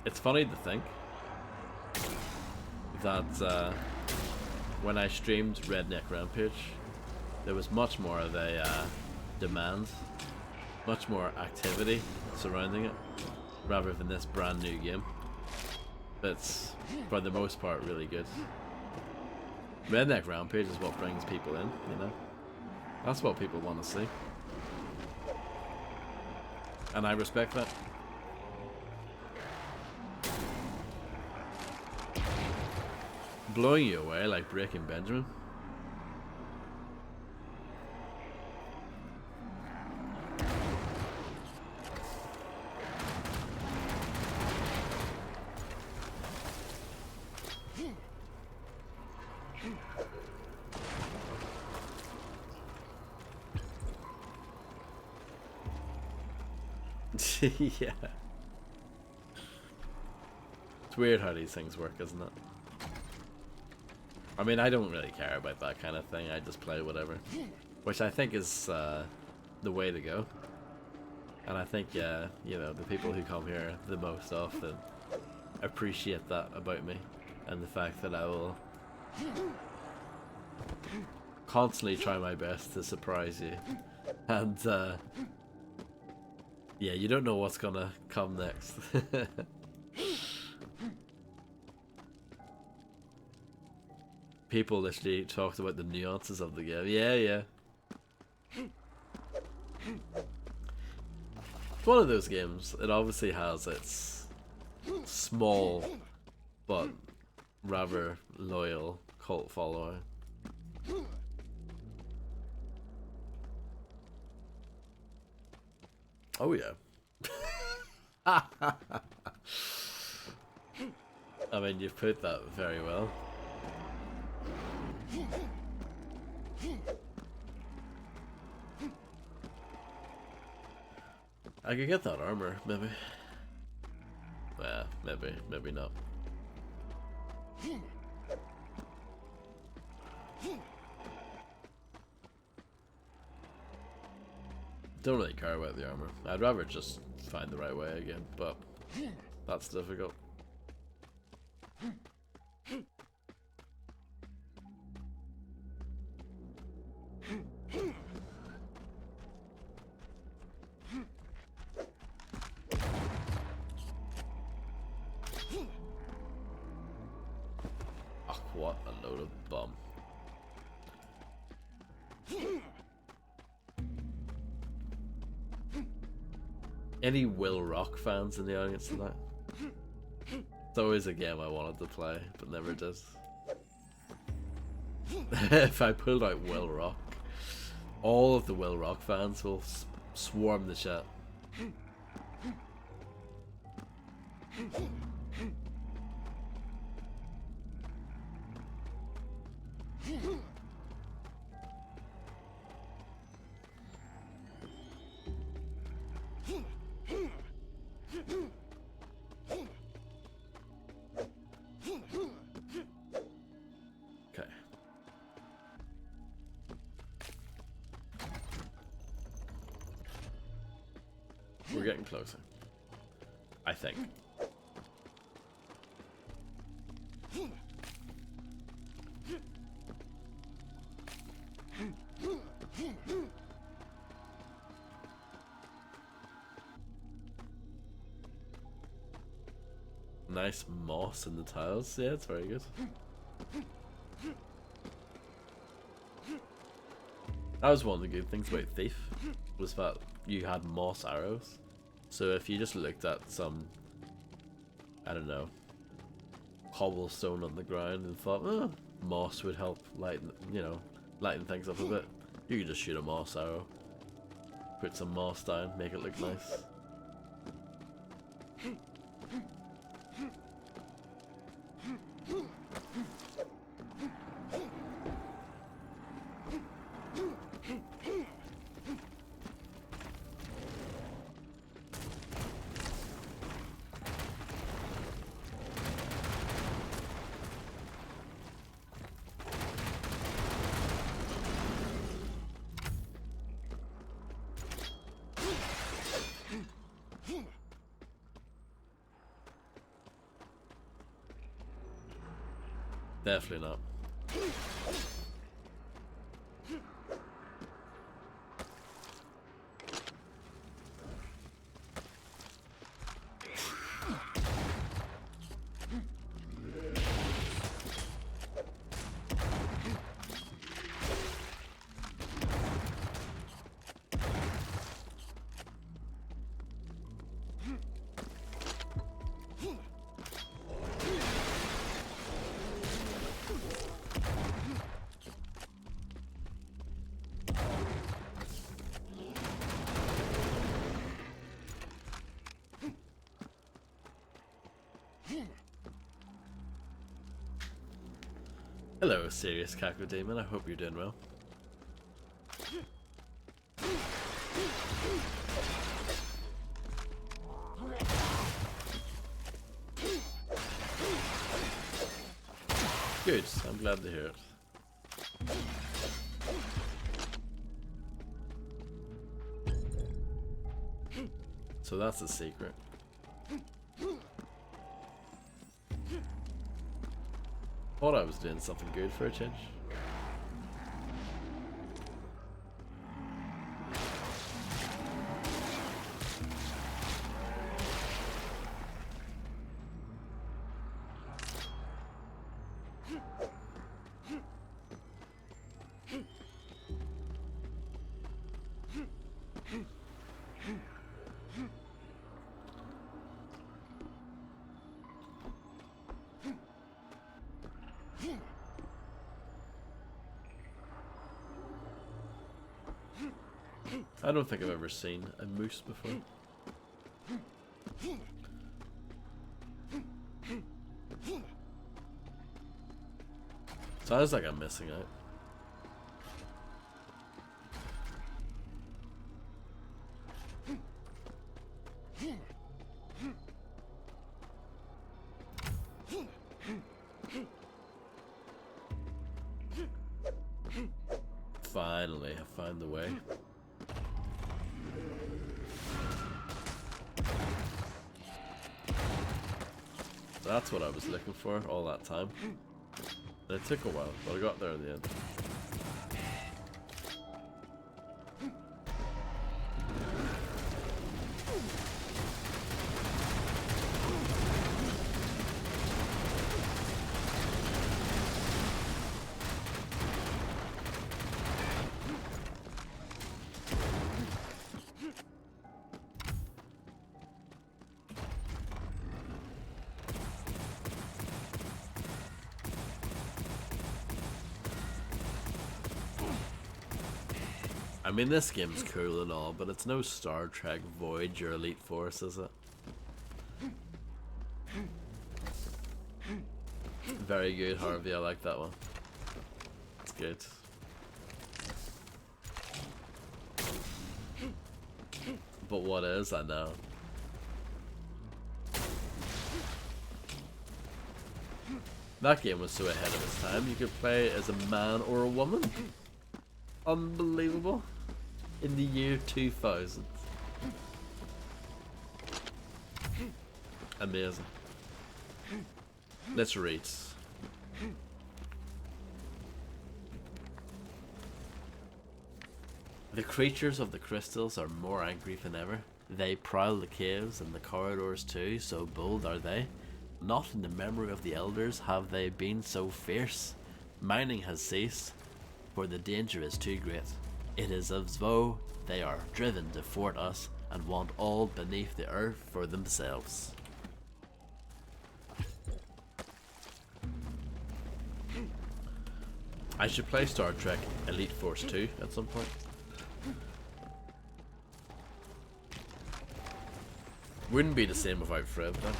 It's funny to think that when I streamed Redneck Rampage, there was much more of a demand, much more activity surrounding it, rather than this brand new game. That's, for the most part, really good. Redneck Rampage is what brings people in, you know? That's what people want to see. And I respect that. Blowing you away like Breaking Benjamin. Yeah. It's weird how these things work, isn't it? I mean, I don't really care about that kind of thing. I just play whatever. Which I think is the way to go. And I think, you know, the people who come here the most often appreciate that about me. And the fact that I will constantly try my best to surprise you. And, yeah, you don't know what's gonna come next. People literally talked about the nuances of the game. Yeah, yeah. It's one of those games. It obviously has its small but rather loyal cult following. Oh yeah. I mean, you've put that very well. I could get that armor, maybe. Well, maybe not. Don't really care about the armor. I'd rather just find the right way again, but that's difficult. Oh, what a load of bum. Any Will Rock fans in the audience tonight? It's always a game I wanted to play, but never did. If I pulled out Will Rock, all of the Will Rock fans will swarm the chat. Okay. We're getting closer. I think. nice moss in the tiles. Yeah, it's very good. That was one of the good things about Thief, was that you had moss arrows. So if you just looked at some, I don't know, cobblestone on the ground and thought, oh, moss would help lighten, lighten things up a bit, you could just shoot a moss arrow, put some moss down, make it look nice. Definitely not. Hello, serious Cacodemon. I hope you're doing well. Good. I'm glad to hear it. So that's the secret. Thought I was doing something good for a change. I don't think I've ever seen a moose before. Sounds like I'm missing out. Finally, I found the way. That's what I was looking for all that time. And it took a while, but I got there in the end. I mean, this game's cool and all, but it's no Star Trek Voyager Elite Force, is it? Very good, Harvey. I like that one. It's good. But what is, I know. That game was so ahead of its time. You could play as a man or a woman. Unbelievable. In the year 2000. Amazing. Let's read. The creatures of the crystals are more angry than ever. They prowl the caves and the corridors too, so bold are they. Not in the memory of the elders have they been so fierce. Mining has ceased, for the danger is too great. It is as though they are driven to thwart us and want all beneath the earth for themselves. I should play Star Trek Elite Force 2 at some point. Wouldn't be the same without Fred though.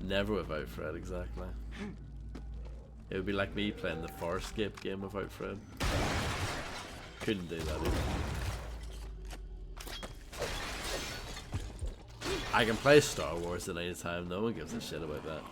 Never without Fred, exactly. It would be like me playing the Farscape game without Fred. Couldn't do that either. I can play Star Wars at any time, no one gives a shit about that.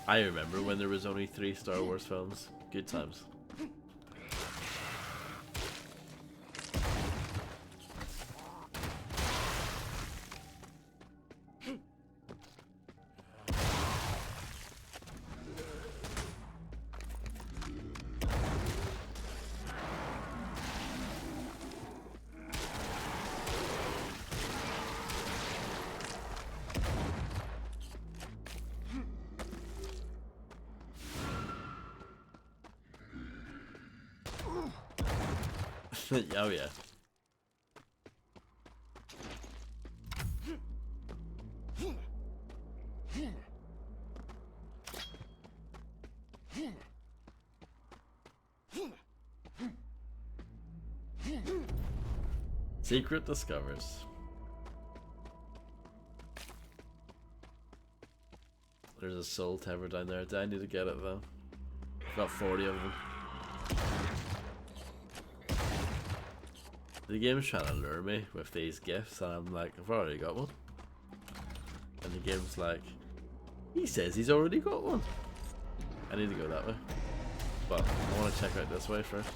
I remember when there was only 3 Star Wars films. Good times. Oh yeah. Secret discovers. There's a soul temper down there. I need to get it though. Got 40 of them. The game's trying to lure me with these gifts, and I'm like, I've already got one. And the game's like, he says he's already got one. I need to go that way. But I want to check out this way first.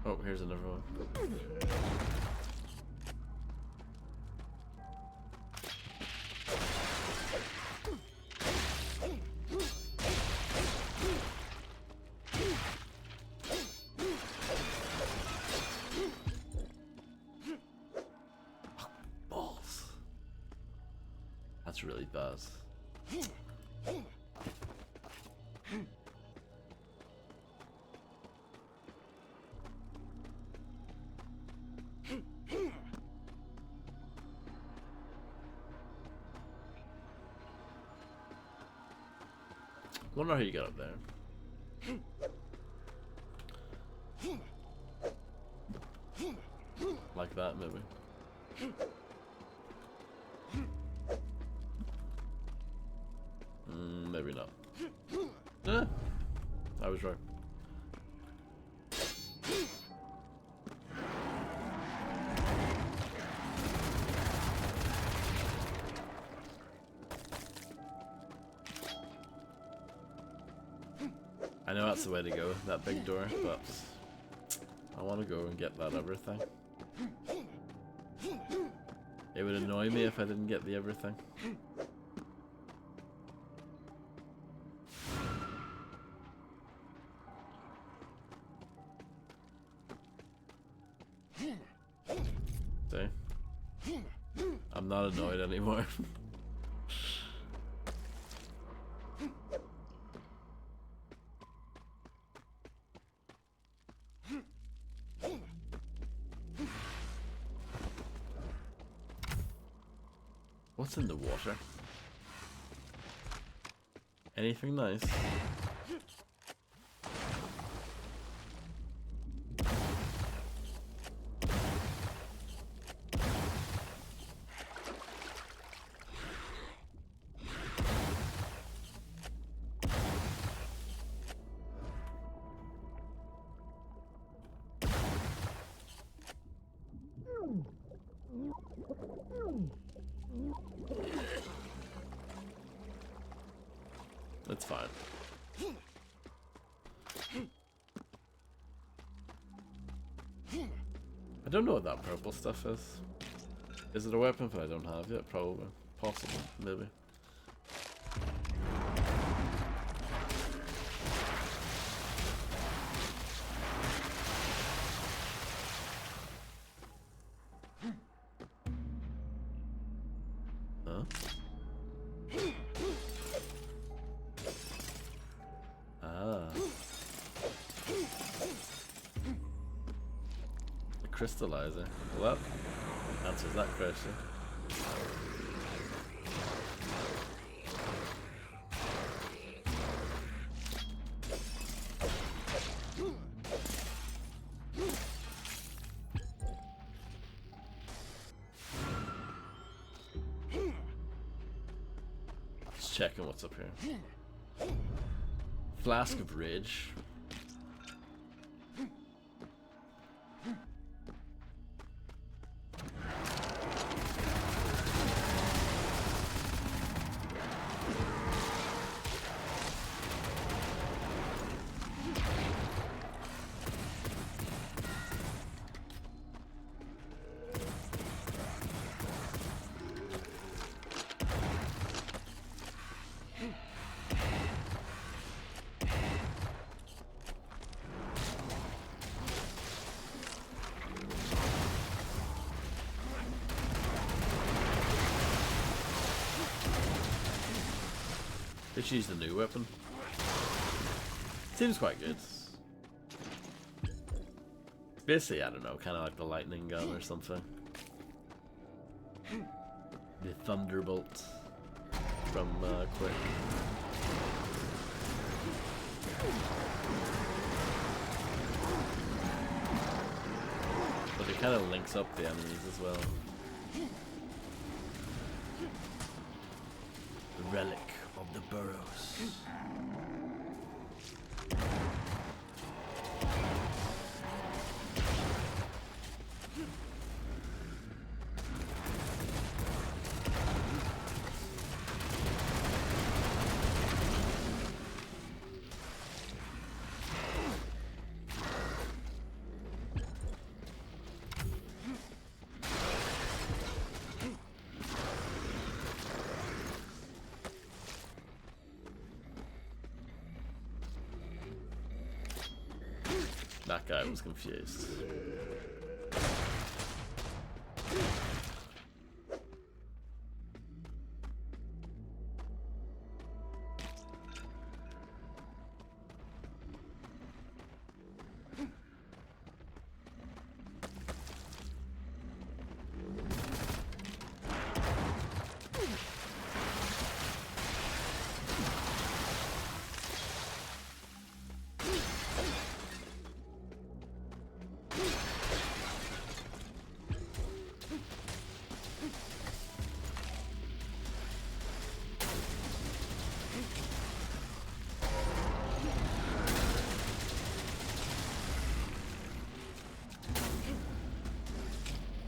Oh, here's another one. Balls. That's really bad. Wonder how you got up there. Like that, maybe. Maybe not. I was right. know that's the way to go, that big door, but I want to go and get that everything. It would annoy me if I didn't get the everything. See? I'm not annoyed anymore. What's in the water? Anything nice? It's fine. I don't know what that purple stuff is. Is it a weapon that I don't have yet? Probably. Possible. Maybe. Huh? Ah. A crystallizer. Well, that answers that question. Just checking what's up here. Flask of Rage. They should use the new weapon. Seems quite good. Basically, I don't know, kind of like the lightning gun or something. The thunderbolt from Quick. But it kind of links up the enemies as well. The relic of the burrows. That guy was confused.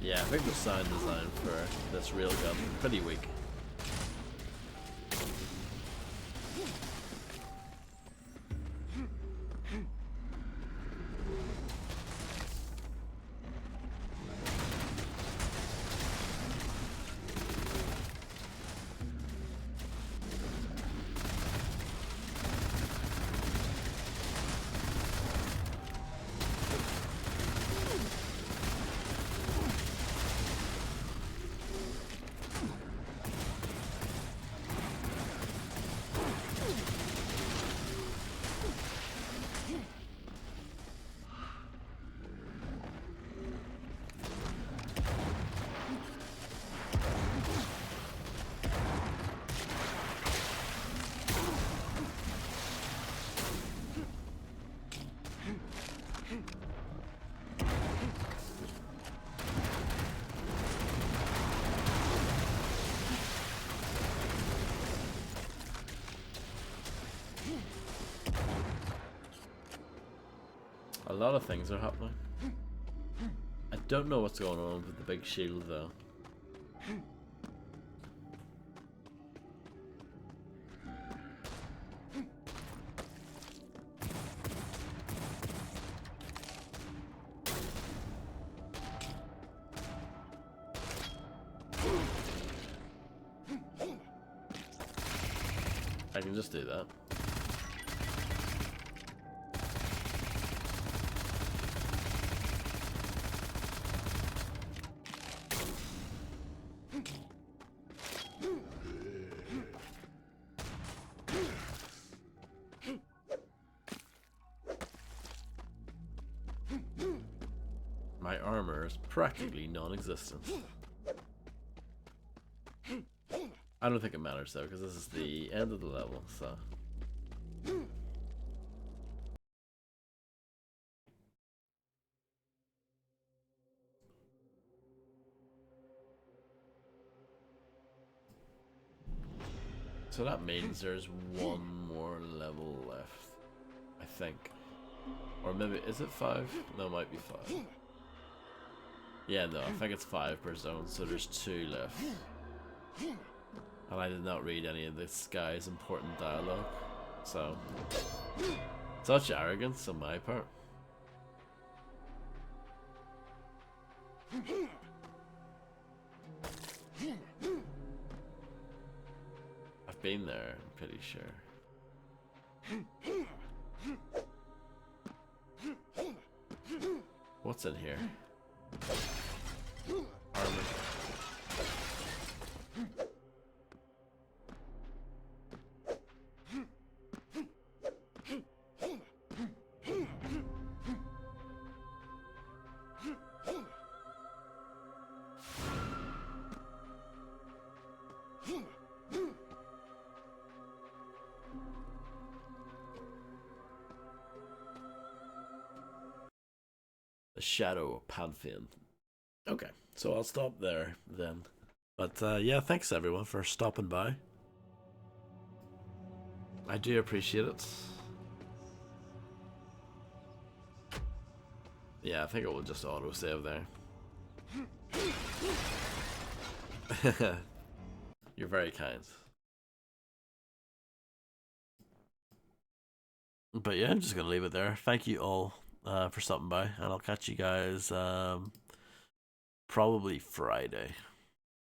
Yeah, I think the sound design for this railgun is pretty weak. lot of things are happening. I don't know what's going on with the big shield though. I can just do that. My armor is practically non-existent. I don't think it matters though, because this is the end of the level, so. So that means there's one more level left, I think. Or maybe, is it 5? No, it might be 5. Yeah, no, I think it's 5 per zone, so there's 2 left. And I did not read any of this guy's important dialogue, so. Such arrogance on my part. I've been there, I'm pretty sure. What's in here? Armor. The Shadow Pantheon. Okay, so I'll stop there then. But yeah, thanks everyone for stopping by. I do appreciate it. Yeah, I think it will just auto-save there. You're very kind. But yeah, I'm just gonna leave it there. Thank you all for stopping by, and I'll catch you guys probably Friday.